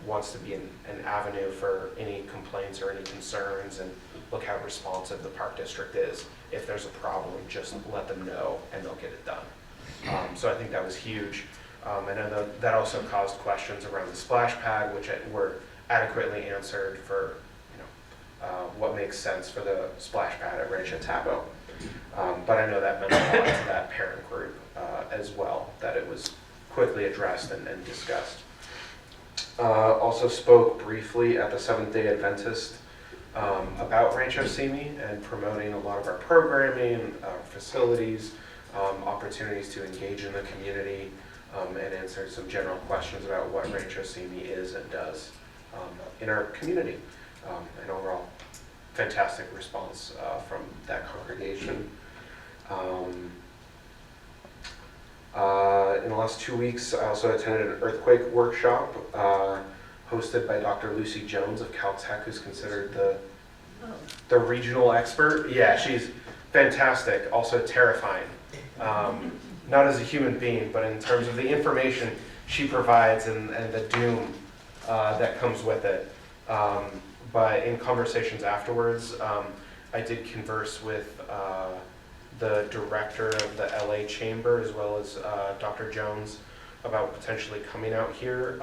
wants to be an avenue for any complaints or any concerns, and look how responsive the park district is. If there's a problem, just let them know and they'll get it done. So I think that was huge. I know that also caused questions around the splash pad, which were adequately answered for what makes sense for the splash pad at Rancho Tapo. But I know that meant a lot to that parent group as well, that it was quickly addressed and discussed. Also spoke briefly at the Seventh-day Adventist about Rancho Simi and promoting a lot of our programming, our facilities, opportunities to engage in the community, and answered some general questions about what Rancho Simi is and does in our community. And overall, fantastic response from that congregation. In the last 2 weeks, I also attended an earthquake workshop hosted by Dr. Lucy Jones of Caltech, who's considered the regional expert. Yeah, she's fantastic, also terrifying. Not as a human being, but in terms of the information she provides and the doom that comes with it. But in conversations afterwards, I did converse with the director of the LA Chamber, as well as Dr. Jones, about potentially coming out here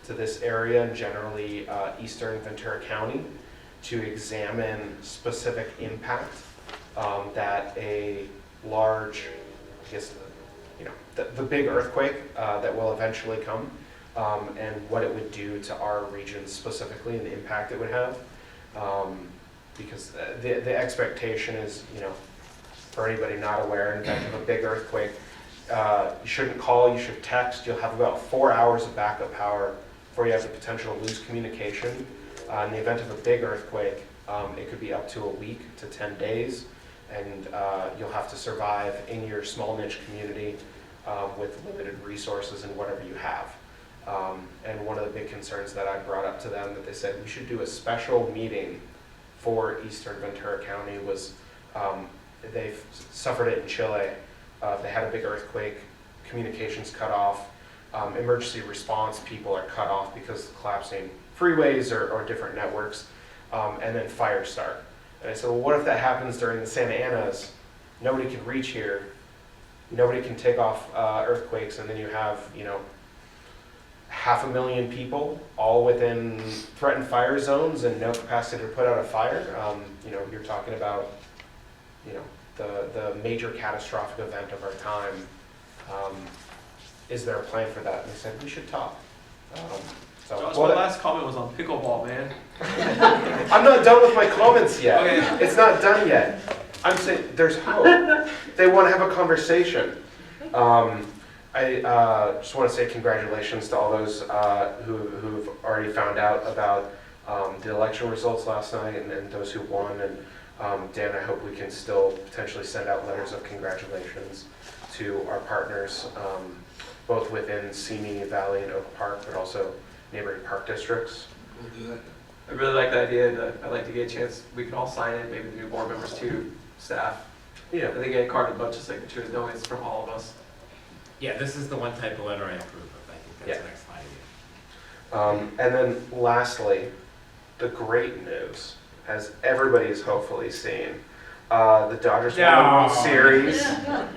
to this area and generally eastern Ventura County to examine specific impact that a large, I guess, the big earthquake that will eventually come, and what it would do to our region specifically and the impact it would have. Because the expectation is, for anybody not aware, in the event of a big earthquake, you shouldn't call, you should text. You'll have about 4 hours of backup power before you have the potential to lose communication. In the event of a big earthquake, it could be up to a week to 10 days, and you'll have to survive in your small niche community with limited resources and whatever you have. And one of the big concerns that I brought up to them that they said we should do a special meeting for Eastern Ventura County was they've suffered it in Chile. They had a big earthquake, communications cut off, emergency response people are cut off because of collapsing freeways or different networks, and then fires start. And I said, well, what if that happens during the Santa Anas? Nobody can reach here. Nobody can take off earthquakes, and then you have, 500,000 people all within threatened fire zones and no capacity to put out a fire. You're talking about, the major catastrophic event of our time. Is there a plan for that? And they said, we should talk. Josh, my last comment was on pickleball, man. I'm not done with my comments yet. Okay. It's not done yet. I'm saying there's hope. They want to have a conversation. I just want to say congratulations to all those who've already found out about the election results last night and those who won. And Dan, I hope we can still potentially send out letters of congratulations to our partners, both within Simi Valley and Oak Park, but also neighboring park districts. We'll do that. I really like the idea. I'd like to get a chance, we can all sign it, maybe the new board members too, staff. Yeah. I think I carded a bunch of signatures, knowing it's from all of us. Yeah, this is the one type of letter I approve of. I think that's an excellent idea. And then lastly, the great news, as everybody's hopefully seen, the Dodgers won the World Series.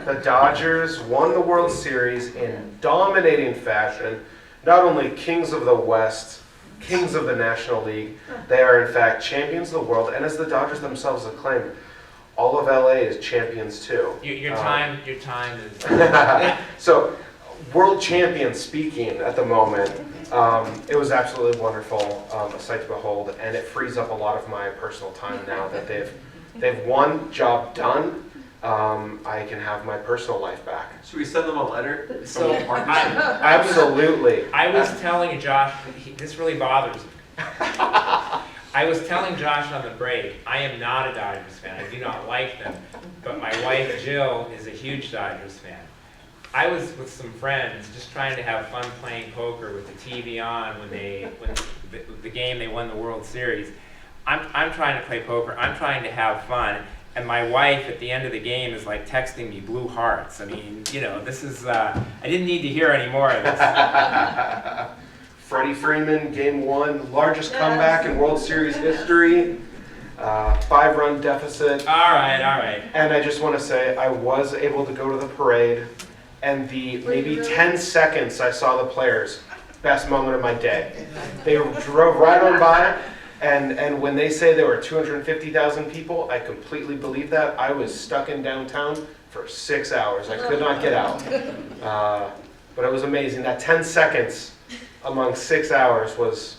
The Dodgers won the World Series in dominating fashion. Not only kings of the West, kings of the National League, they are in fact champions of the world. And as the Dodgers themselves acclaimed, all of LA is champions too. Your time is. So, world champion speaking at the moment. It was absolutely wonderful, a sight to behold, and it frees up a lot of my personal time now that they've won, job done. I can have my personal life back. Should we send them a letter? So Absolutely. I was telling Josh, this really bothers me. I was telling Josh on the break, I am not a Dodgers fan. I do not like them. But my wife, Jill, is a huge Dodgers fan. I was with some friends just trying to have fun playing poker with the TV on when the game they won the World Series. I'm trying to play poker. I'm trying to have fun. And my wife at the end of the game is like texting me blue hearts. I mean, this is, I didn't need to hear any more of this. Freddie Freeman, game one, largest comeback in World Series history. 5-run deficit. All right. And I just want to say, I was able to go to the parade, and the maybe 10 seconds I saw the players, best moment of my day. They drove right on by, and when they say there were 250,000 people, I completely believe that. I was stuck in downtown for 6 hours. I could not get out. But it was amazing. That 10 seconds among 6 hours was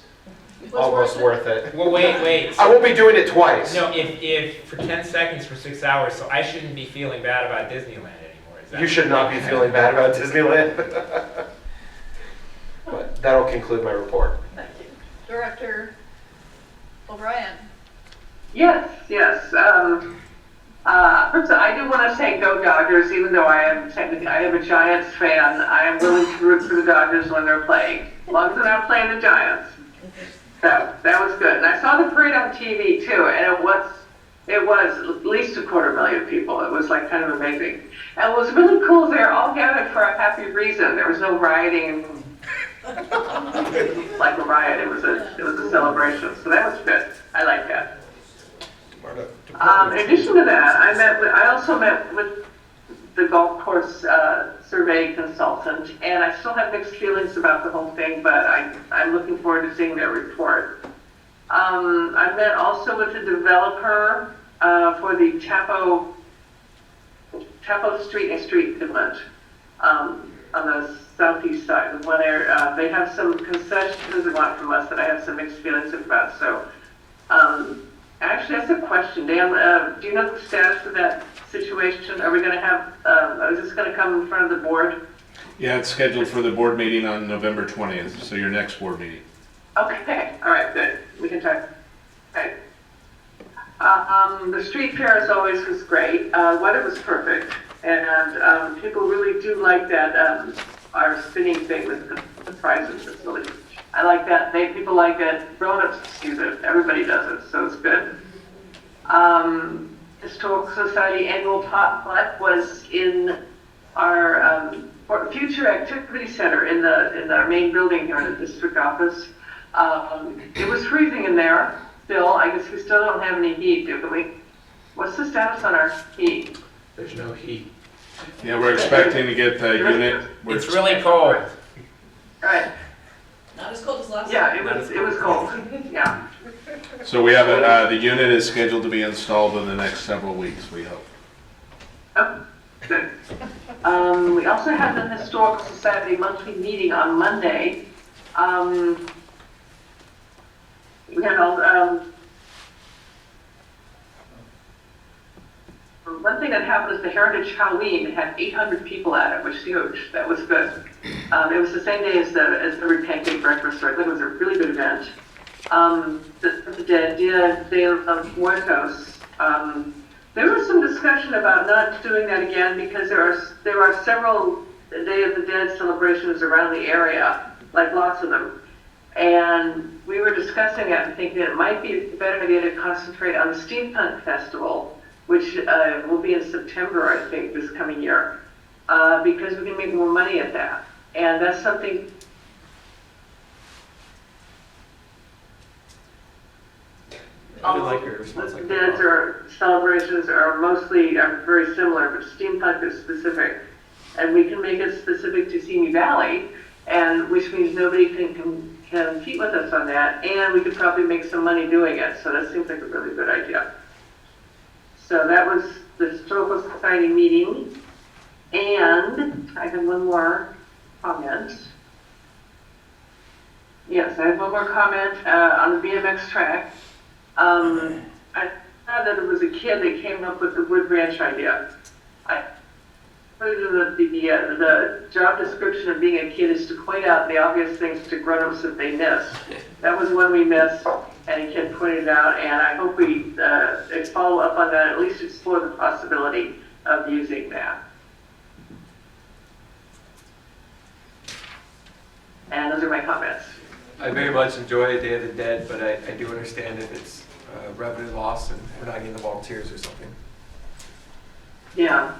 almost worth it. Well, wait. I won't be doing it twice. No, if for 10 seconds for 6 hours, so I shouldn't be feeling bad about Disneyland anymore. Is that You should not be feeling bad about Disneyland. But that'll conclude my report. Thank you. Director O'Brien. Yes. First, I do want to say go Dodgers, even though I am a Giants fan. I am willing to root for the Dodgers when they're playing, as long as they're not playing the Giants. So that was good. And I saw the parade on TV too, and it was at least 250,000 people. It was like kind of amazing. And it was really cool. They're all gathered for a happy reason. There was no rioting like a riot. It was a celebration. So that was good. I like that. In addition to that, I also met with the golf course survey consultant, and I still have mixed feelings about the whole thing, but I'm looking forward to seeing their report. I met also with the developer for the Chapo Street and Street Inlet on the southeast side of one area. They have some concessions they want from us that I have some mixed feelings about. So actually, that's a question. Dan, do you know the status of that situation? Are we going to have, is this going to come in front of the board? Yeah, it's scheduled for the board meeting on November 20th, so your next board meeting. Okay, all right, good. We can talk. Okay. The street fair as always was great. Weather was perfect, and people really do like that, our spinning thing with the prizes. It's really, I like that. People like it. Grown-ups use it. Everybody does it, so it's good. Historical Society annual potluck was in our future activity center in our main building here in the district office. It was freezing in there still. I guess we still don't have any heat, do we? What's the status on our heat? There's no heat. Yeah, we're expecting to get the unit. It's really cold. Right. Not as cold as last time. Yeah, it was cold. Yeah. So we have the unit is scheduled to be installed in the next several weeks, we hope. Oh, good. We also had the Historical Society monthly meeting on Monday. We had all, one thing that happened is the Heritage Halloween had 800 people at it, which is huge. That was good. It was the same day as the Pancake Breakfast, so I think it was a really good event. the dead, Dia de los Muertos. There was some discussion about not doing that again because there are several Day of the Dead celebrations around the area, like lots of them. And we were discussing it and thinking it might be a better idea to concentrate on the Steampunk Festival, which will be in September, I think, this coming year, because we can make more money at that. And that's something. I didn't like your response like Deads or celebrations are very similar, but steampunk is specific. And we can make it specific to Simi Valley, and which means nobody can compete with us on that, and we could probably make some money doing it. So that seems like a really good idea. So that was the Historical Society meeting. And I have one more comment. Yes, I have one more comment on the BMX track. I thought that it was a kid that came up with the wood ranch idea. I put it in the job description of being a kid is to point out the obvious things to grown-ups that they miss. That was one we missed, and a kid pointed it out, and I hope we follow up on that, at least explore the possibility of using that. And those are my comments. I very much enjoy Day of the Dead, but I do understand if it's revenue loss and we're not getting the volunteers or something. Yeah.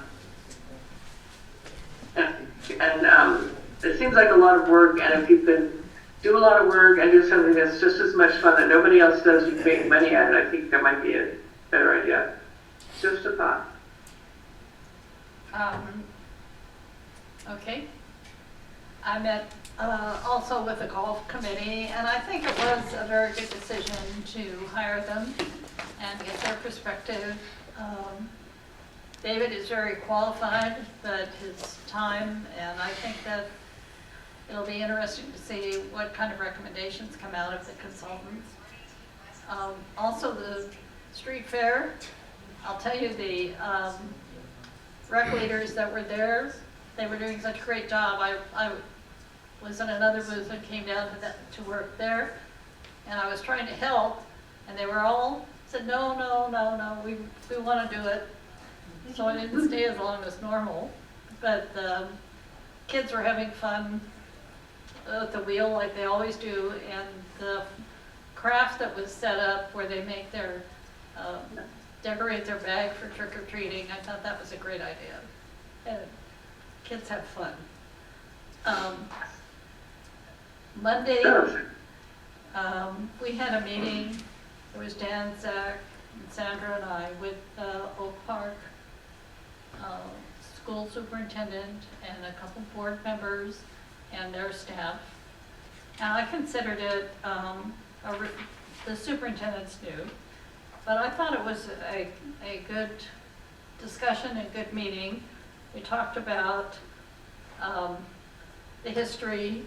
And it seems like a lot of work, and if you can do a lot of work and do something that's just as much fun that nobody else does, you can make money at it, I think that might be a better idea. Just a thought. Okay. I met also with the golf committee, and I think it was a very good decision to hire them and get their perspective. David is very qualified, but his time, and I think that it'll be interesting to see what kind of recommendations come out of the consultants. Also the street fair, I'll tell you, the rec leaders that were there, they were doing such a great job. I was in another booth and came down to work there, and I was trying to help, and they were all said, no, we want to do it. So I didn't stay as long as normal, but the kids were having fun at the wheel like they always do, and the craft that was set up where they make their, decorate their bag for trick-or-treating, I thought that was a great idea. And kids have fun. Monday, we had a meeting. It was Dan, Zach, and Sandra and I with Oak Park school superintendent and a couple board members and their staff. And I considered it, the superintendent's new, but I thought it was a good discussion and good meeting. We talked about the history,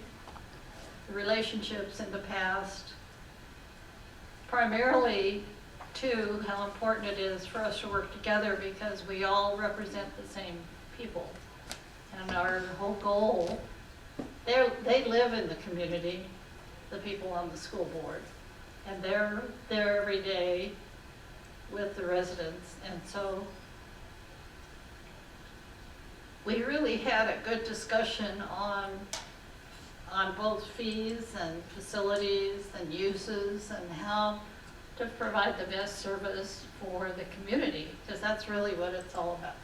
the relationships in the past, primarily to how important it is for us to work together because we all represent the same people. And our whole goal, they live in the community, the people on the school board, and they're there every day with the residents. And so we really had a good discussion on both fees and facilities and uses and how to provide the best service for the community, because that's really what it's all about.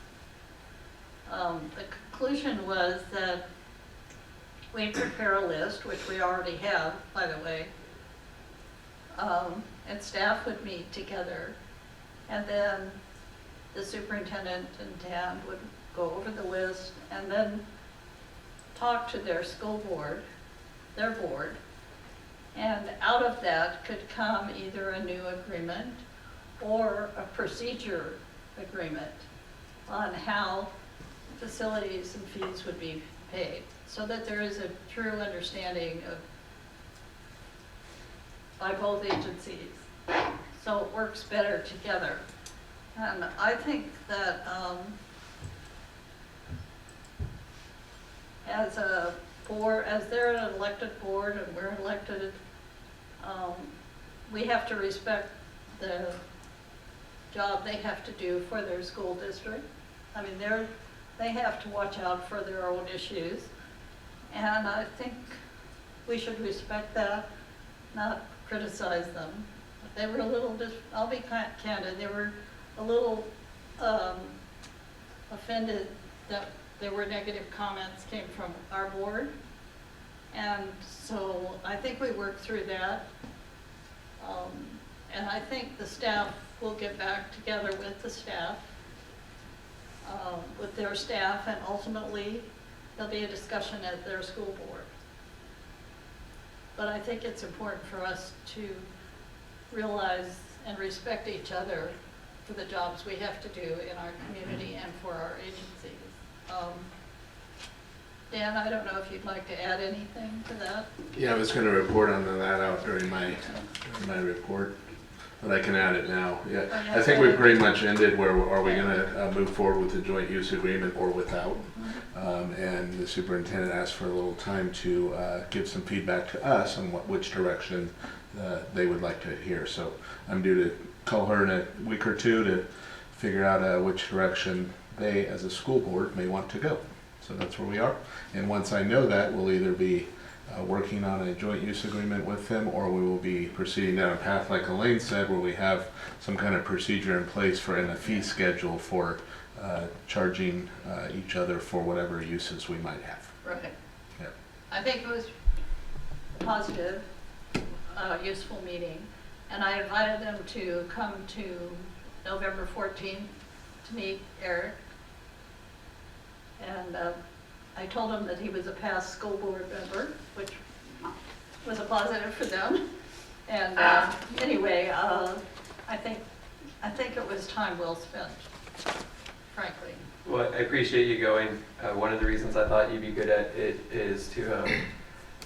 The conclusion was that we prepare a list, which we already have, by the way, and staff would meet together, and then the superintendent and Dan would go over the list and then talk to their school board, their board, and out of that could come either a new agreement or a procedure agreement on how facilities and fees would be paid, so that there is a true understanding of by both agencies, so it works better together. And I think that as a board, as they're an elected board and we're elected we have to respect the job they have to do for their school district. I mean, they have to watch out for their own issues. And I think we should respect that, not criticize them. They were a little, I'll be candid, they were a little offended that there were negative comments came from our board. And so I think we worked through that. And I think the staff will get back together with the staff, with their staff, and ultimately there'll be a discussion at their school board. But I think it's important for us to realize and respect each other for the jobs we have to do in our community and for our agencies. Dan, I don't know if you'd like to add anything to that? Yeah, I was going to report on that out during my report, but I can add it now. Yeah, I think we pretty much ended where are we going to move forward with the joint use agreement or without? And the superintendent asked for a little time to give some feedback to us on which direction they would like to hear. So I'm due to call her in a week or two to figure out which direction they, as a school board, may want to go. So that's where we are. And once I know that, we'll either be working on a joint use agreement with them, or we will be proceeding down a path, like Elaine said, where we have some kind of procedure in place for and a fee schedule for charging each other for whatever uses we might have. Right. Yeah. I think it was a positive, useful meeting. And I invited them to come to November 14th to meet Eric. And I told him that he was a past school board member, which was a positive for them. And anyway, I think it was time well spent, frankly. Well, I appreciate you going. One of the reasons I thought you'd be good at it is to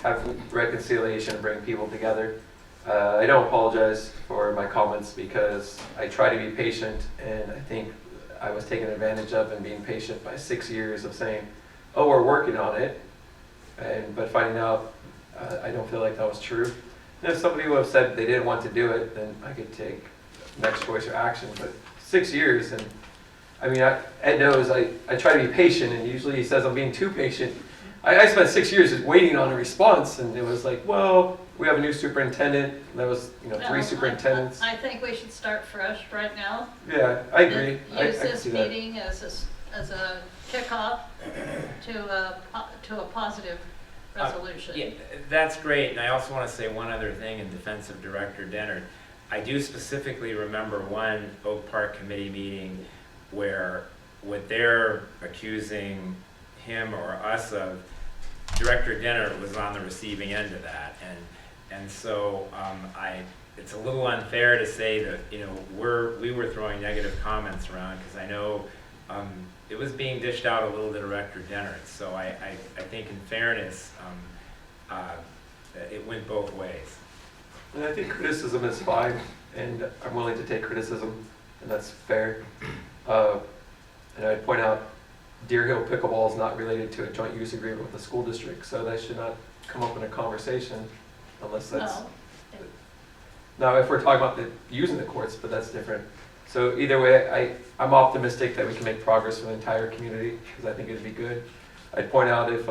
have reconciliation and bring people together. I don't apologize for my comments because I try to be patient, and I think I was taken advantage of in being patient by 6 years of saying, oh, we're working on it, but finding out I don't feel like that was true. And if somebody would have said they didn't want to do it, then I could take next choice or action. But 6 years, and I mean, Ed knows I try to be patient, and usually he says I'm being too patient. I spent 6 years just waiting on a response, and it was like, well, we have a new superintendent. And that was, three superintendents. I think we should start fresh right now. Yeah, I agree. Use this meeting as a kickoff to a positive resolution. Yeah, that's great. And I also want to say one other thing in defense of Director Dennard. I do specifically remember one Oak Park Committee meeting where what they're accusing him or us of, Director Dennard was on the receiving end of that. And so it's a little unfair to say that we were throwing negative comments around, because I know it was being dished out a little to Director Dennard. So I think in fairness, it went both ways. And I think criticism is fine, and I'm willing to take criticism, and that's fair. And I'd point out, Deer Hill pickleball is not related to a joint use agreement with the school district, so that should not come up in a conversation unless that's... No. Now, if we're talking about using the courts, but that's different. So either way, I'm optimistic that we can make progress for the entire community, because I think it'd be good. I'd point out, if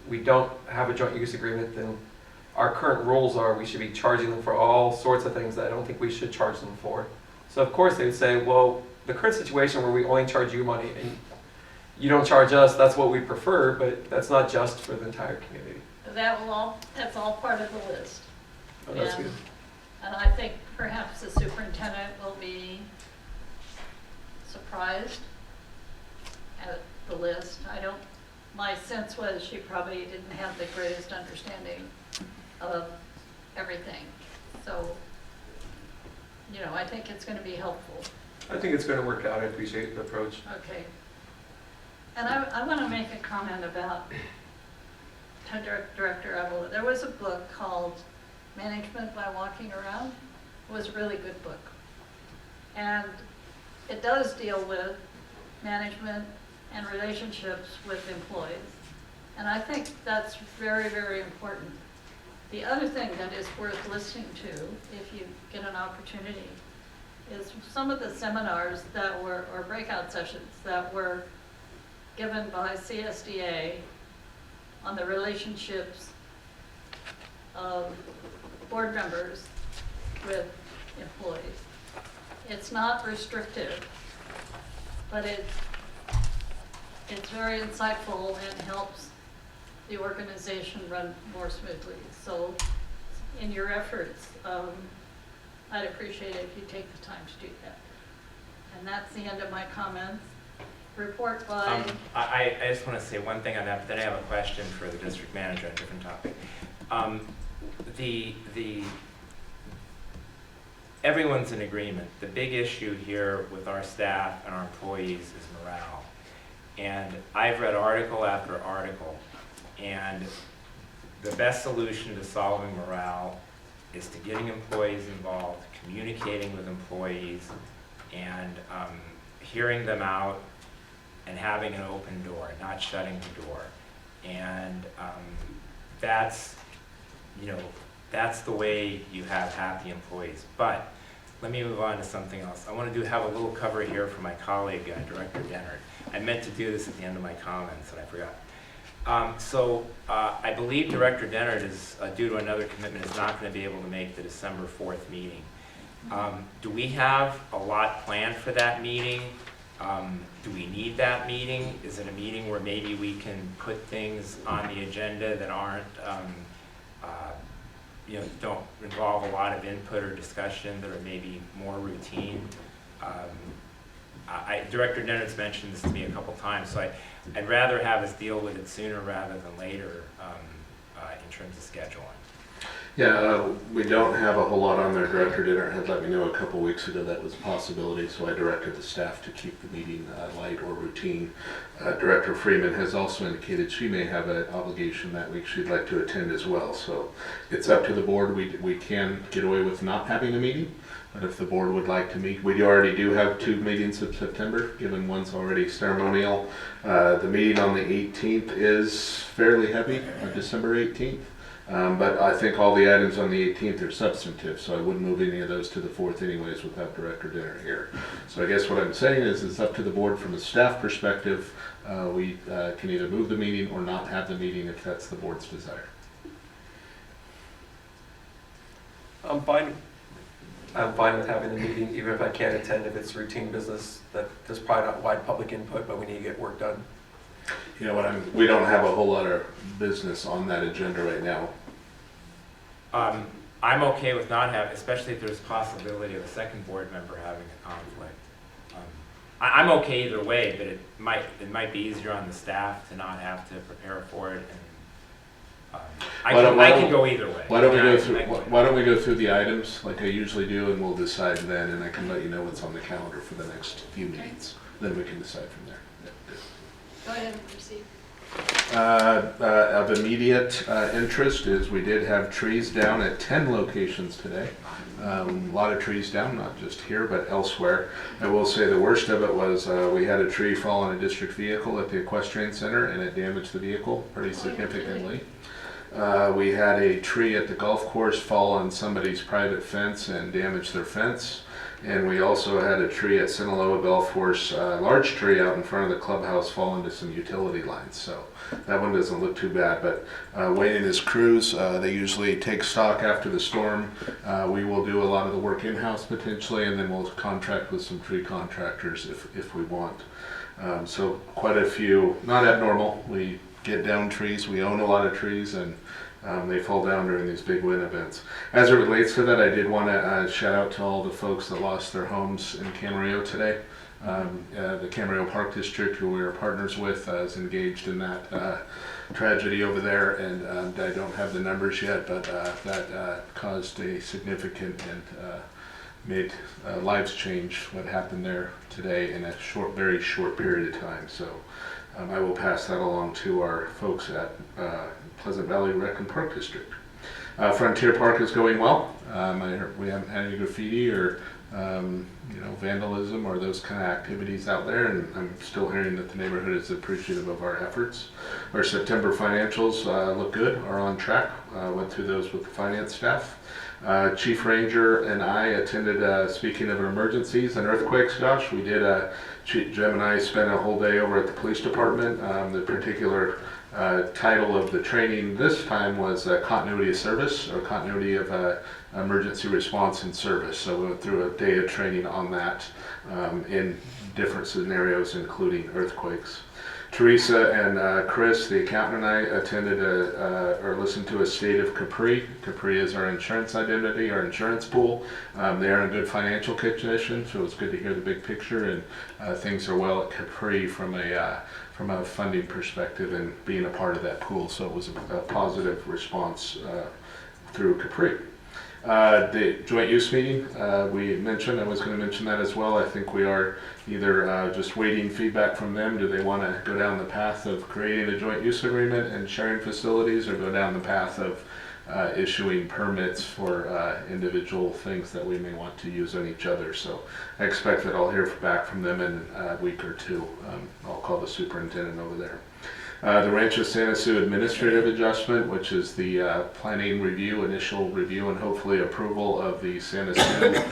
we don't have a joint use agreement, then our current rules are we should be charging them for all sorts of things that I don't think we should charge them for. So of course they would say, well, the current situation where we only charge you money and you don't charge us, that's what we prefer, but that's not just for the entire community. That's all part of the list. Oh, that's good. And I think perhaps the superintendent will be surprised at the list. My sense was she probably didn't have the greatest understanding of everything. So, I think it's going to be helpful. I think it's going to work out. I appreciate the approach. Okay. And I want to make a comment about Director Evelyn. There was a book called Management by Walking Around. It was a really good book. And it does deal with management and relationships with employees. And I think that's very, very important. The other thing that is worth listening to, if you get an opportunity, is some of the seminars that were, or breakout sessions that were given by CSDA on the relationships of board members with employees. It's not restrictive, but it's very insightful and helps the organization run more smoothly. So in your efforts, I'd appreciate it if you take the time to do that. And that's the end of my comments. Report by... I just want to say one thing on that, but then I have a question for the district manager on a different topic. Everyone's in agreement. The big issue here with our staff and our employees is morale. And I've read article after article, and the best solution to solving morale is to getting employees involved, communicating with employees, and hearing them out and having an open door, not shutting the door. And that's the way you have happy employees. But let me move on to something else. I want to have a little cover here for my colleague, Director Dennard. I meant to do this at the end of my comments, and I forgot. I believe Director Dennard is, due to another commitment, is not going to be able to make the December 4th meeting. Do we have a lot planned for that meeting? Do we need that meeting? Is it a meeting where maybe we can put things on the agenda that aren't, don't involve a lot of input or discussion, that are maybe more routine? Director Dennard's mentioned this to me a couple times, so I'd rather have us deal with it sooner rather than later in terms of scheduling. Yeah, we don't have a whole lot on there. Director Dennard had let me know a couple weeks ago that was a possibility, so I directed the staff to keep the meeting light or routine. Director Freeman has also indicated she may have an obligation that week she'd like to attend as well, so it's up to the board. We can get away with not having a meeting, but if the board would like to meet, we already do have 2 meetings in September, given one's already ceremonial. The meeting on the 18th is fairly heavy, December 18th. But I think all the items on the 18th are substantive, so I wouldn't move any of those to the 4th anyways without Director Dennard here. So I guess what I'm saying is it's up to the board from a staff perspective. We can either move the meeting or not have the meeting if that's the board's desire. I'm fine with having the meeting, even if I can't attend, if it's routine business. That there's probably not wide public input, but we need to get work done. You know, we don't have a whole lot of business on that agenda right now. I'm okay with not having, especially if there's a possibility of a second board member having a conflict. I'm okay either way, but it might be easier on the staff to not have to prepare for it. And I can go either way. Why don't we go through the items like I usually do, and we'll decide then, and I can let you know what's on the calendar for the next few meetings. Then we can decide from there. Go ahead and proceed. Of immediate interest is we did have trees down at 10 locations today. A lot of trees down, not just here, but elsewhere. I will say the worst of it was we had a tree fall on a district vehicle at the equestrian center, and it damaged the vehicle pretty significantly. We had a tree at the golf course fall on somebody's private fence and damage their fence. And we also had a tree at Sinaloa Golf Course, a large tree out in front of the clubhouse, fall into some utility lines. So that one doesn't look too bad. But Wayne and his crews, they usually take stock after the storm. We will do a lot of the work in-house potentially, and then we'll contract with some tree contractors if we want. So quite a few, not abnormal. We get down trees. We own a lot of trees, and they fall down during these big wind events. As it relates to that, I did want to shout out to all the folks that lost their homes in Camarillo today. The Camarillo Park District, who we are partners with, is engaged in that tragedy over there, and I don't have the numbers yet, but that caused a significant and made lives change what happened there today in a very short period of time. So I will pass that along to our folks at Pleasant Valley Rec and Park District. Frontier Park is going well. We haven't had any graffiti or vandalism or those kind of activities out there, and I'm still hearing that the neighborhood is appreciative of our efforts. Our September financials look good, are on track. Went through those with the finance staff. Chief Ranger and I attended, speaking of emergencies and earthquakes, Josh, we did, Jim and I spent a whole day over at the police department. The particular title of the training this time was continuity of service, or continuity of emergency response and service. So we went through a day of training on that in different scenarios, including earthquakes. Teresa and Chris, the accountant, and I attended or listened to a state of Capri. Capri is our insurance identity, our insurance pool. They are in a good financial condition, so it's good to hear the big picture, and things are well at Capri from a funding perspective and being a part of that pool. So it was a positive response through Capri. The joint use meeting, we mentioned, I was going to mention that as well. I think we are either just waiting feedback from them. Do they want to go down the path of creating a joint use agreement and sharing facilities, or go down the path of issuing permits for individual things that we may want to use on each other? So I expect that I'll hear back from them in a week or two. I'll call the superintendent over there. The Rancho Santa Su administrative adjustment, which is the planning review, initial review, and hopefully approval of the Santa Su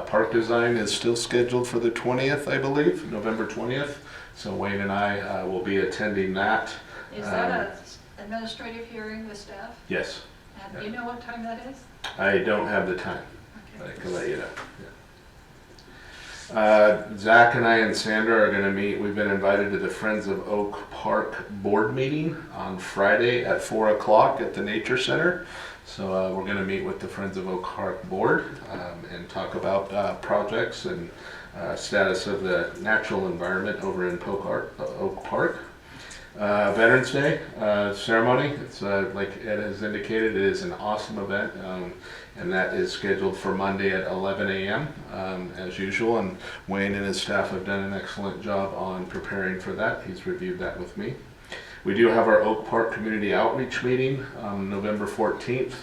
park design, is still scheduled for the 20th, I believe, November 20th. So Wayne and I will be attending that. Is that an administrative hearing with staff? Yes. And do you know what time that is? I don't have the time. Okay. I can let you know. Zach and I and Sandra are going to meet. We've been invited to the Friends of Oak Park board meeting on Friday at 4 o'clock at the Nature Center. So we're going to meet with the Friends of Oak Park board and talk about projects and status of the natural environment over in Oak Park. Veterans Day ceremony. It's like Ed has indicated, it is an awesome event, and that is scheduled for Monday at 11 a.m. As usual. And Wayne and his staff have done an excellent job on preparing for that. He's reviewed that with me. We do have our Oak Park Community Outreach meeting on November 14th.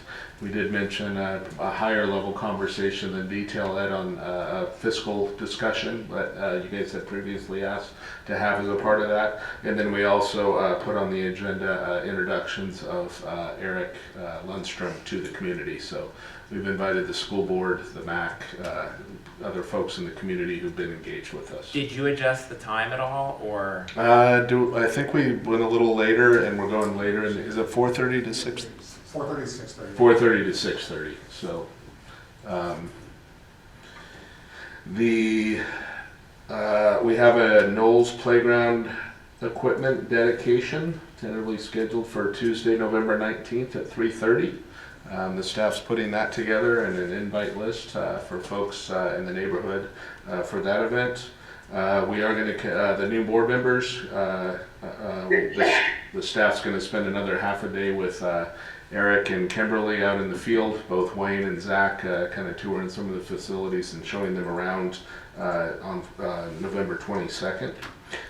We did mention a higher level conversation than detail, Ed, on a fiscal discussion, but you guys had previously asked to have as a part of that. And then we also put on the agenda introductions of Eric Lundstrom to the community. So we've invited the school board, the MAC, other folks in the community who've been engaged with us. Did you adjust the time at all, or? I think we went a little later, and we're going later. And is it 4:30 to 6? 4:30 to 6:30. 4:30 to 6:30. So we have a Knowles Playground equipment dedication tentatively scheduled for Tuesday, November 19th at 3:30. The staff's putting that together and an invite list for folks in the neighborhood for that event. We are going to, the new board members, the staff's going to spend another half a day with Eric and Kimberly out in the field, both Wayne and Zach kind of touring some of the facilities and showing them around on November 22nd.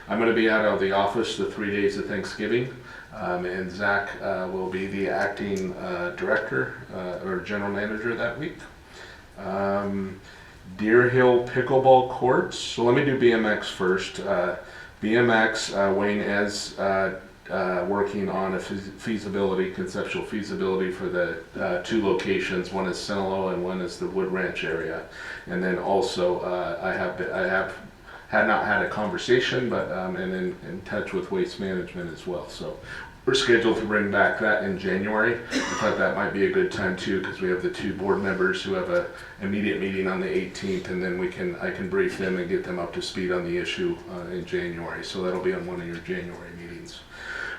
I'm going to be out of the office the 3 days of Thanksgiving, and Zach will be the acting director or general manager that week. Deer Hill Pickleball Courts. So let me do BMX first. BMX, Wayne is working on a conceptual feasibility for the two locations. One is Sinaloa and one is the Wood Ranch area. And then also I had not had a conversation, but and in touch with Waste Management as well. So we're scheduled to bring back that in January. I thought that might be a good time too, because we have the two board members who have an immediate meeting on the 18th, and then I can brief them and get them up to speed on the issue in January. So that'll be on one of your January meetings.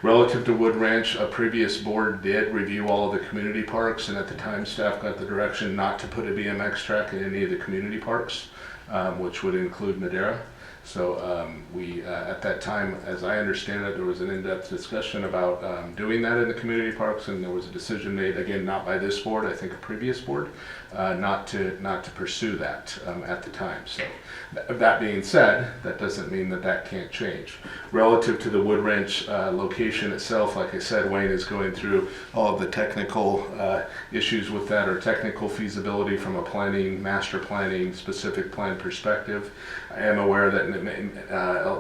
Relative to Wood Ranch, a previous board did review all of the community parks, and at the time staff got the direction not to put a BMX track in any of the community parks. which would include Madera. So we, at that time, as I understand it, there was an in-depth discussion about doing that in the community parks, and there was a decision made, again, not by this board, I think a previous board, not to pursue that at the time. So that being said, that doesn't mean that that can't change. Relative to the Wood Ranch location itself, like I said, Wayne is going through all of the technical issues with that, or technical feasibility from a planning, master planning, specific plan perspective. I am aware that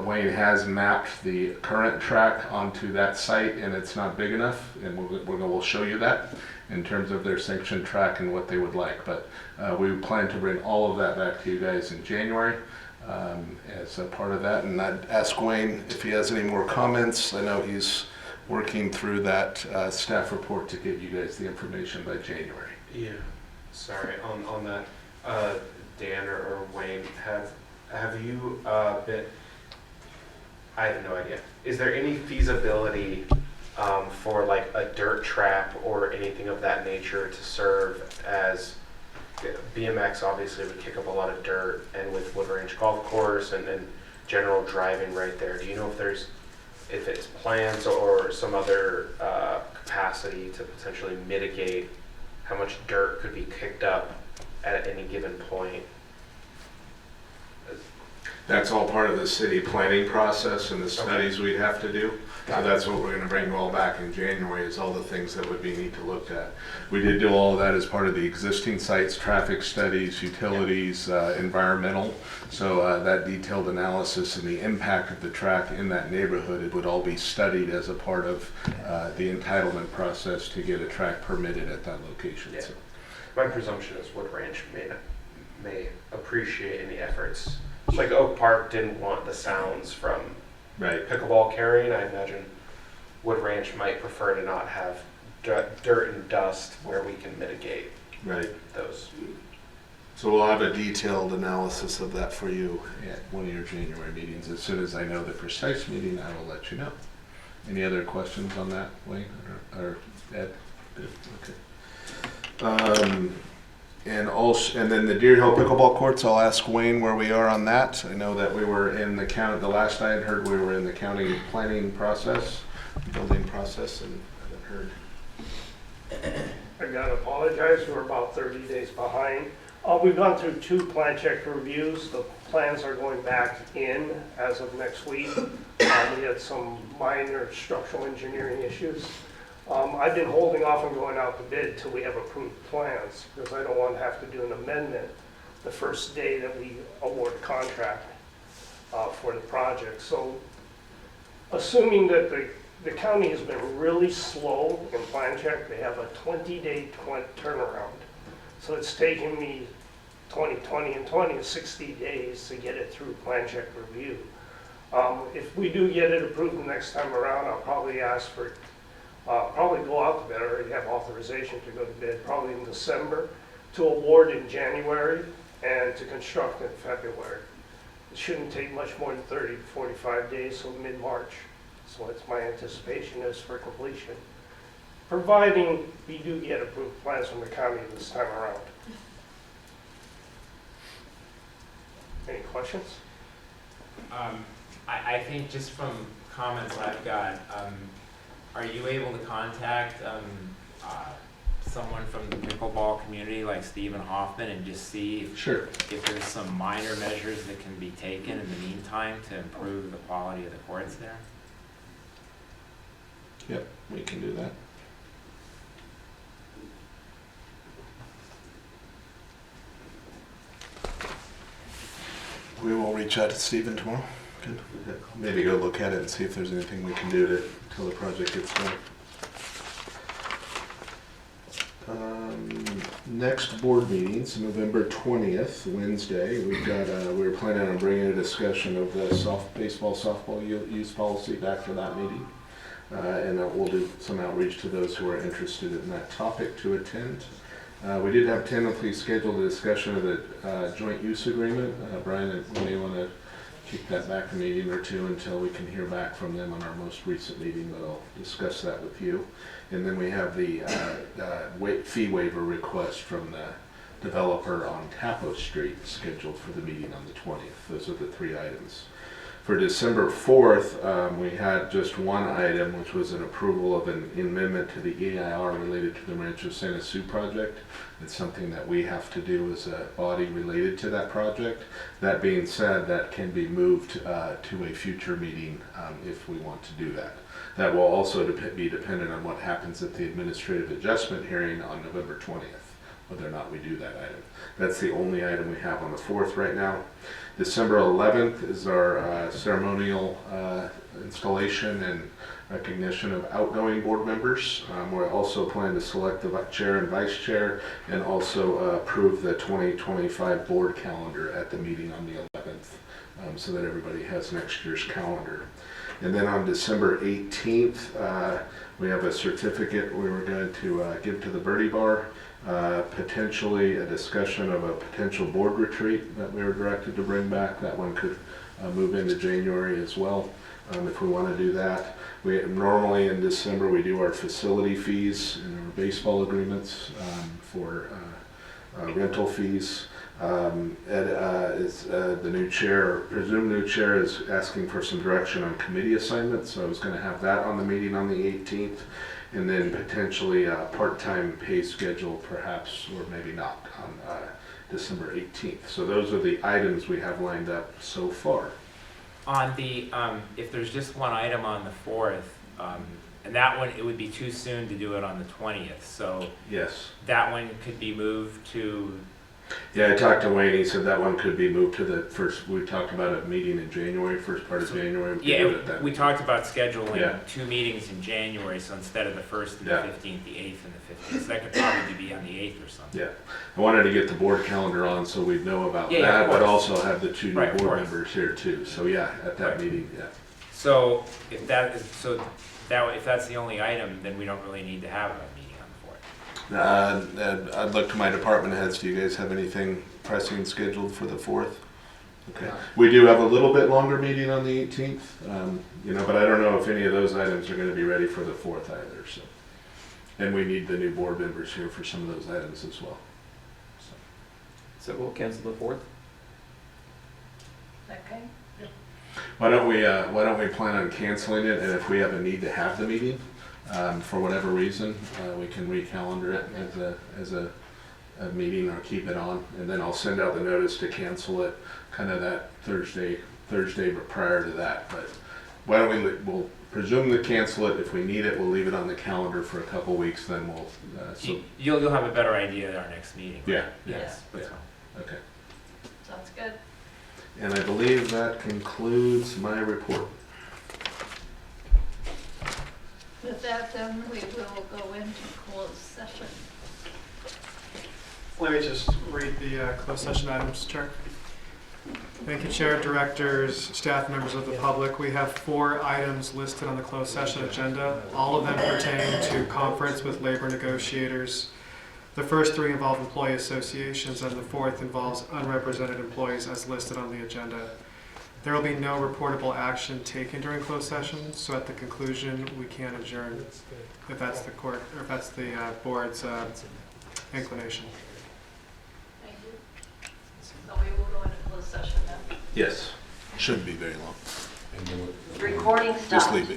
Wayne has mapped the current track onto that site, and it's not big enough, and we'll show you that in terms of their sanctioned track and what they would like. But we plan to bring all of that back to you guys in January as a part of that. And I'd ask Wayne if he has any more comments. I know he's working through that staff report to get you guys the information by January. Yeah, sorry, on that, Dan or Wayne, have you been, I have no idea. Is there any feasibility for like a dirt trap or anything of that nature to serve as, BMX obviously would kick up a lot of dirt, and with Wood Ranch Golf Course and general driving right there, do you know if it's plans or some other capacity to potentially mitigate how much dirt could be kicked up at any given point? That's all part of the city planning process and the studies we'd have to do. So that's what we're going to bring all back in January, is all the things that would be need to look at. We did do all of that as part of the existing sites, traffic studies, utilities, environmental. So that detailed analysis and the impact of the track in that neighborhood, it would all be studied as a part of the entitlement process to get a track permitted at that location. Yeah. So. My presumption is Wood Ranch may appreciate any efforts. Like Oak Park didn't want the sounds from pickleball carrying. I imagine Wood Ranch might prefer to not have dirt and dust where we can mitigate those. So we'll have a detailed analysis of that for you at one of your January meetings. As soon as I know the precise meeting, I will let you know. Any other questions on that, Wayne or Ed? Okay. And then the Deer Hill pickleball courts, I'll ask Wayne where we are on that. I know that we were in the county, the last I had heard, we were in the county planning process, building process, and I haven't heard. I gotta apologize, we're about 30 days behind. We've gone through 2 plan check reviews. The plans are going back in as of next week. We had some minor structural engineering issues. I've been holding off on going out to bid till we have approved plans, because I don't want to have to do an amendment the first day that we award a contract for the project. So assuming that the county has been really slow in plan check, they have a 20-day turnaround. So it's taken me 20 and 20, 60 days to get it through plan check review. If we do get it approved the next time around, I'll probably ask for probably go out to bid, I already have authorization to go to bid, probably in December, to award in January, and to construct in February. It shouldn't take much more than 30 to 45 days, so mid-March. So it's my anticipation is for completion, providing we do get approved plans from the county this time around. Any questions? I think just from comments I've got, are you able to contact someone from the pickleball community like Stephen Hoffman and just see if there's some minor measures that can be taken in the meantime to improve the quality of the courts there? Yep, we can do that. We will reach out to Stephen tomorrow. Good. Maybe go look at it and see if there's anything we can do till the project gets done. Next board meeting's November 20th, Wednesday. We've got. We were planning on bringing a discussion of the baseball, softball use policy back for that meeting, and we'll do some outreach to those who are interested in that topic to attend. We did have tentatively scheduled a discussion of the joint use agreement. Brian, we may want to kick that back a meeting or two until we can hear back from them on our most recent meeting, but I'll discuss that with you. And then we have the fee waiver request from developer on Tapo Street scheduled for the meeting on the 20th. Those are the 3 items. For December 4th, we had just one item, which was an approval of an amendment to the EIR related to the Rancho Santa Su project. It's something that we have to do as a body related to that project. That being said, that can be moved to a future meeting if we want to do that. That will also be dependent on what happens at the administrative adjustment hearing on November 20th, whether or not we do that item. That's the only item we have on the 4th right now. December 11th is our ceremonial installation and recognition of outgoing board members. We also plan to select the chair and vice chair and also approve the 2025 board calendar at the meeting on the 11th so that everybody has next year's calendar. And then on December 18th, we have a certificate we were going to give to the Birdie Bar. Potentially a discussion of a potential board retreat that we were directed to bring back. That one could move into January as well if we want to do that. We normally in December we do our facility fees and our baseball agreements for rental fees. Ed is the new chair, presumed new chair, is asking for some direction on committee assignments. So I was going to have that on the meeting on the 18th. And then potentially a part-time pay schedule perhaps, or maybe not, on December 18th. So those are the items we have lined up so far. On the, if there's just one item on the 4th, and that one, it would be too soon to do it on the 20th, so. Yes. That one could be moved to. Yeah, I talked to Wayne, he said that one could be moved to the first, we talked about a meeting in January, first part of January. We talked about scheduling Yeah. 2 meetings in January, so instead of the 1st and Yeah. the 15th, the 8th and the 15th. So that could probably be on the 8th or something. Yeah, I wanted to get the board calendar on so we'd know about Yeah, that, of but course. also have the 2 new Right, of board course. members here too. So yeah, at that Right. meeting, yeah. So if that is, so that, if that's the only item, then we don't really need to have a meeting on the 4th. I'd look to my department heads. Do you guys have anything pressing scheduled for the 4th? Okay. We do have a little bit longer meeting on the 18th, but I don't know if any of those items are going to be ready for the 4th either. So, and we need the new board members here for some of those items as well. So we'll cancel the 4th? Okay. Why don't we plan on canceling it, and if we have a need to have the meeting, for whatever reason, we can recalendar it as a meeting or keep it on, and then I'll send out the notice to cancel it kind of that Thursday prior to that. But why don't we'll presume to cancel it. If we need it, we'll leave it on the calendar for a couple weeks, then we'll You'll have a better idea at our next meeting. Yeah. Yes. Yeah. That's fine. Okay. Sounds good. And I believe that concludes my report. With that, then we will go into closed session. Let me just read the closed session items, Chair. Thank you, Chair, Directors, staff members of the public. We have 4 items listed on the closed session agenda. All of them pertain to conference with labor negotiators. The first 3 involve employee associations, and the 4th involves unrepresented employees as listed on the agenda. There will be no reportable action taken during closed session, so at the conclusion, we can adjourn if that's the court, or if that's the board's inclination. Thank you. So we will go into closed session now. Yes. Shouldn't be very long. Recording stopped. Just leave it.